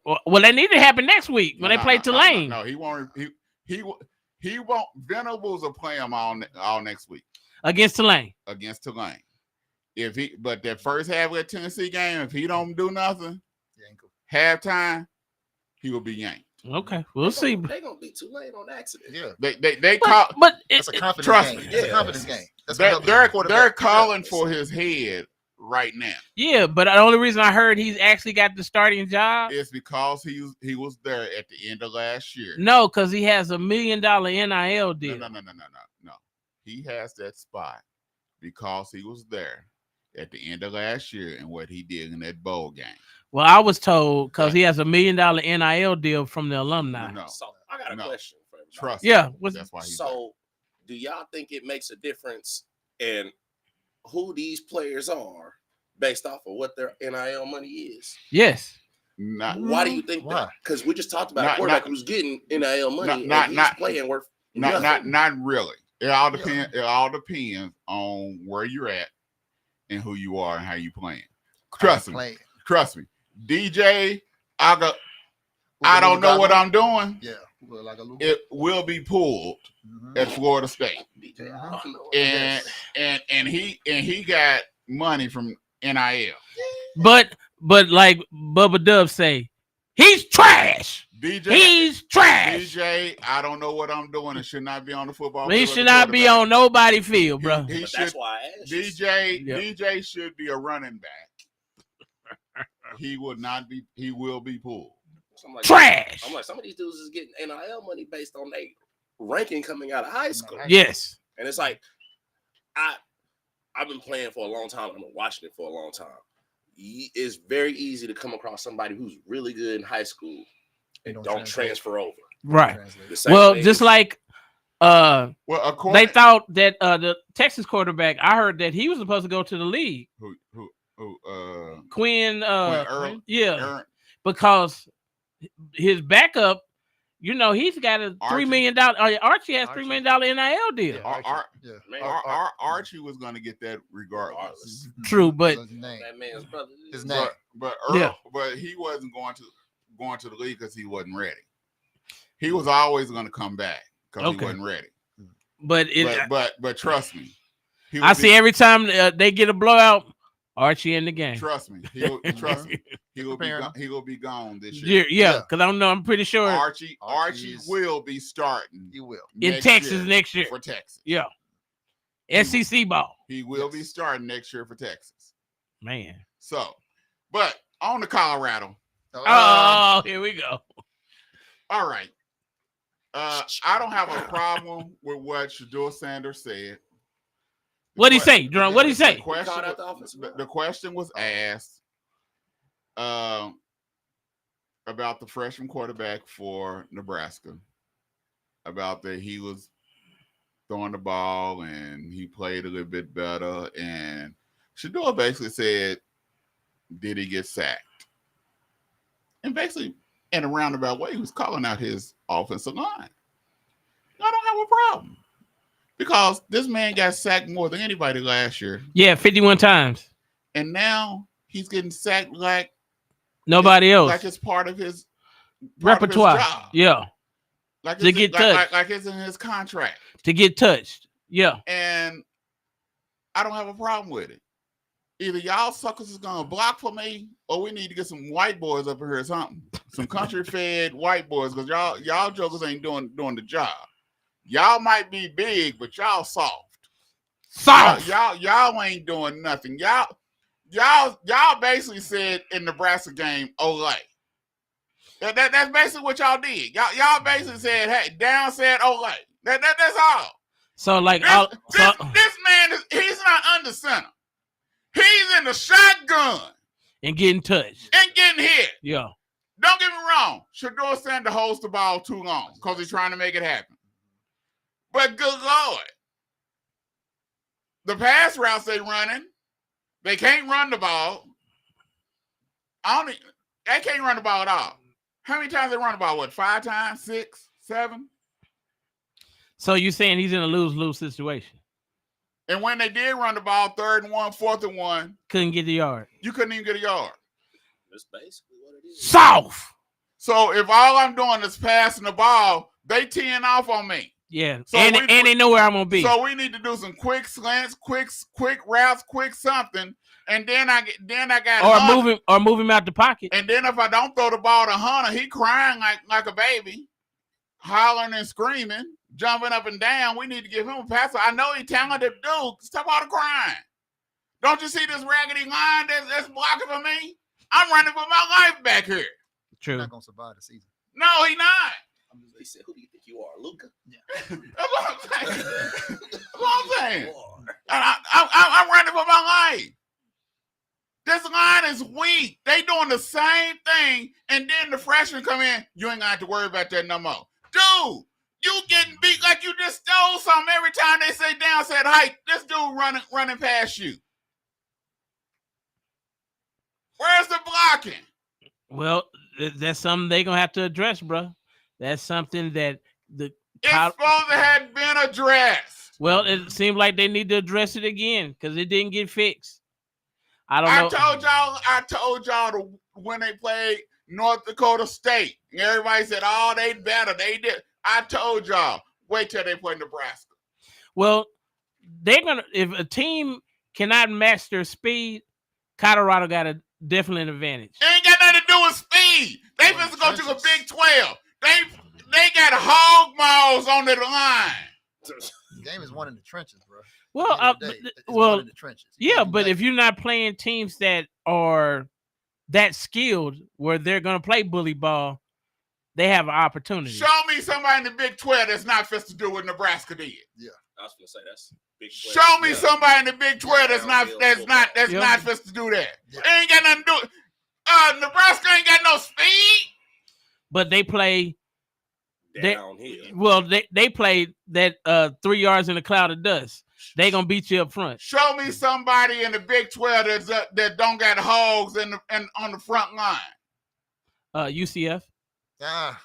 Well, that need to happen next week when they play Tulane. No, he won't. He won't. Venables will play him all next week against Tulane. But that first half of the Tennessee game, if he don't do nothing, halftime, he will be yanked. Okay, we'll see. They're gonna be Tulane on accident. Yeah, but it's a confidence trust game. me, It's a confidence game. They're calling for his head right now. Yeah, but the only reason I heard he's actually got the starting job is because he was there at the end of last year. No, because he has $1 million NIL deal. No. He has that spot because he was there at the end of last year and what he did in that bowl game. Well, I was told because he has $1 million NIL deal from the alumni. No. So I got a question for everybody. Trust yeah, me. That's why he's so do y'all think it makes a difference in who these players are based off of what their NIL money is? Yes. Why do you think that? Because we just talked about a quarterback who's getting NIL money and he's playing worth not really. It all depends. It all depends on where you're at and who you are and how you playing. Trust me. DJ, I don't know what I'm doing. Yeah, it will be pulled at Florida State, and he got money from NIL. But like Bubba Dub say, he's trash. He's trash. DJ, I don't know what I'm doing. It should not be on the football field. He should not be on nobody's field, bro. That's why I asked. DJ should be a running back. He will not be. He will be pulled. So I'm like, trash. I'm like, some of these dudes is getting NIL money based on their ranking coming out of high school. Yes, and it's like I've been playing for a long time. I've been watching it for a long time. It's very easy to come across somebody who's really good in high school and don't transfer over. Right. Well, just like they thought that the Texas quarterback, I heard that he was supposed to go to the league. Quinn Earl. Yeah. Because his backup, he's got a $3 million. Archie has $3 million NIL deal. Archie was going to get that regardless. True, but that man's brother. His name. But Earl, but he wasn't going to the league because he wasn't ready. He was always going to come back because he wasn't ready. But trust me, I see every time they get a blowout, Archie in the game. Trust me. He will be gone this year. Yeah, because I'm pretty sure Archie will be starting. He will in Texas next year for Texas. Yeah, SEC ball. He will be starting next year for Texas. Man. So, but on to Colorado. Here we go. All right. I don't have a problem with what Shador Sanders said. What'd he say, Jerome? What'd he say? The question was asked about the freshman quarterback for Nebraska, about that he was throwing the ball and he played a little bit better. And Shador basically said, did he get sacked? And basically, in a roundabout way, he was calling out his offensive line. I don't have a problem because this man got sacked more than anybody last year. Yeah, 51 times. And now he's getting sacked like nobody else. Like it's part of his repertoire. Job. Yeah. Like to get touched. Like it's in his contract. To get touched. Yeah. And I don't have a problem with it. Either y'all suckers is gonna block for me, or we need to get some white boys up in here or something. Some country fed white boys, because y'all jokers ain't doing the job. Y'all might be big, but y'all soft. Y'all ain't doing nothing. Y'all basically said in the Nebraska game, Olay. That's basically what y'all did. Y'all basically said, hey, down said Olay. That's all. So like this man he's not under center. He's in the shotgun. And getting touched. And getting hit. Yeah. Don't get me wrong. Shador Sanders holds the ball too long because he's trying to make it happen. But good Lord. The pass routes they running, they can't run the ball. They can't run the ball at all. How many times they run the ball? What, 5 times? 6, 7? So you're saying he's in a lose-lose situation? And when they did run the ball, 3rd and 1, 4th and 1, couldn't get the yard. You couldn't even get a yard. That's basically what it is. Soft. So if all I'm doing is passing the ball, they teeing off on me. Yeah. So and they know where I'm gonna be. So we need to do some quick slants, quick routes, quick something, and then I got move him out the pocket. And then if I don't throw the ball to Hunter, he crying like a baby, hollering and screaming, jumping up and down. We need to give him a pass. I know he's talented dude. Stop all the crying. Don't you see this raggedy line that's blocking for me? I'm running for my life back here. True. He's not gonna survive the season. No, he not. They said, who do you think you are, Luca? Yeah. That's what I'm saying. That's what I'm saying. I'm running for my life. This line is weak. They doing the same thing, and then the freshmen come in. You ain't gonna have to worry about that no more. Dude, you getting beat like you just stole something every time they say down, said height. This dude running past you. Where's the blocking? Well, that's something they're gonna have to address, bro. That's something that it's supposed to have been addressed. Well, it seemed like they need to address it again because it didn't get fixed. I told y'all when they played North Dakota State, and everybody said, "Oh, they better." They did. I told y'all, wait till they play Nebraska. Well, if a team cannot match their speed, Colorado got definitely an advantage. It ain't got nothing to do with speed. They supposed to go to the Big 12. They got hog maws on the line. The game is won in the trenches, bro. Well, in the trenches. But if you're not playing teams that are that skilled, where they're gonna play bully ball, they have an opportunity. Show me somebody in the Big 12 that's not supposed to do what Nebraska did. Yeah, I was gonna say that's Big 12. Show me somebody in the Big 12 that's not supposed to do that. Yeah. They ain't got nothing to do. Nebraska ain't got no speed. But they play downhill. Well, they play that 3 yards in a cloud of dust. They gonna beat you up front. Show me somebody in the Big 12 that don't got hogs on the front line. UCF.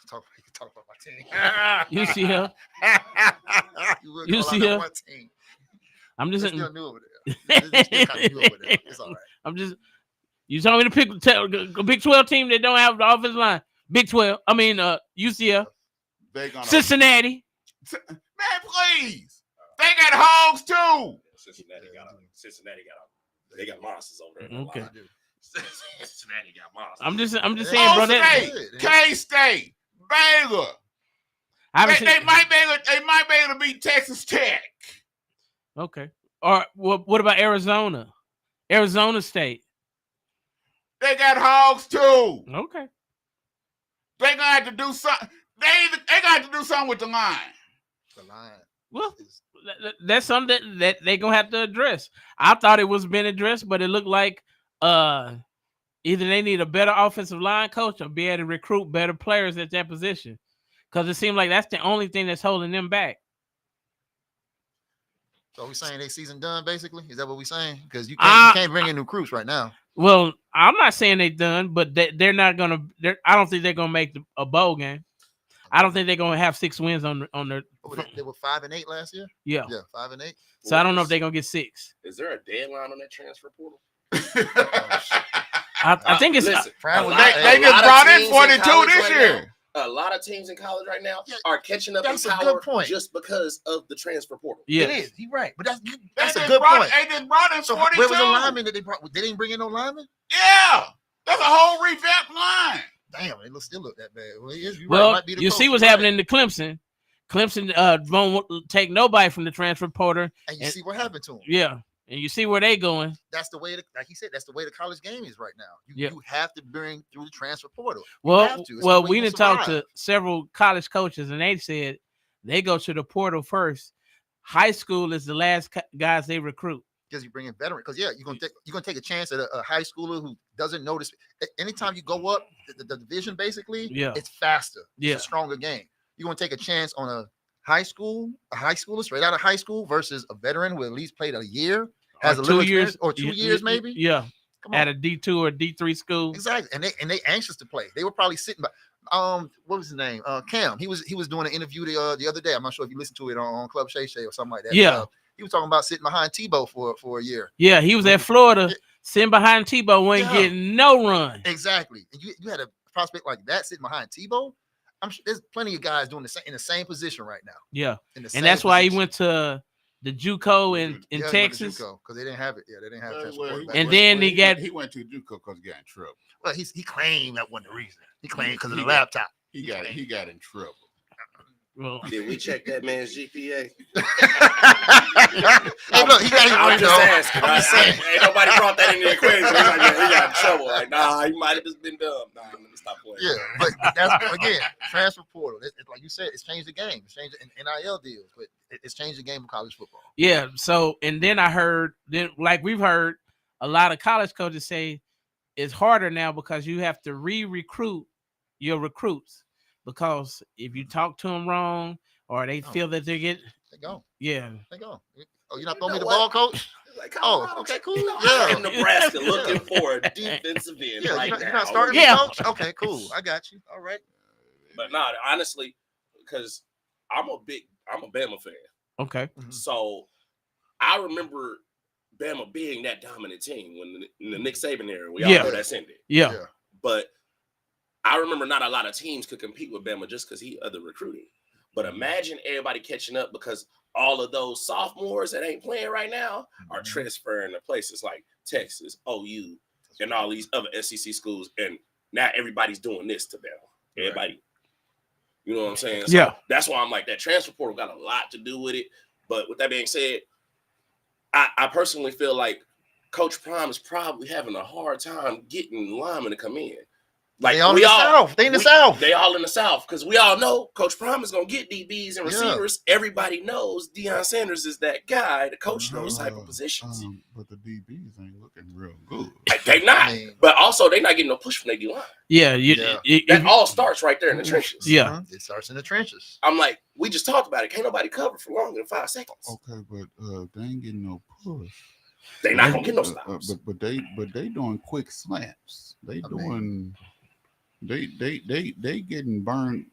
Talk about my team. UCF. UCF. I'm just still new over there. It's all right. I'm just. You told me to pick a Big 12 team that don't have the offensive line. Big 12. I mean, UCF. Cincinnati. Man, please. They got hogs too. Cincinnati got they got monsters over there. Okay. Cincinnati got monsters. I'm just saying, bro. K-State, Baylor. They might be able to beat Texas Tech. Okay. Or what about Arizona? Arizona State. They got hogs too. Okay. They gonna have to do something. They gonna have to do something with the line. The line. Well, that's something that they gonna have to address. I thought it was been addressed, but it looked like either they need a better offensive line coach or be able to recruit better players at that position. Because it seems like that's the only thing that's holding them back. So are we saying they season done, basically? Is that what we're saying? Because you can't bring in new recruits right now. Well, I'm not saying they done, but they're not gonna. I don't think they're gonna make a bowl game. I don't think they're gonna have 6 wins on their. They were 5-8 last year. Yeah, 5-8. So I don't know if they're gonna get 6. Is there a deadline on that transfer portal? I think it's. Listen, they just brought in 42 this year. A lot of teams in college right now are catching up in That's a power good point. just because of the transfer portal. Yeah, it is. You're right, but that's They a good point. They just brought in 42. So where was the lineman that they brought? They didn't bring in no lineman. Yeah, that's a whole revamped line. Damn, it still look that bad. Well, you see what's happening to Clemson. Clemson won't take nobody from the transfer portal, and you see what happened to them. Yeah, and you see where they going. That's the way, like he said, that's the way the college game is right now. You have to bring through the transfer portal. Well, we didn't talk to several college coaches, and they said they go to the portal first. High school is the last guys they recruit. Because you bring in veteran. Because you're gonna take a chance at a high schooler who doesn't notice. Anytime you go up the division, basically, it's faster. It's a stronger game. You're gonna take a chance on a high schooler straight out of high school versus a veteran who at least played a year, has a little experience, or 2 years maybe. Yeah, at a D2 or D3 school. Exactly, and they anxious to play. They were probably sitting by. What was his name? Cam. He was doing an interview the other day. I'm not sure if you listened to it on Club Shay Shay or something like that. Yeah. He was talking about sitting behind Tebow for a year. Yeah, he was at Florida, sitting behind Tebow, wasn't getting no run. Exactly. And you had a prospect like that sitting behind Tebow. I'm sure there's plenty of guys doing in the same position right now. Yeah, and that's why he went to the JUCO in Texas because they didn't have it. Yeah, they didn't have it. And then he went to JUCO because he got in trouble. Well, he claimed that wasn't the reason. He claimed because of the laptop. He got in trouble. Well, did we check that man's GPA? Hey, look, he got I'm just asking. Ain't nobody brought that into the equation. He's like, he got in trouble. Like, nah, he might have just been dumb. Nah, let me stop playing. Yeah, but that's again transfer portal. It's like you said, it's changed the game. It's changed the NIL deals, but it's changed the game of college football. Yeah. So, and then I heard, like we've heard, a lot of college coaches say it's harder now because you have to re-recruit your recruits. Because if you talk to them wrong or they feel that they go. Yeah. They go. Oh, you're not throwing me the ball, coach? Like, okay, cool. Yeah. In Nebraska looking for a defensive end right now. You're not starting me, coach? Okay, cool. I got you. All right. But nah, honestly, because I'm a Bama fan. Okay. So I remember Bama being that dominant team when in the Nick Saban era. We all know that's ended. Yeah. But I remember not a lot of teams could compete with Bama just because he other recruiting. But imagine everybody catching up because all of those sophomores that ain't playing right now are transferring to places like Texas, OU, and all these other SEC schools. And now everybody's doing this to Bama. Everybody. You know what I'm saying? So that's why I'm like, that transfer portal got a lot to do with it. But with that being said, I personally feel like Coach Prime is probably having a hard time getting linemen to come in. Like they all in the South. They in the South. They all in the South because we all know Coach Prime is gonna get DBs and receivers. Everybody knows Deion Sanders is that guy to coach those type of positions. But the DBs ain't looking real good. They not. But also they not getting no push from their D line. Yeah, that all starts right there in the trenches. Yeah, it starts in the trenches. I'm like, we just talked about it. Can't nobody cover for longer than 5 seconds. Okay, but they ain't getting no push. They not gonna get no stops. But they doing quick slants. They doing. They getting burned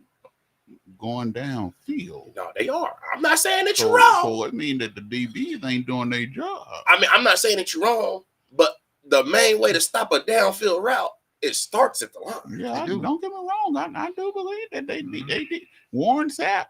going downfield. No, they are. I'm not saying that you're wrong. So it means that the DBs ain't doing their job. I mean, I'm not saying that you're wrong, but the main way to stop a downfield route, it starts at the line. Yeah, don't get me wrong. I do believe that they did. Warren Sapp,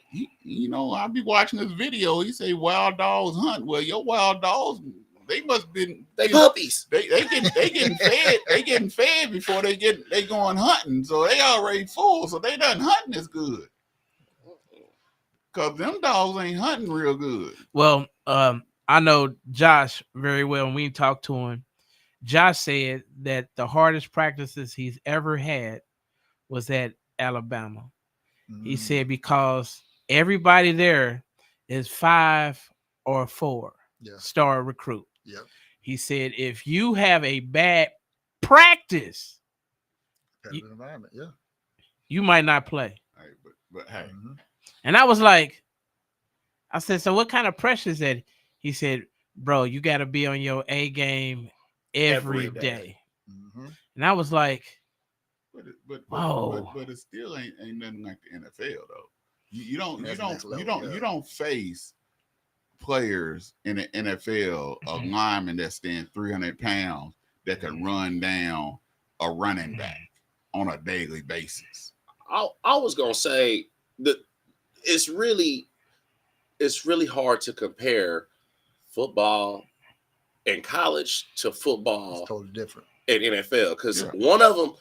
he I'll be watching this video. He say wild dogs hunt. Well, your wild dogs, they must been puppies. They getting fed. They getting fed before they going hunting. So they already full. So they done hunting is good. Cause them dogs ain't hunting real good. Well, I know Josh very well, and we talked to him. Josh said that the hardest practices he's ever had was at Alabama. He Mm. said because everybody there is 5 or 4 Yeah. star recruit. Yep. He said if you have a bad practice, Competitive environment. Yeah. you might not play. Hey, but hey, And I was like, I said, so what kind of pressure is that? He said, bro, you got to be on your A game every day. Mm-hmm. And I was like, but it still ain't nothing like the NFL though. You don't face players in the NFL, a lineman that stands 300 pounds that can run down a running back on a daily basis. I was gonna say that it's really hard to compare football in college to football. It's totally different. In NFL, because one of them,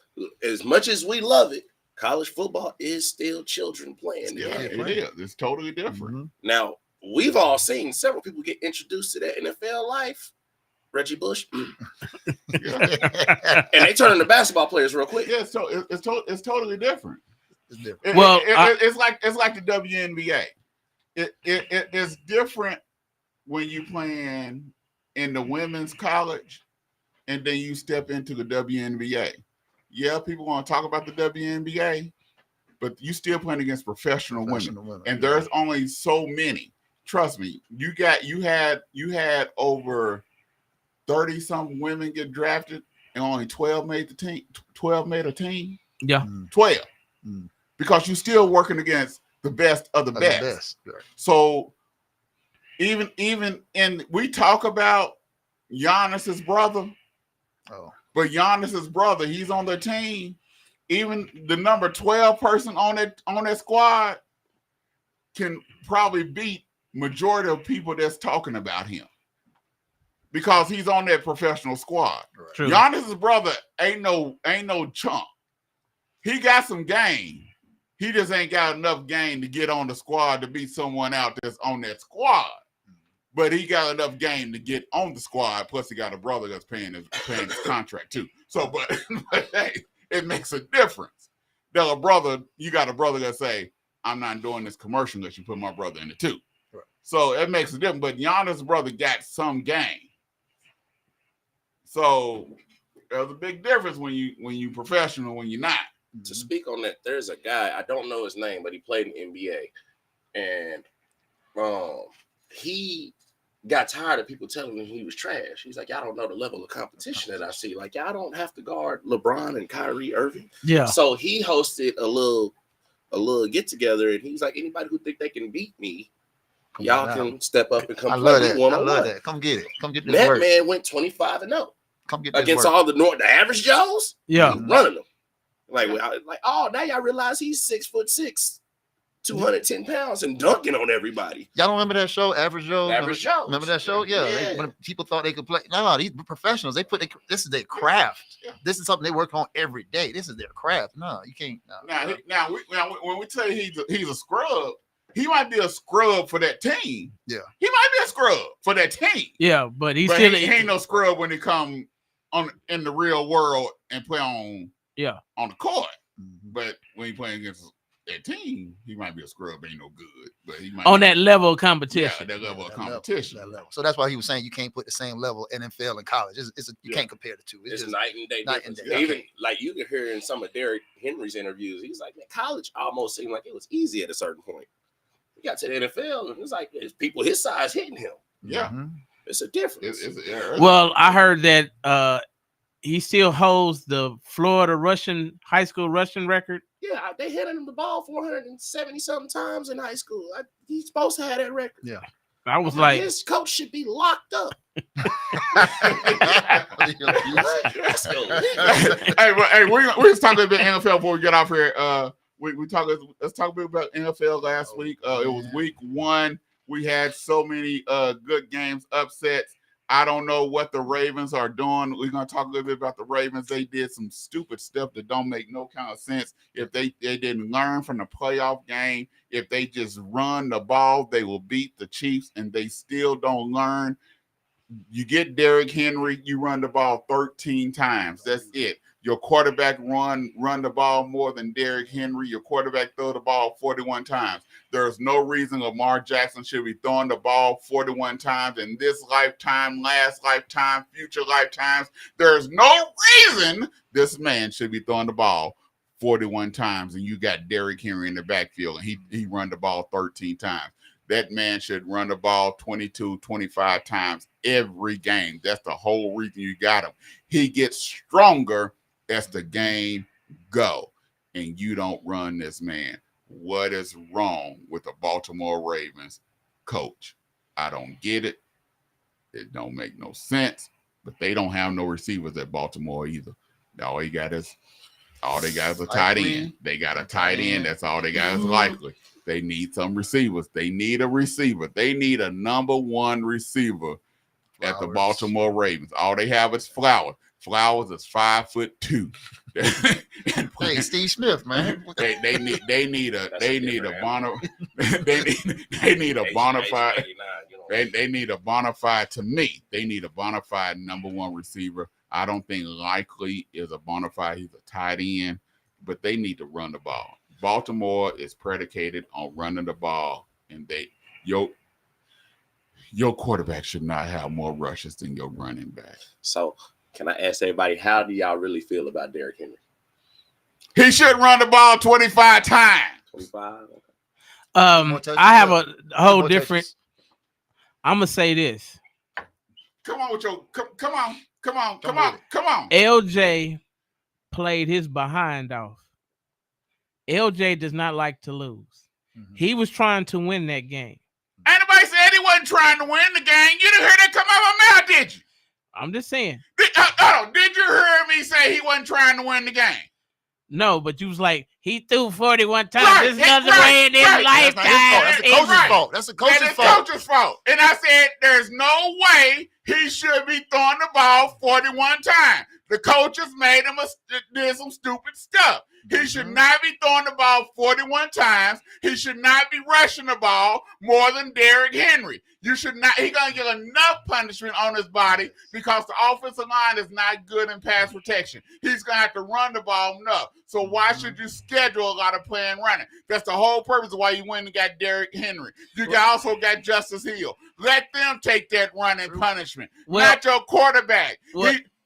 as much as we love it, college football is still children playing. Yeah, it is. It's totally different. Mm-hmm. Now, we've all seen several people get introduced to that NFL life. Reggie Bush. And they turn into basketball players real quick. Yeah, so it's totally different. It's different. It's like the WNBA. It's different when you playing in the women's college and then you step into the WNBA. Yeah, people want to talk about the WNBA, but you still playing against professional women. And there's only so many. Trust me, you had over 30 some women get drafted and only 12 made the team. 12 made a team. Yeah. 12. Because you're still working against the best of the best. Right. So even and we talk about Giannis's brother. But Giannis's brother, he's on their team. Even the number 12 person on that squad can probably beat majority of people that's talking about him because he's on that professional squad. True. Giannis's brother ain't no chump. He got some game. He just ain't got enough game to get on the squad to beat someone out that's on that squad. But he got enough game to get on the squad. Plus, he got a brother that's paying his contract too. So, but hey, it makes a difference. You got a brother that say, "I'm not doing this commercial unless you put my brother in it too." Right. So it makes a difference. But Giannis' brother got some game. So there's a big difference when you professional when you're not. To speak on that, there's a guy, I don't know his name, but he played in the NBA, and he got tired of people telling him he was trash. He's like, y'all don't know the level of competition that I see. Like, y'all don't have to guard LeBron and Kyrie Irving. Yeah. So he hosted a little get together, and he's like, anybody who think they can beat me, y'all can step up and come I play love me that. one-on-one. I love that. Come get it. Come get this That work. man went 25-0. Come get this against work. all the average Joes. Yeah. He's running them. Like, oh, now y'all realize he's 6'6", 210 pounds, and dunking on everybody. Y'all don't remember that show, Average Joe? Average Joe. Remember that show? Yeah. When people thought they could play. No, these professionals. This is their craft. Yeah. This is something they work on every day. This is their craft. No, you can't. No. Now, when we tell you he's a scrub, he might be a scrub for that team. Yeah. He might be a scrub for that team. Yeah, but he ain't no scrub when he come in the real world and play on the court. But when he playing against that team, he might be a scrub, ain't no good. But he might on that level of competition. Yeah, that level of competition. That level. So that's why he was saying you can't put the same level NFL and college. You can't compare the two. It's just night and day difference. Yeah. Even like you can hear in some of Derrick Henry's interviews, he's like, man, college almost seemed like it was easy at a certain point. He got to the NFL, and it's like there's people his size hitting him. Yeah. It's a difference. Well, I heard that he still holds the Florida high school rushing record. Yeah, they hit him the ball 470 something times in high school. He's supposed to have that record. Yeah. I was like, his coach should be locked up. Hey, we just talking a bit NFL before we get off here. Let's talk a bit about NFL last week. It was week 1. We had so many good games, upsets. I don't know what the Ravens are doing. We're going to talk a little bit about the Ravens. They did some stupid stuff that don't make no kind of sense. If they didn't learn from the playoff game, if they just run the ball, they will beat the Chiefs, and they still don't learn. You get Derrick Henry, you run the ball 13 times. That's it. Your quarterback run the ball more than Derrick Henry. Your quarterback throw the ball 41 times. There's no reason Lamar Jackson should be throwing the ball 41 times in this lifetime, last lifetime, future lifetimes. There's no reason this man should be throwing the ball 41 times, and you got Derrick Henry in the backfield, and he run the ball 13 times. That man should run the ball 22, 25 times every game. That's the whole reason you got him. He gets stronger as the game go, and you don't run this man. What is wrong with the Baltimore Ravens coach? I don't get it. It don't make no sense, but they don't have no receivers at Baltimore either. All they got is a tight end. They got a tight end. That's all they got is likely. They need some receivers. They need a receiver. They need a number one receiver at the Baltimore Ravens. All they have is Flowers. Flowers is 5'2". Hey, Steve Smith, man. They need a bona fide. They need a bona fide. To me, they need a bona fide number one receiver. I don't think Likely is a bona fide. He's a tight end, but they need to run the ball. Baltimore is predicated on running the ball, and your quarterback should not have more rushes than your running back. So, can I ask everybody, how do y'all really feel about Derrick Henry? He should run the ball 25 times. 25. I have a whole different. I'm gonna say this. Come on with your come on. LJ played his behind off. LJ does not like to lose. Mm-hmm. He was trying to win that game. Anybody said he wasn't trying to win the game? You didn't hear that come out of my mouth, did you? I'm just saying. Did you hear me say he wasn't trying to win the game? No, but you was like, he threw 41 times. Right, this doesn't win in his lifetime. That's the coach's fault. That's the coach's fault. And I said, there's no way he should be throwing the ball 41 times. The coaches made him did some stupid stuff. He should not be throwing the ball 41 times. He should not be rushing the ball more than Derrick Henry. You should not. He's going to get enough punishment on his body because the offensive line is not good in pass protection. He's going to have to run the ball enough. So why should you schedule a lot of playing running? That's the whole purpose of why you went and got Derrick Henry. You also got Justice Hill. Let them take that running punishment, not your quarterback.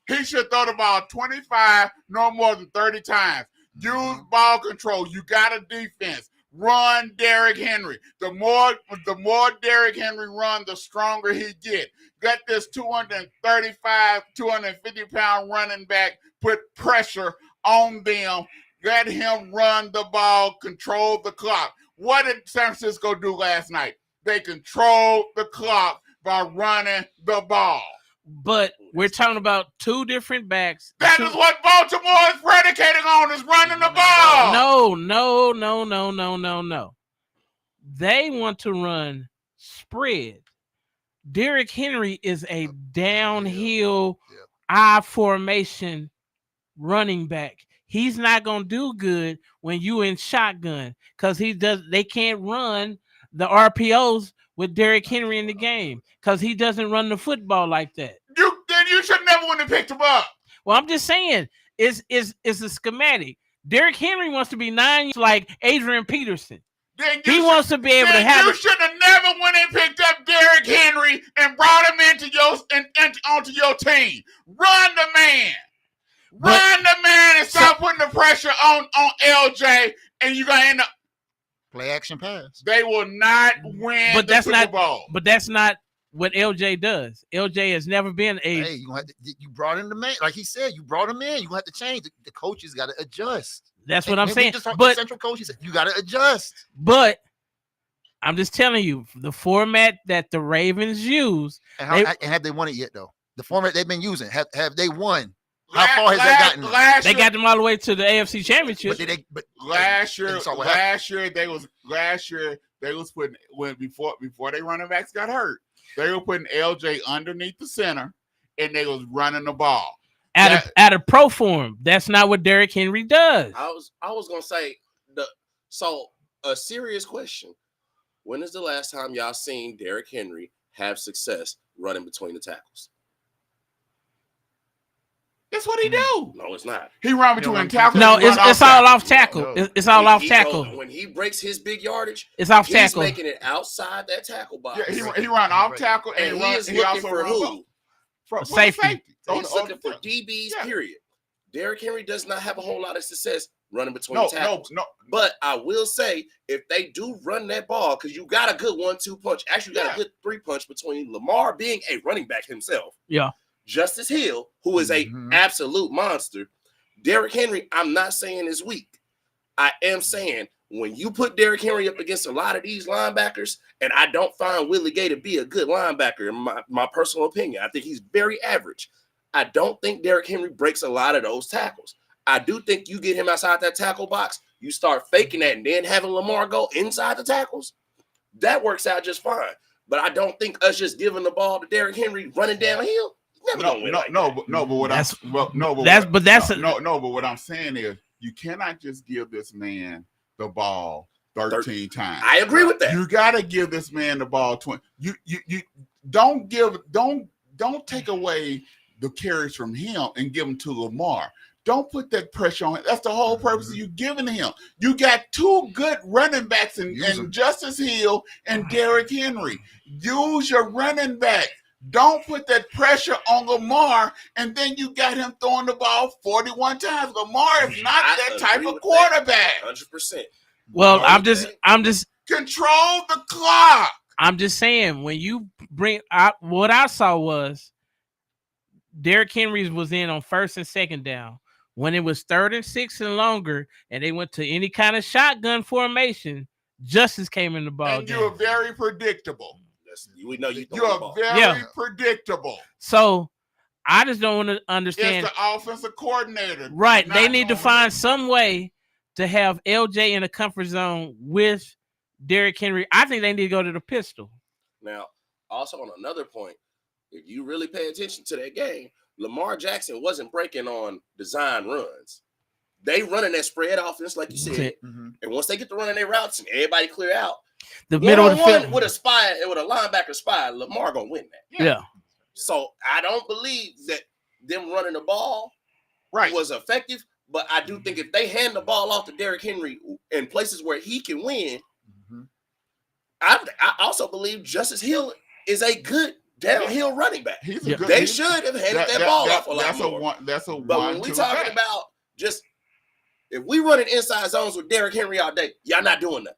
He should throw the ball 25, no more than 30 times. Use ball control. You got a defense. Run Derrick Henry. The more Derrick Henry run, the stronger he get. Got this 235, 250-pound running back, put pressure on them. Let him run the ball, control the clock. What did San Francisco do last night? They controlled the clock by running the ball. But we're talking about two different backs. That is what Baltimore is predicating on, is running the ball. No. They want to run spread. Derrick Henry is a downhill I formation running back. He's not going to do good when you in shotgun because they can't run the RPOs with Derrick Henry in the game because he doesn't run the football like that. Then you should never want to pick him up. Well, I'm just saying, it's a schematic. Derrick Henry wants to be 9 years like Adrian Peterson. He wants to be able to have. You should have never went and picked up Derrick Henry and brought him onto your team. Run the man. Run the man and stop putting the pressure on LJ, and you're gonna end up play action pass. They will not win the Super Bowl. But that's not what LJ does. LJ has never been a. Hey, you brought in the man, like he said. You brought him in. You have to change. The coaches got to adjust. That's what I'm saying. But the central coach, he said you got to adjust. But I'm just telling you, the format that the Ravens use. And have they won it yet? Though the format they've been using, have they won? How far has that gotten? They got them all the way to the AFC Championship. Last year they was putting before they running backs got hurt. They were putting LJ underneath the center, and they was running the ball at a pro form. That's not what Derrick Henry does. I was gonna say a serious question. When is the last time y'all seen Derrick Henry have success running between the tackles? That's what he do. No, it's not. He run between tackles. No, it's all off tackle. It's all off tackle. When he breaks his big yardage, it's off he's tackle. making it outside that tackle box. Yeah, he run off tackle and he is looking for who? For safety. He's looking for DBs. Period. Derrick Henry does not have a whole lot of success running between tackles. No. But I will say, if they do run that ball, because you got a good 1-2 punch. Actually, you got a good 3 punch between Lamar being a running back himself. Yeah. Justice Hill, who is a absolute monster. Derrick Henry, I'm not saying is weak. I am saying when you put Derrick Henry up against a lot of these linebackers, and I don't find Willie Gay to be a good linebacker, in my personal opinion. I think he's very average. I don't think Derrick Henry breaks a lot of those tackles. I do think you get him outside that tackle box, you start faking that and then having Lamar go inside the tackles, that works out just fine. But I don't think us just giving the ball to Derrick Henry running downhill. But what I'm saying is you cannot just give this man the ball 13 times. I agree with that. You gotta give this man the ball 20. You don't take away the carries from him and give them to Lamar. Don't put that pressure on him. That's the whole purpose of you giving him. You got two good running backs in Justice Hill and Derrick Henry. Use your running back. Don't put that pressure on Lamar, and then you got him throwing the ball 41 times. Lamar is not that type of quarterback. 100%. Well, I'm just control the clock. I'm just saying when you bring out what I saw was Derrick Henry was in on 1st and 2nd down. When it was 3rd and 6 and longer, and they went to any kind of shotgun formation, Justice came in the ball. And you're very predictable. We know you're very predictable. So I just don't want to understand. It's the offensive coordinator. Right. They need to find some way to have LJ in a comfort zone with Derrick Henry. I think they need to go to the pistol. Now, also on another point, if you really pay attention to that game, Lamar Jackson wasn't breaking on design runs. They running that spread offense, like you said. And once they get to running their routes and everybody clear out, the middle of the field with a linebacker spy, Lamar gonna win that. Yeah. So I don't believe that them running the ball was effective, but I do think if they hand the ball off to Derrick Henry in places where he can win, I also believe Justice Hill is a good downhill running back. They should have handed that ball off a lot more. But when we talking about just if we running inside zones with Derrick Henry all day, y'all not doing nothing.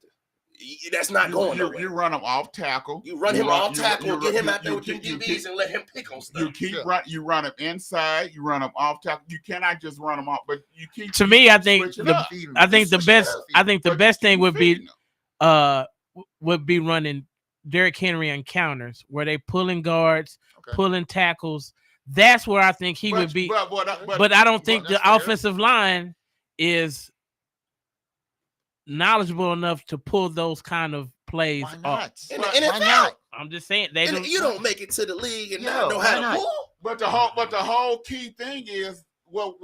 That's not going nowhere. You run him off tackle. You run him off tackle, get him out there with them DBs and let him pick on stuff. You run him inside, you run him off tackle. You cannot just run him off, but you keep. To me, I think the best thing would be running Derrick Henry encounters where they pulling guards, pulling tackles. That's where I think he would be. But I don't think the offensive line is knowledgeable enough to pull those kind of plays off. In the NFL, I'm just saying you don't make it to the league and not know how to pull. But the whole key thing is what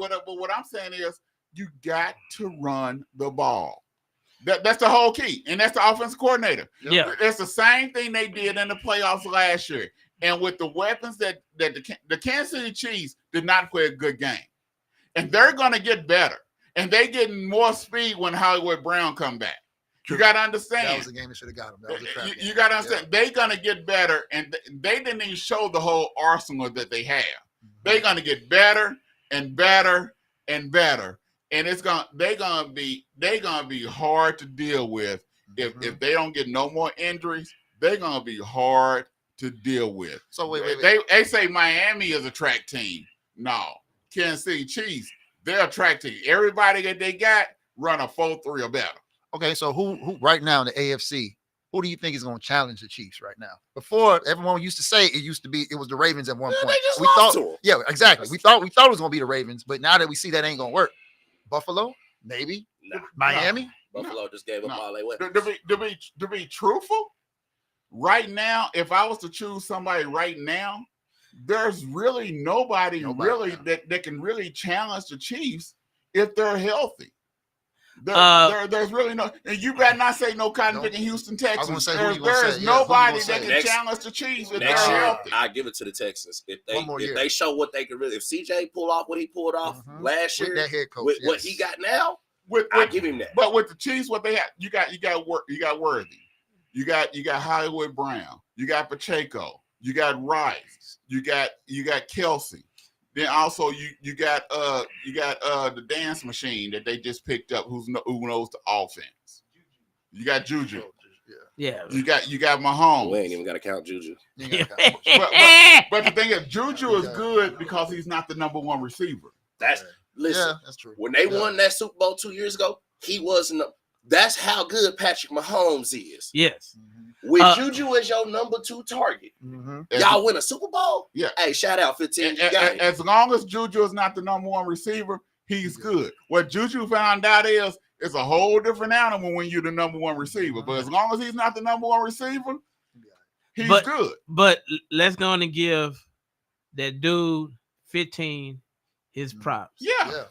I'm saying is you got to run the ball. That's the whole key, and that's the offensive coordinator. Yeah, it's the same thing they did in the playoffs last year, and with the weapons that the Kansas City Chiefs did not play a good game, and they're going to get better. And they getting more speed when Hollywood Brown come back. You got to understand. That was the game that should have got them. That was a crap game. You got to understand. They're going to get better, and they didn't even show the whole arsenal that they have. They're going to get better and better and better, and they're going to be hard to deal with if they don't get no more injuries. They're going to be hard to deal with. So wait. They say Miami is a track team. No, Kansas City Chiefs. They're attracting everybody that they got run a 4-3 or better. Okay, so who right now in the AFC, who do you think is going to challenge the Chiefs right now? Before, everyone used to say it was the Ravens at one point. They just lost to them. Yeah, exactly. We thought it was going to be the Ravens, but now that we see that ain't going to work, Buffalo, maybe, Miami. Buffalo just gave up all they went. To be truthful, right now, if I was to choose somebody right now, there's really nobody really that can really challenge the Chiefs if they're healthy. There's really no, and you better not say no cotton picking Houston Texans. I was gonna say, There is nobody that can challenge the Chiefs if they're Next year, healthy. I give it to the Texans if year. they show what they can really. If CJ pull off what he pulled off last year, with that head coach, with what he got now, I give him that. But with the Chiefs, what they have, you got Worthy, you got Hollywood Brown, you got Pacheco, you got Rice, you got Kelsey. Then also you got the dance machine that they just picked up who knows the offense. You got Juju. Yeah. You got Mahomes. We ain't even got to count Juju. But the thing is, Juju is good because he's not the number one receiver. Listen. Yeah, that's true. When they won that Super Bowl 2 years ago, he wasn't. That's how good Patrick Mahomes is. Yes. With Juju as your number 2 target, y'all win a Super Bowl? Yeah. Hey, shout out 15. As long as Juju is not the number one receiver, he's good. What Juju found out is it's a whole different animal when you're the number one receiver. But as long as he's not the number one receiver, he's good. But let's go on and give that dude 15 his props. Yeah.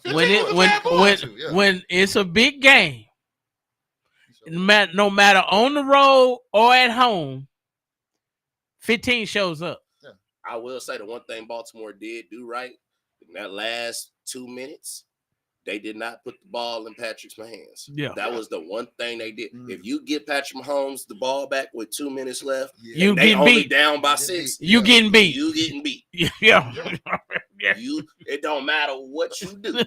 When it's a big game, no matter on the road or at home, 15 shows up. Yeah. I will say the one thing Baltimore did do right in that last 2 minutes, they did not put the ball in Patrick's hands. Yeah. That was the one thing they did. If you get Patrick Mahomes the ball back with 2 minutes left, you they get only beat. Down by 6. You getting beat. You getting beat. Yeah. It don't matter what you do.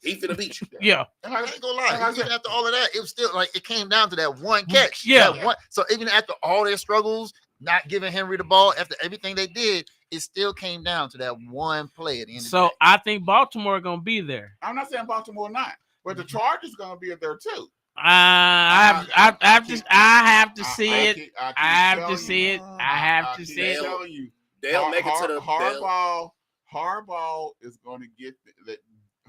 He finna beat you. Yeah. And I ain't gonna lie. Even after all of that, it was still like it came down to that one catch. Yeah. So even after all their struggles, not giving Henry the ball, after everything they did, it still came down to that one play at the end of the day. I think Baltimore gonna be there. I'm not saying Baltimore not, but the Chargers gonna be there too. I have to see it. I have to see it. They'll make it to the Harbaugh is going to get that.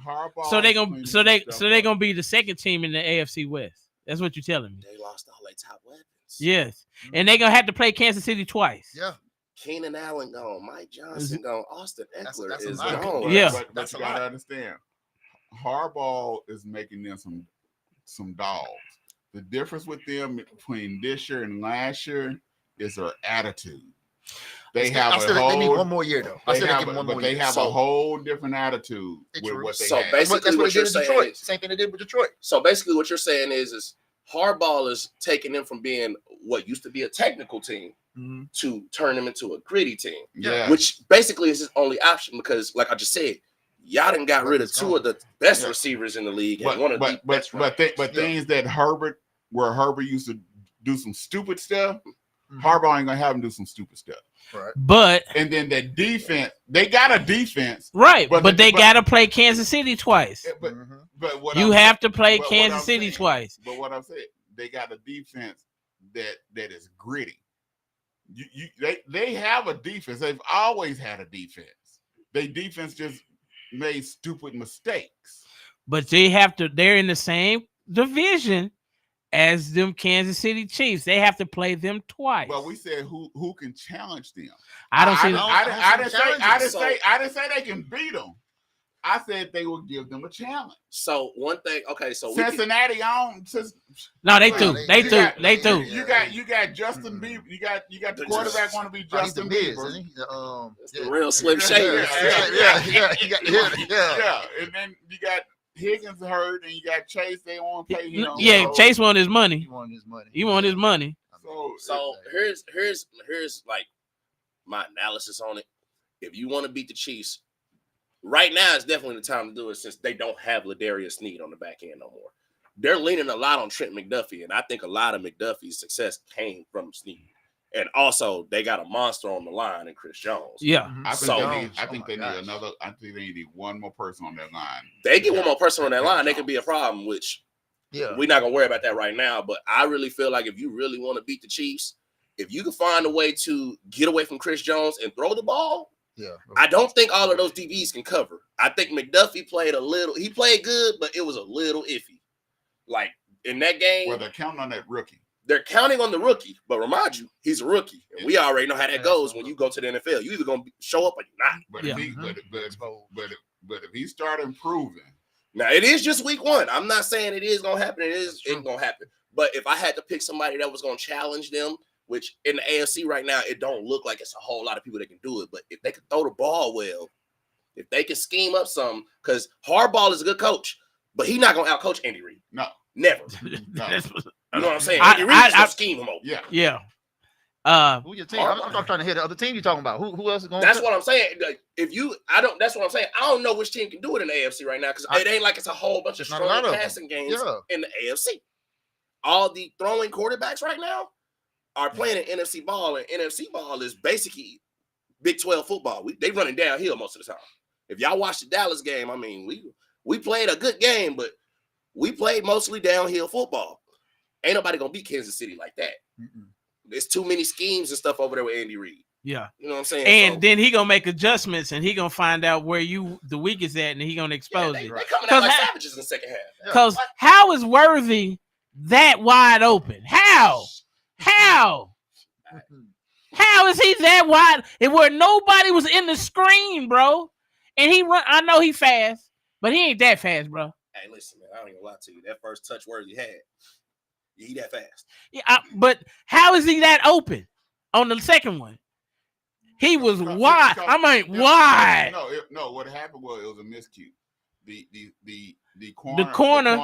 Harbaugh. So they're gonna be the second team in the AFC West. That's what you're telling me. They lost all their top weapons. Yes, and they're gonna have to play Kansas City twice. Yeah. Keenan Allen gone, Mike Johnson gone, Austin Eckler is gone. gone. Yeah, but you gotta understand, Harbaugh is making them some dogs. The difference with them between this year and last year is their attitude. They need one more year though. They have a whole different attitude with what they have. Basically, that's what you're they did in saying Detroit. Same thing they did with Detroit. So basically, what you're saying is Harbaugh is taking them from being what used to be a technical team to turn them into a gritty team. Yeah. Which basically is his only option because, like I just said, y'all done got rid of 2 of the best receivers in the league and one of the best. But things that Herbert used to do some stupid stuff, Harbaugh ain't gonna have him do some stupid stuff. Right. And then that defense, they got a defense, right? But they gotta play Kansas City twice. But what you have to play Kansas City twice. But what I'm saying, they got a defense that is gritty. They have a defense. They've always had a defense. Their defense just made stupid mistakes. But they're in the same division as them Kansas City Chiefs. They have to play them twice. Well, we said who can challenge them. I didn't say they can beat them. I said they will give them a challenge. So one thing, okay, so Cincinnati they do. You got Justin Bieber. You got the quarterback want to be Justin Bieber. The real Slim Shady. Yeah. And then you got Higgins hurt, and you got Chase. They won't pay him. Yeah, Chase want his money. He want his money. So here's like my analysis on it. If you want to beat the Chiefs, right now is definitely the time to do it since they don't have Ladarius Sneed on the back end no more. They're leaning a lot on Trent McDuffie, and I think a lot of McDuffie's success came from Sneed. And also, they got a monster on the line in Chris Jones. Yeah. I think they need one more person on that line. They get one more person on that line, they can be a problem, which we're not going to worry about that right now. But I really feel like if you really want to beat the Chiefs, if you can find a way to get away from Chris Jones and throw the ball, I don't think all of those DBs can cover. I think McDuffie played he played good, but it was a little iffy. Like in that game. Well, they're counting on that rookie. They're counting on the rookie, but remind you, he's a rookie. And we already know how that goes when you go to the NFL. You're either going to show up or you're not. But if he start improving, Now it is just week 1. I'm not saying it is gonna happen. It's gonna happen. But if I had to pick somebody that was gonna challenge them, which in the AFC right now, it don't look like it's a whole lot of people that can do it. But if they can throw the ball well, if they can scheme up something, because Harbaugh is a good coach, but he's not gonna outcoach Andy Reid. No, never. No. You know what I'm saying? Andy Reid is gonna scheme him over. Yeah. Who your team? I'm trying to hear the other team you talking about. Who else is going? That's what I'm saying. Like, that's what I'm saying. I don't know which team can do it in the AFC right now because it ain't like it's a whole bunch of strong passing games in the AFC. All the throwing quarterbacks right now are playing in NFC ball, and NFC ball is basically Big 12 football. They running downhill most of the time. If y'all watch the Dallas game, I mean, we played a good game, but we played mostly downhill football. Ain't nobody gonna beat Kansas City like that. There's too many schemes and stuff over there with Andy Reid. Yeah. You know what I'm saying? And then he gonna make adjustments and he gonna find out where the weak is at and he gonna expose they it. coming out like savages in the second half. Because how is Worthy that wide open? How is he that wide? And where nobody was in the screen, bro. And he run. I know he fast, but he ain't that fast, bro. Hey, listen, man. I don't even lie to you. That first touch Worthy had, he that fast. Yeah, but how is he that open on the second one? He was wide. Wide. No. What happened was it was a miscue. The corner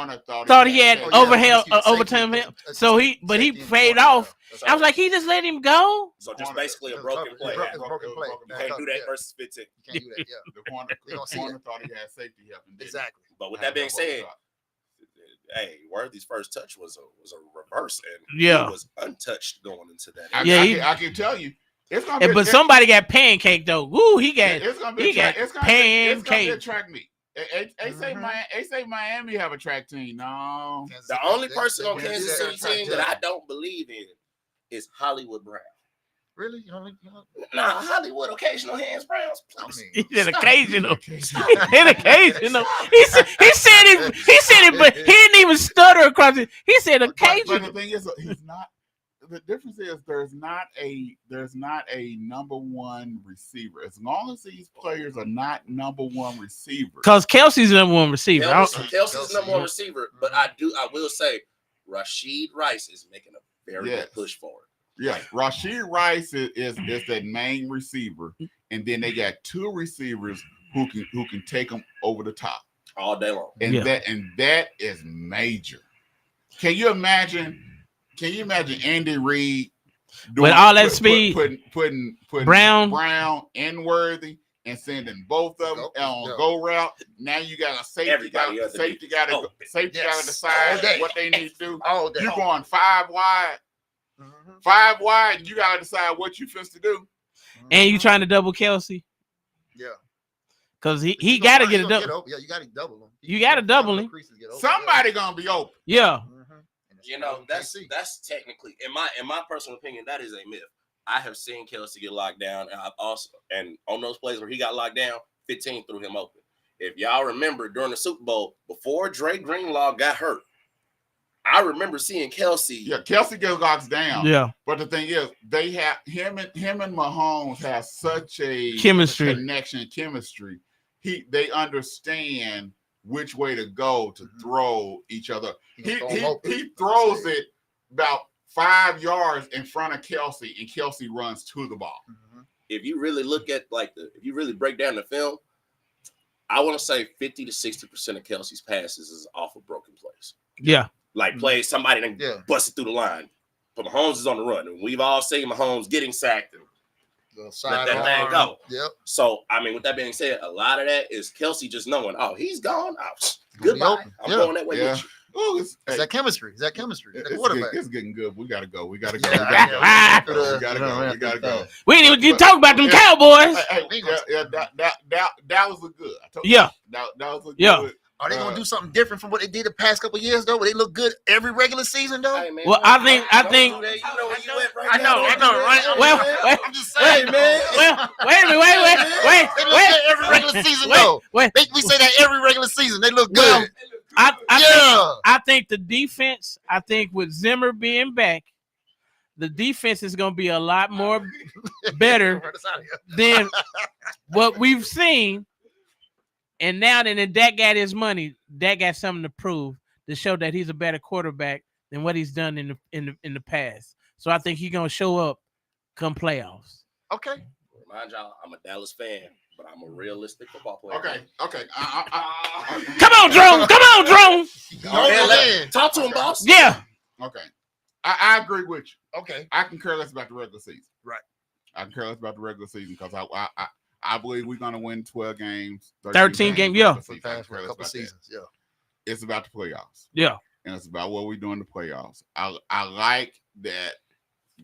thought he had overtime him. So he faded off. I was like, he just let him go. So just basically a broken play. Broken play. You can't do that versus 15. You can't do that. Yeah. The corner thought he had safety help. Exactly. But with that being said, hey, Worthy's first touch was a reverse, and he was untouched going into that. I can tell you. It's gonna be but somebody got pancaked though. Ooh, he got pancaked. It's gonna be a track meet. They say Miami have a track team. No, the only person on Kansas City team that I don't believe in is Hollywood Brown. Really? Nah, Hollywood occasional hands Browns. He said occasional. He said occasional. He said it, but he didn't even stutter across it. He said occasional. But the thing is, he's not. The difference is there's not a number one receiver. As long as these players are not number one receivers. Because Kelsey's the number one receiver. Kelsey's the number one receiver, but I will say Rashid Rice is making a very good push forward. Yeah, Rashid Rice is that main receiver, and then they got two receivers who can take them over the top all day long. And that is major. Can you imagine Andy Reid with all that speed, putting Brown and Worthy and sending both of them on go route? Now you got a safety. Got to decide what they need to do. You're going 5 wide. 5 wide. You got to decide what you supposed to do. And you trying to double Kelsey? Yeah. Because he got to get a double. Yeah, you got to double him. You got to double him. Somebody gonna be open. Yeah. You know, that's technically, in my personal opinion, that is a myth. I have seen Kelsey get locked down, and I've also, and on those plays where he got locked down, 15 threw him open. If y'all remember during the Super Bowl, before Dre Greenlaw got hurt, I remember seeing Kelsey. Yeah, Kelsey gets locked down. Yeah. But the thing is, they have him and Mahomes have such a chemistry. They understand which way to go to throw each other. He throws it about 5 yards in front of Kelsey, and Kelsey runs to the ball. If you really look at if you really break down the film, I want to say 50 to 60% of Kelsey's passes is off of broken plays. Yeah. Like plays somebody that busted through the line. But Mahomes is on the run. And we've all seen Mahomes getting sacked and let that thing go. Yep. So, I mean, with that being said, a lot of that is Kelsey just knowing, he's gone. Goodbye. I'm going that way with you. Ooh, is that chemistry? Is that chemistry? It's getting good. We gotta go. We gotta go. You talk about them Cowboys. That was good. That was good. Are they gonna do something different from what they did the past couple of years though? Where they look good every regular season though? Hey, man, well, I think. I know where you at right now. I know, right? Well, I'm just saying, man. Well, wait. They look good every regular season though. We say that every regular season they look good. I think the defense. I think with Zimmer being back, the defense is going to be a lot more better than what we've seen. And now that Dak got his money, Dak got something to prove to show that he's a better quarterback than what he's done in the past. So I think he's gonna show up come playoffs. Okay. Remind y'all, I'm a Dallas fan, but I'm a realistic football player. Okay. Come on, Drone. Talk to him, boss. Yeah. Okay. I agree with you. Okay. I can care less about the regular season. Right. I can care less about the regular season because I believe we're gonna win 12 games, 13 games. Yeah. For a couple seasons. Yeah. It's about the playoffs. Yeah. And it's about what we do in the playoffs. I like that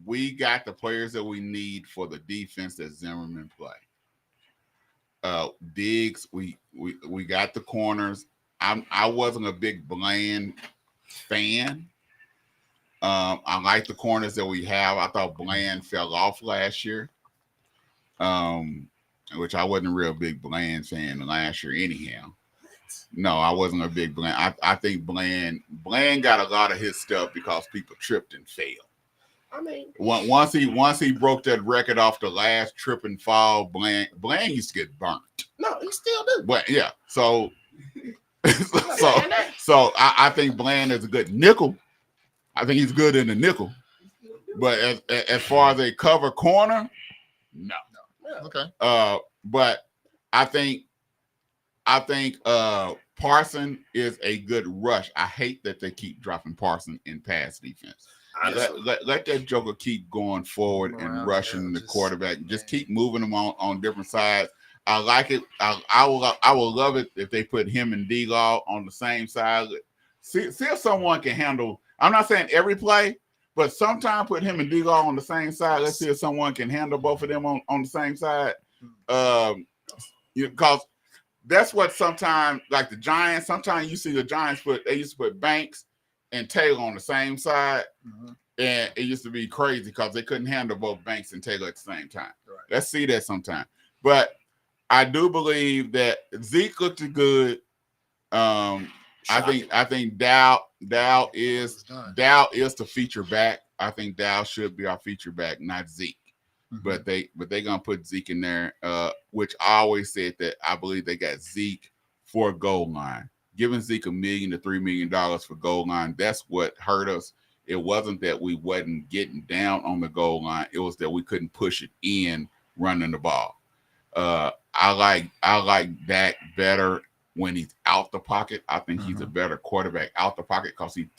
we got the players that we need for the defense that Zimmerman play. Diggs, we got the corners. I wasn't a big Bland fan. I like the corners that we have. I thought Bland fell off last year. Which I wasn't a real big Bland fan last year anyhow. No, I wasn't a big Bland. I think Bland got a lot of his stuff because people tripped and fell. I mean, once he broke that record off the last trip and fall, Bland used to get burnt. No, he still do. But yeah, so I think Bland is a good nickel. I think he's good in the nickel. But as far as a cover corner, no. Okay. But I think Parson is a good rush. I hate that they keep dropping Parson in pass defense. Let that joker keep going forward and rushing the quarterback. Just keep moving them on different sides. I like it. I will love it if they put him and D-Law on the same side. See if someone can handle. I'm not saying every play, but sometimes put him and D-Law on the same side. Let's see if someone can handle both of them on the same side. Because that's what sometimes, like the Giants, sometimes you see the Giants they used to put Banks and Taylor on the same side. Mm-hmm. And it used to be crazy because they couldn't handle both Banks and Taylor at the same time. Right. Let's see that sometime. But I do believe that Zeke looked good. I think Dow is the feature back. I think Dow should be our feature back, not Zeke. Mm-hmm. But they're gonna put Zeke in there, which I always said that I believe they got Zeke for goal line. Giving Zeke $1 million to $3 million for goal line, that's what hurt us. It wasn't that we wasn't getting down on the goal line. It was that we couldn't push it in running the ball. I like Dak better when he's out the pocket. I think he's a better quarterback out the pocket because he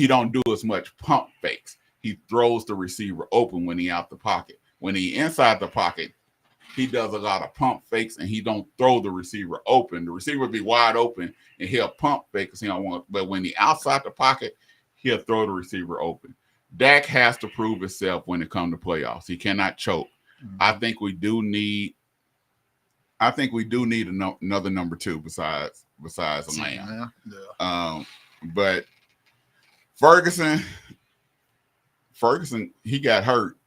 don't do as much pump fakes. He throws the receiver open when he out the pocket. When he inside the pocket, he does a lot of pump fakes and he don't throw the receiver open. The receiver be wide open and he'll pump fake because he don't want. But when he outside the pocket, he'll throw the receiver open. Dak has to prove himself when it comes to playoffs. He cannot choke. Mm-hmm. I think we do need another number two besides Lamb. Yeah. But Ferguson, he got hurt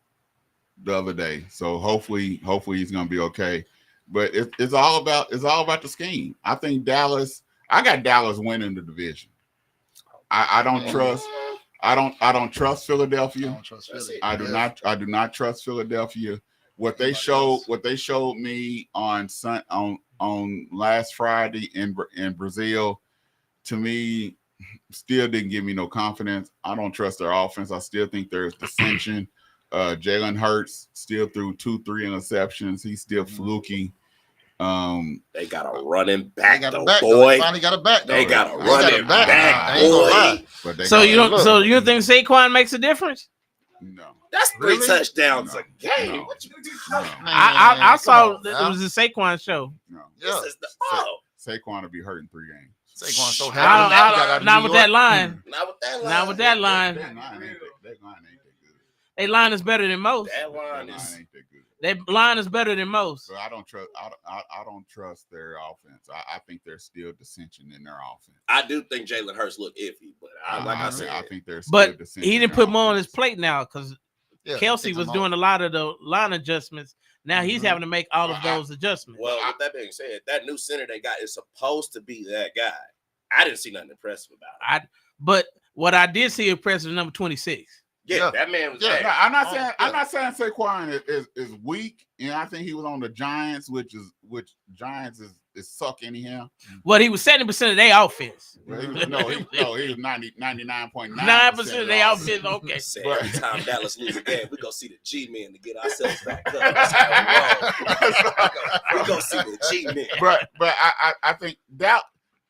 the other day, so hopefully he's gonna be okay. But it's all about the scheme. I think Dallas. I got Dallas winning the division. I don't trust Philadelphia. I do not trust Philadelphia. What they showed me on last Friday in Brazil, to me, still didn't give me no confidence. I don't trust their offense. I still think there's dissension. Jalen Hurts still threw 2-3 interceptions. He's still fluky. They got a running back, boy. They finally got a back. They got a running back, boy. So you don't think Saquon makes a difference? No. That's three touchdowns a game. No. What you I saw it was a Saquon show. No. This is Saquon will be hurt in 3 games. Saquon so happy. Not with that line. Not with that line. That line ain't that good. Their line is better than most. That line ain't that good. Their line is better than most. But I don't trust their offense. I think there's still dissension in their offense. I do think Jalen Hurts look iffy, but I said, I think there's but still dissension. He didn't put more on his plate now because Kelsey was doing a lot of the line adjustments. Now he's having to make all of those adjustments. Well, with that being said, that new center they got is supposed to be that guy. I didn't see nothing impressive about it. But what I did see impressive is number 26. Yeah, that man was. Yeah, no, I'm not saying Saquon is weak, and I think he was on the Giants, which Giants is suck anyhow. Well, he was 70% of their offense. Well, he was 99.9% 9% of their offense. Okay. But every time Dallas lose a game, we go see the G-men to get ourselves back up. That's how we go see the G-men. But I think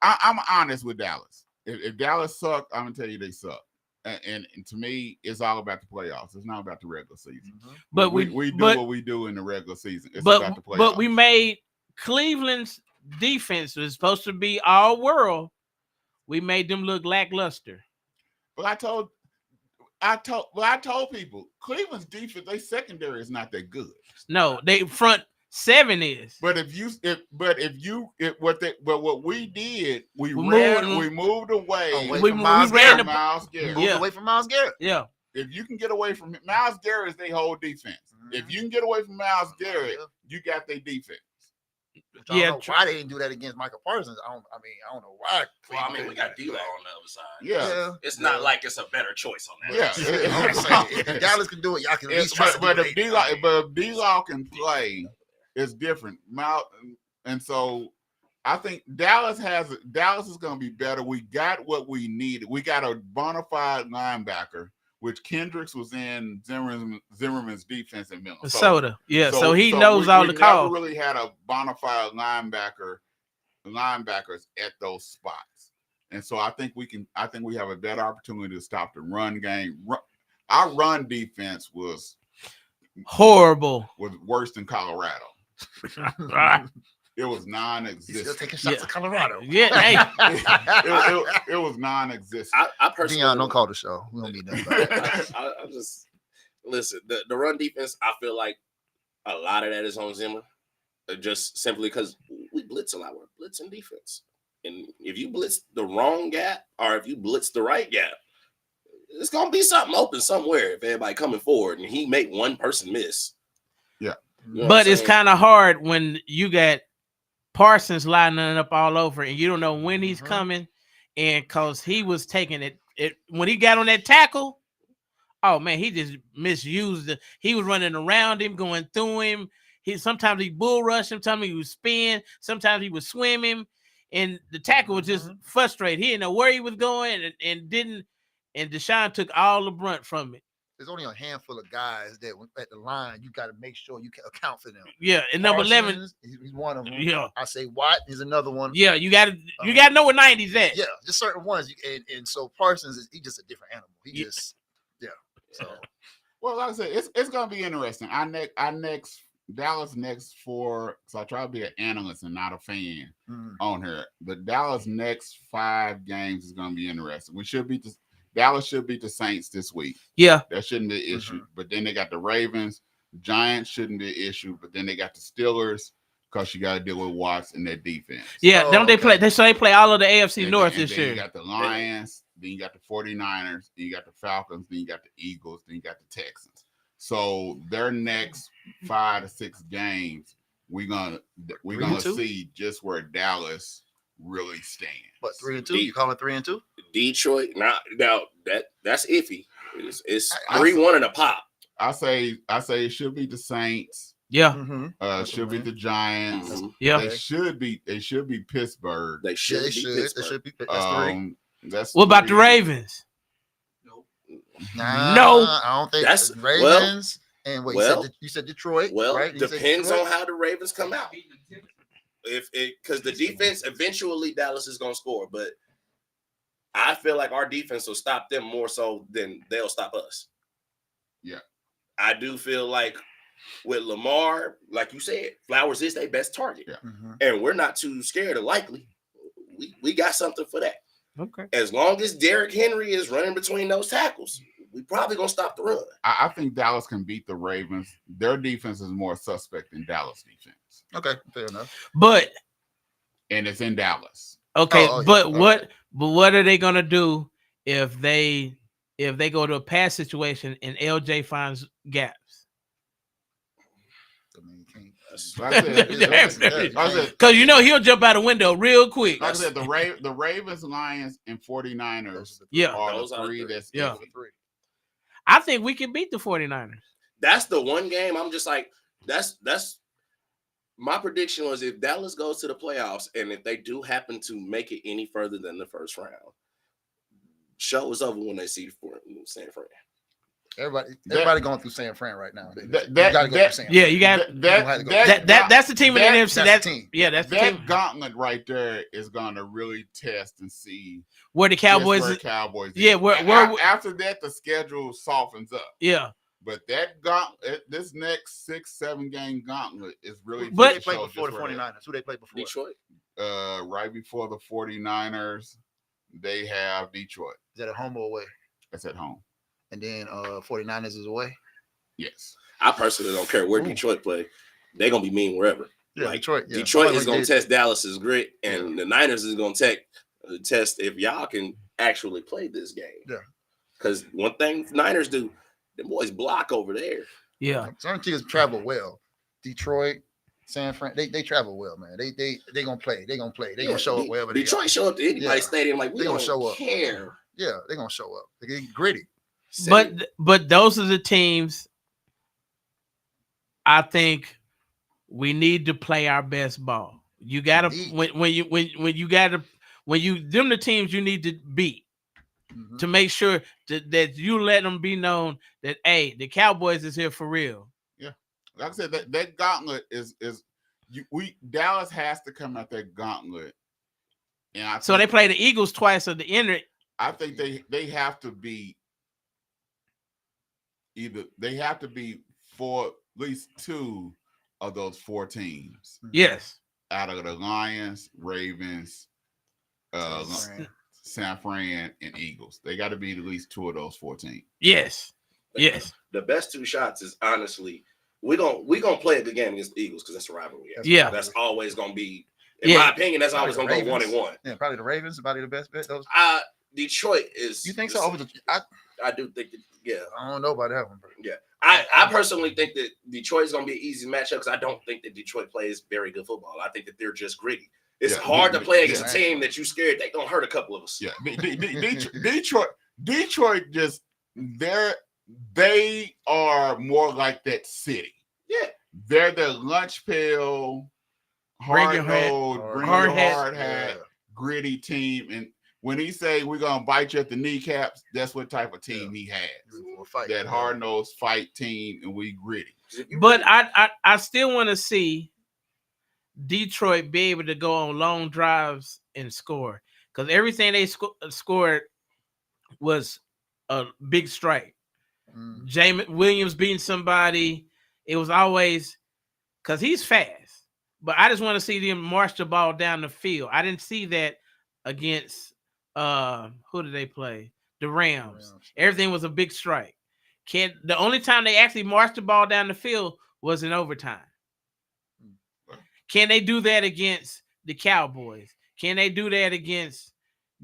I'm honest with Dallas. If Dallas suck, I'm gonna tell you they suck. And to me, it's all about the playoffs. It's not about the regular season. But we do what we do in the regular season. It's about the playoffs. But we made Cleveland's defense was supposed to be all world. We made them look lackluster. But I told people Cleveland's defense, their secondary is not that good. No, they front seven is. But what we did, we moved away from Myles Garrett. Moved away from Myles Garrett. Yeah. If you can get away from Myles Garrett, is their whole defense. If you can get away from Myles Garrett, you got their defense. I don't know why they didn't do that against Michael Parsons. I don't know why. Well, I mean, we got D-Law on the other side. Yeah. It's not like it's a better choice on that. Yeah. If Dallas can do it, y'all can at least but if D-Law can play, it's different. And so I think Dallas is going to be better. We got what we needed. We got a bona fide linebacker, which Kendricks was in Zimmerman's defense in Minnesota. Yeah, so he knows all the calls. We never really had a bona fide linebackers at those spots. And so I think we have a better opportunity to stop the run game. Our run defense was horrible. Was worse than Colorado. It was non-existent. Still taking shots at Colorado. Yeah, hey. it was non-existent. I personally don't call the show. We don't need that. I just listen. The run defense, I feel like a lot of that is on Zimmer, just simply because we blitz a lot. We're blitzing defense, and if you blitz the wrong gap or if you blitz the right gap, it's gonna be something open somewhere. If everybody coming forward and he make one person miss, yeah. You know but it's kind of hard when you got Parsons lining up all over, and you don't know when he's coming, and because he was taking it when he got on that tackle. Oh man, he just misused it. He was running around him, going through him. Sometimes he bull rushed him, sometimes he was spin, sometimes he was swimming, and the tackle was just frustrated. He didn't know where he was going, and DeShawn took all the brunt from it. There's only a handful of guys that at the line you got to make sure you can account for them. Yeah, and number 11, he's one of them. Yeah, I say Watt is another one. Yeah, you got to know where 90's at. Yeah, just certain ones. And so Parsons he's just a different animal. He just So well, like I said, it's gonna be interesting. Dallas next 4. So I try to be an analyst and not a fan on here. But Dallas next 5 games is gonna be interesting. Dallas should beat the Saints this week. Yeah. That shouldn't be an issue. But then they got the Ravens. Giants shouldn't be an issue. But then they got the Steelers because you got to deal with Watts and their defense. Yeah, don't they play? They play all of the AFC North this year. You got the Lions. Then you got the 49ers. Then you got the Falcons. Then you got the Eagles. Then you got the Texans. So their next 5 to 6 games, we're gonna see just where Dallas really stand. What 3-2? You call it 3-2? Detroit. Now that's iffy. It's 3-1 and a pop. I say it should be the Saints. Yeah. Should be the Giants. Yeah. They should be Pittsburgh. They should be Pittsburgh. They should be. That's 3. What about the Ravens? Nah, no. I don't think that's Ravens. You said Detroit. Well, right? Depends on how the Ravens come out. Because the defense eventually Dallas is gonna score, but I feel like our defense will stop them more so than they'll stop us. Yeah, I do feel like with Lamar, like you said, Flowers is their best target, and we're not too scared of likely. We got something for that. Okay. As long as Derrick Henry is running between those tackles, we probably gonna stop the run. I think Dallas can beat the Ravens. Their defense is more suspect than Dallas defense. Okay, fair enough. And it's in Dallas. Okay, what are they gonna do if they go to a pass situation and LJ finds gaps? Because he'll jump out a window real quick. Like I said, the Ravens, Lions, and 49ers are the 3 that's I think we can beat the 49ers. That's the one game I'm just like, that's my prediction was if Dallas goes to the playoffs and if they do happen to make it any further than the first round, show is over when they see San Fran. Everybody going through San Fran right now. Yeah, you got that's the team in the NFC. That's the team. Yeah, that's the team. That gauntlet right there is going to really test and see where the Cowboys. Yeah, after that the schedule softens up. Yeah. But that gauntlet, this next 6-7 game gauntlet is really. Who they played before the 49ers? Who they played before? Detroit. Right before the 49ers, they have Detroit. Is that at home or away? That's at home. And then 49ers is away? Yes. I personally don't care where Detroit play. They're going to be mean wherever. Yeah, like, Detroit. Yeah. Detroit is going to test Dallas's grit, and the Niners is going to test if y'all can actually play this game. Yeah. Because one thing Niners do, the boys block over there. Yeah. Certain teams travel well. Detroit, San Fran, they travel well, man. They gonna play. They gonna play. They gonna show up wherever Detroit they are. show up to anybody's stadium like we they don't gonna show up. care. Yeah, they gonna show up. They get gritty. But those are the teams I think we need to play our best ball. You gotta when you them the teams you need to beat. To make sure that you let them be known that the Cowboys is here for real. Yeah, like I said, that gauntlet is Dallas has to come out that gauntlet, and so they play the Eagles twice at the end. I think they have to be for at least 2 of those 4 teams. Yes, out of the Lions, Ravens, San Fran, and Eagles. They got to be at least 2 of those 4 teams. Yes. Yes. The best 2 shots is honestly we're gonna play a good game against the Eagles because that's a rivalry. Yeah. That's always gonna be, in my opinion, that's always gonna go 1-1. Yeah, probably the Ravens, probably the best bet. Those Detroit is. You think so? I do think that, yeah. I don't know about that one, bro. Yeah. I personally think that Detroit is gonna be an easy matchup because I don't think that Detroit plays very good football. I think that they're just gritty. It's hard to play against a team that you scared they gonna hurt a couple of us. Yeah, Detroit just they are more like that city. Yeah, they're the lunch pail, hard hat, gritty team. And when he say we're gonna bite you at the kneecaps, that's what type of team he has. That hard nosed fight team, and we gritty. But I still want to see Detroit be able to go on long drives and score because everything they scored was a big strike. Jameis Williams beating somebody, it was always because he's fast. But I just want to see them march the ball down the field. I didn't see that against who did they play? The Rams. Everything was a big strike. The only time they actually marched the ball down the field was in overtime. Can they do that against the Cowboys? Can they do that against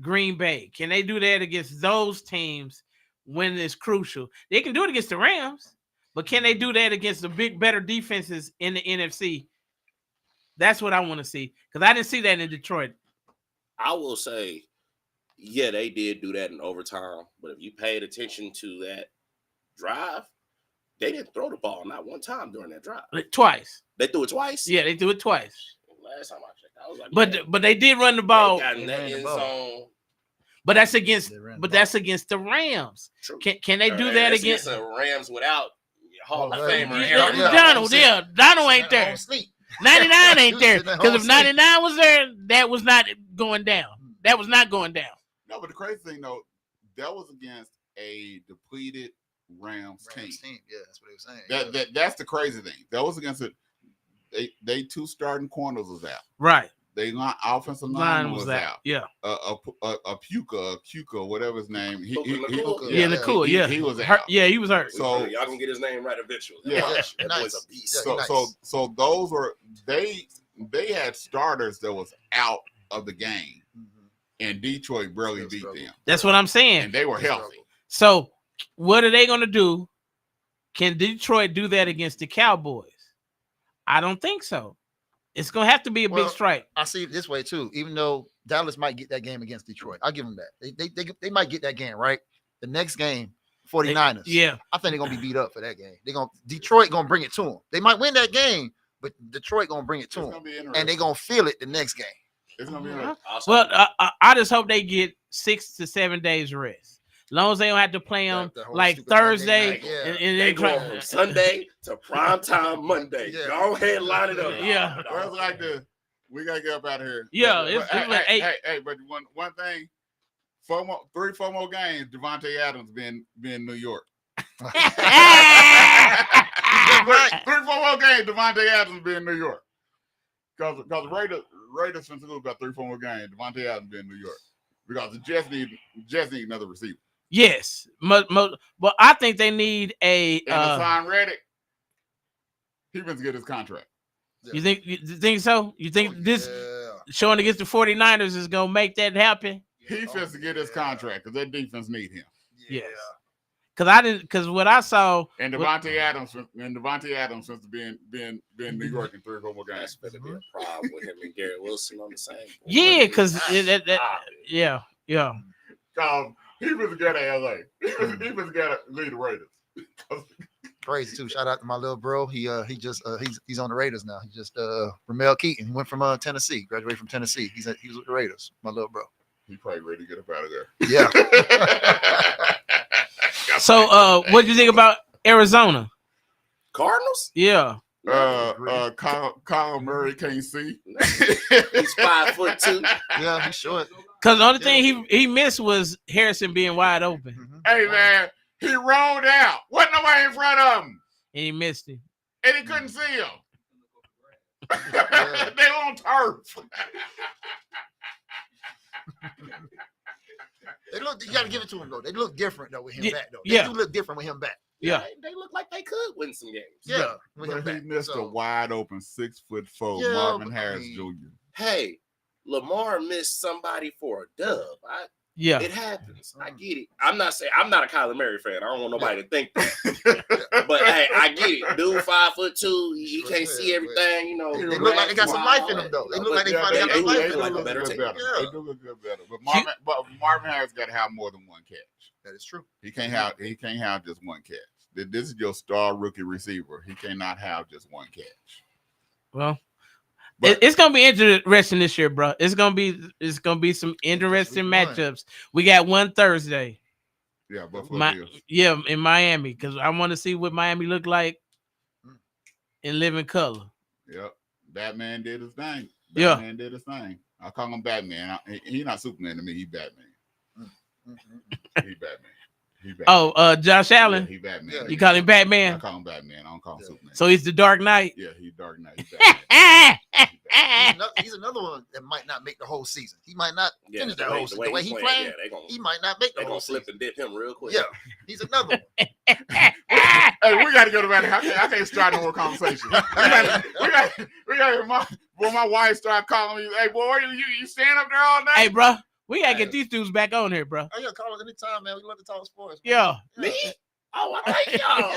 Green Bay? Can they do that against those teams when it's crucial? They can do it against the Rams, but can they do that against the better defenses in the NFC? That's what I want to see because I didn't see that in Detroit. I will say, yeah, they did do that in overtime, but if you paid attention to that drive, they didn't throw the ball not one time during that drive. Twice. They threw it twice? Yeah, they threw it twice. Last time I checked, I was like, but they did run the ball. They got in that end zone. But that's against the Rams. True. Can they do that against the Rams without Hall of Famer Donald ain't there. 99 ain't there. Because if 99 was there, that was not going down. That was not going down. No, but the crazy thing though, that was against a depleted Rams team. Yeah, that's what he was saying. That's the crazy thing. That was against they 2 starting corners was out. Right. They offensive line was out. Yeah. A Puka, whatever his name. He was out. Yeah, he was hurt. So y'all gonna get his name right eventually. Yeah, that boy's a beast. So those were they had starters that was out of the game, and Detroit barely beat them. That's what I'm saying. And they were healthy. So what are they gonna do? Can Detroit do that against the Cowboys? I don't think so. It's gonna have to be a big strike. I see it this way too. Even though Dallas might get that game against Detroit, I'll give them that. They might get that game right. The next game, 49ers. Yeah. I think they're gonna be beat up for that game. Detroit gonna bring it to them. They might win that game, but Detroit gonna bring it to them, and they're gonna feel it the next game. It's gonna be interesting. Well, I just hope they get 6 to 7 days rest. As long as they don't have to play them like Thursday and they go from Sunday to primetime Monday. Go ahead and line it up. Yeah. Well, it's like this. We gotta get up out of here. Yeah, but one thing, 4 more games. Devontae Adams been New York. 3-4 more games. Devontae Adams been New York. Because Raiders since we got 3-4 more games. Devontae Adams been New York. Because the Jets need another receiver. Yes, but I think they need a sign Reddick. He wants to get his contract. You think so? You think this showing against the 49ers is gonna make that happen? He wants to get his contract because their defense need him. Yes. Because what I saw and Devontae Adams since being New York in 3 or 4 more games. That's better be a problem with him and Garrett Wilson on the same. Yeah, because yeah. He was got to LA. He was got to lead the Raiders. Crazy too. Shout out to my little bro. He's on the Raiders now. He just Ramel Keaton. He went from Tennessee, graduated from Tennessee. He was with the Raiders. My little bro. He probably ready to get up out of there. Yeah. So what do you think about Arizona? Cardinals? Yeah. Kyle Murray can't see. He's 5'2". Yeah, he's short. Because the only thing he missed was Harrison being wide open. Mm-hmm. Hey man, he rolled out. Wasn't nobody in front of him. And he missed him. And he couldn't see him. They on turf. You got to give it to him though. They look different though with him back though. They do look different with him back. Yeah, they look like they could win some games. Yeah, but he missed a wide open 6'4" Marvin Harris Jr. Hey, Lamar missed somebody for a dub. It happens. I get it. I'm not a Kyler Murray fan. I don't want nobody to think that. But hey, I get it. Dude, 5'2", he can't see everything. You know, they look like they got some life in them though. They look like they finally got some life in them. They do look good better. But Marvin Harris got to have more than one catch. That is true. He can't have just one catch. This is your star rookie receiver. He cannot have just one catch. Well, it's gonna be interesting this year, bro. It's gonna be some interesting matchups. We got one Thursday. Yeah, Buffalo Bills. Yeah, in Miami, because I want to see what Miami look like in living color. Yep, Batman did his thing. Batman did his thing. I call him Batman. He's not Superman to me. He's Batman. He's Batman. Oh, Josh Allen. Yeah, he Batman. You call him Batman? I call him Batman. I don't call him Superman. So he's the Dark Knight? Yeah, he's Dark Knight. He's Batman. He's another one that might not make the whole season. He might not finish that whole season. The way he playing, he might not make the whole season. Flip and dip him real quick. Yeah, he's another one. Hey, we got to go to bed. I can't start no more conversation. We got when my wife started calling me, hey, boy, you stand up there all night? Hey, bro. We gotta get these dudes back on here, bro. Oh yeah, call us anytime, man. We love to talk sports. Man. Yeah. Me? Oh, I like y'all.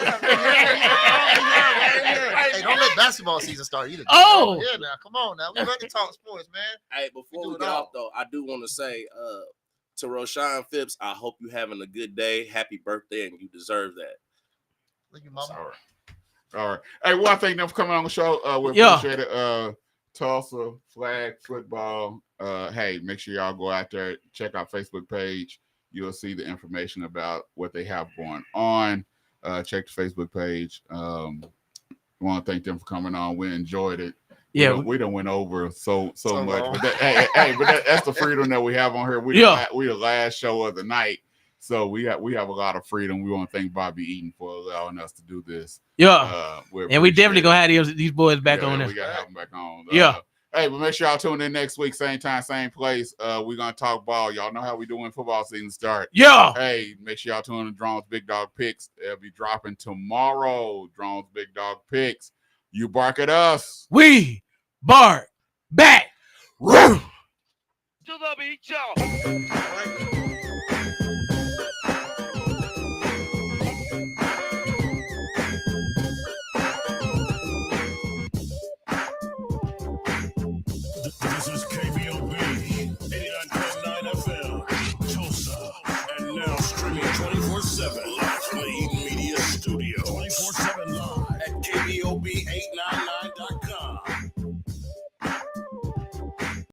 Hey, don't let basketball season start either. Oh, yeah, now come on, now we love to talk sports, man. Hey, before we get off though, I do want to say to Roshan Phipps, I hope you're having a good day. Happy birthday, and you deserve that. Thank you, mama. All right. Hey, well, I thank them for coming on the show. We appreciate it. Tulsa flag football. Hey, make sure y'all go out there, check our Facebook page. You'll see the information about what they have going on. Check the Facebook page. We want to thank them for coming on. We enjoyed it. Yeah, we done went over so much. But that's the freedom that we have on here. We the last show of the night, so we have a lot of freedom. We want to thank Bobby Eaton for allowing us to do this. Yeah, and we definitely gonna have these boys back on there. We gotta have them back on. Yeah. Hey, but make sure y'all tune in next week, same time, same place. We're gonna talk ball. Y'all know how we do when football season start. Yeah. Hey, make sure y'all tune in to Drone's Big Dog Picks. They'll be dropping tomorrow. Drone's Big Dog Picks. You bark at us. We bark back. To the beach, y'all. This is KBOB 89.9 FM, Tulsa, and now streaming 24/7.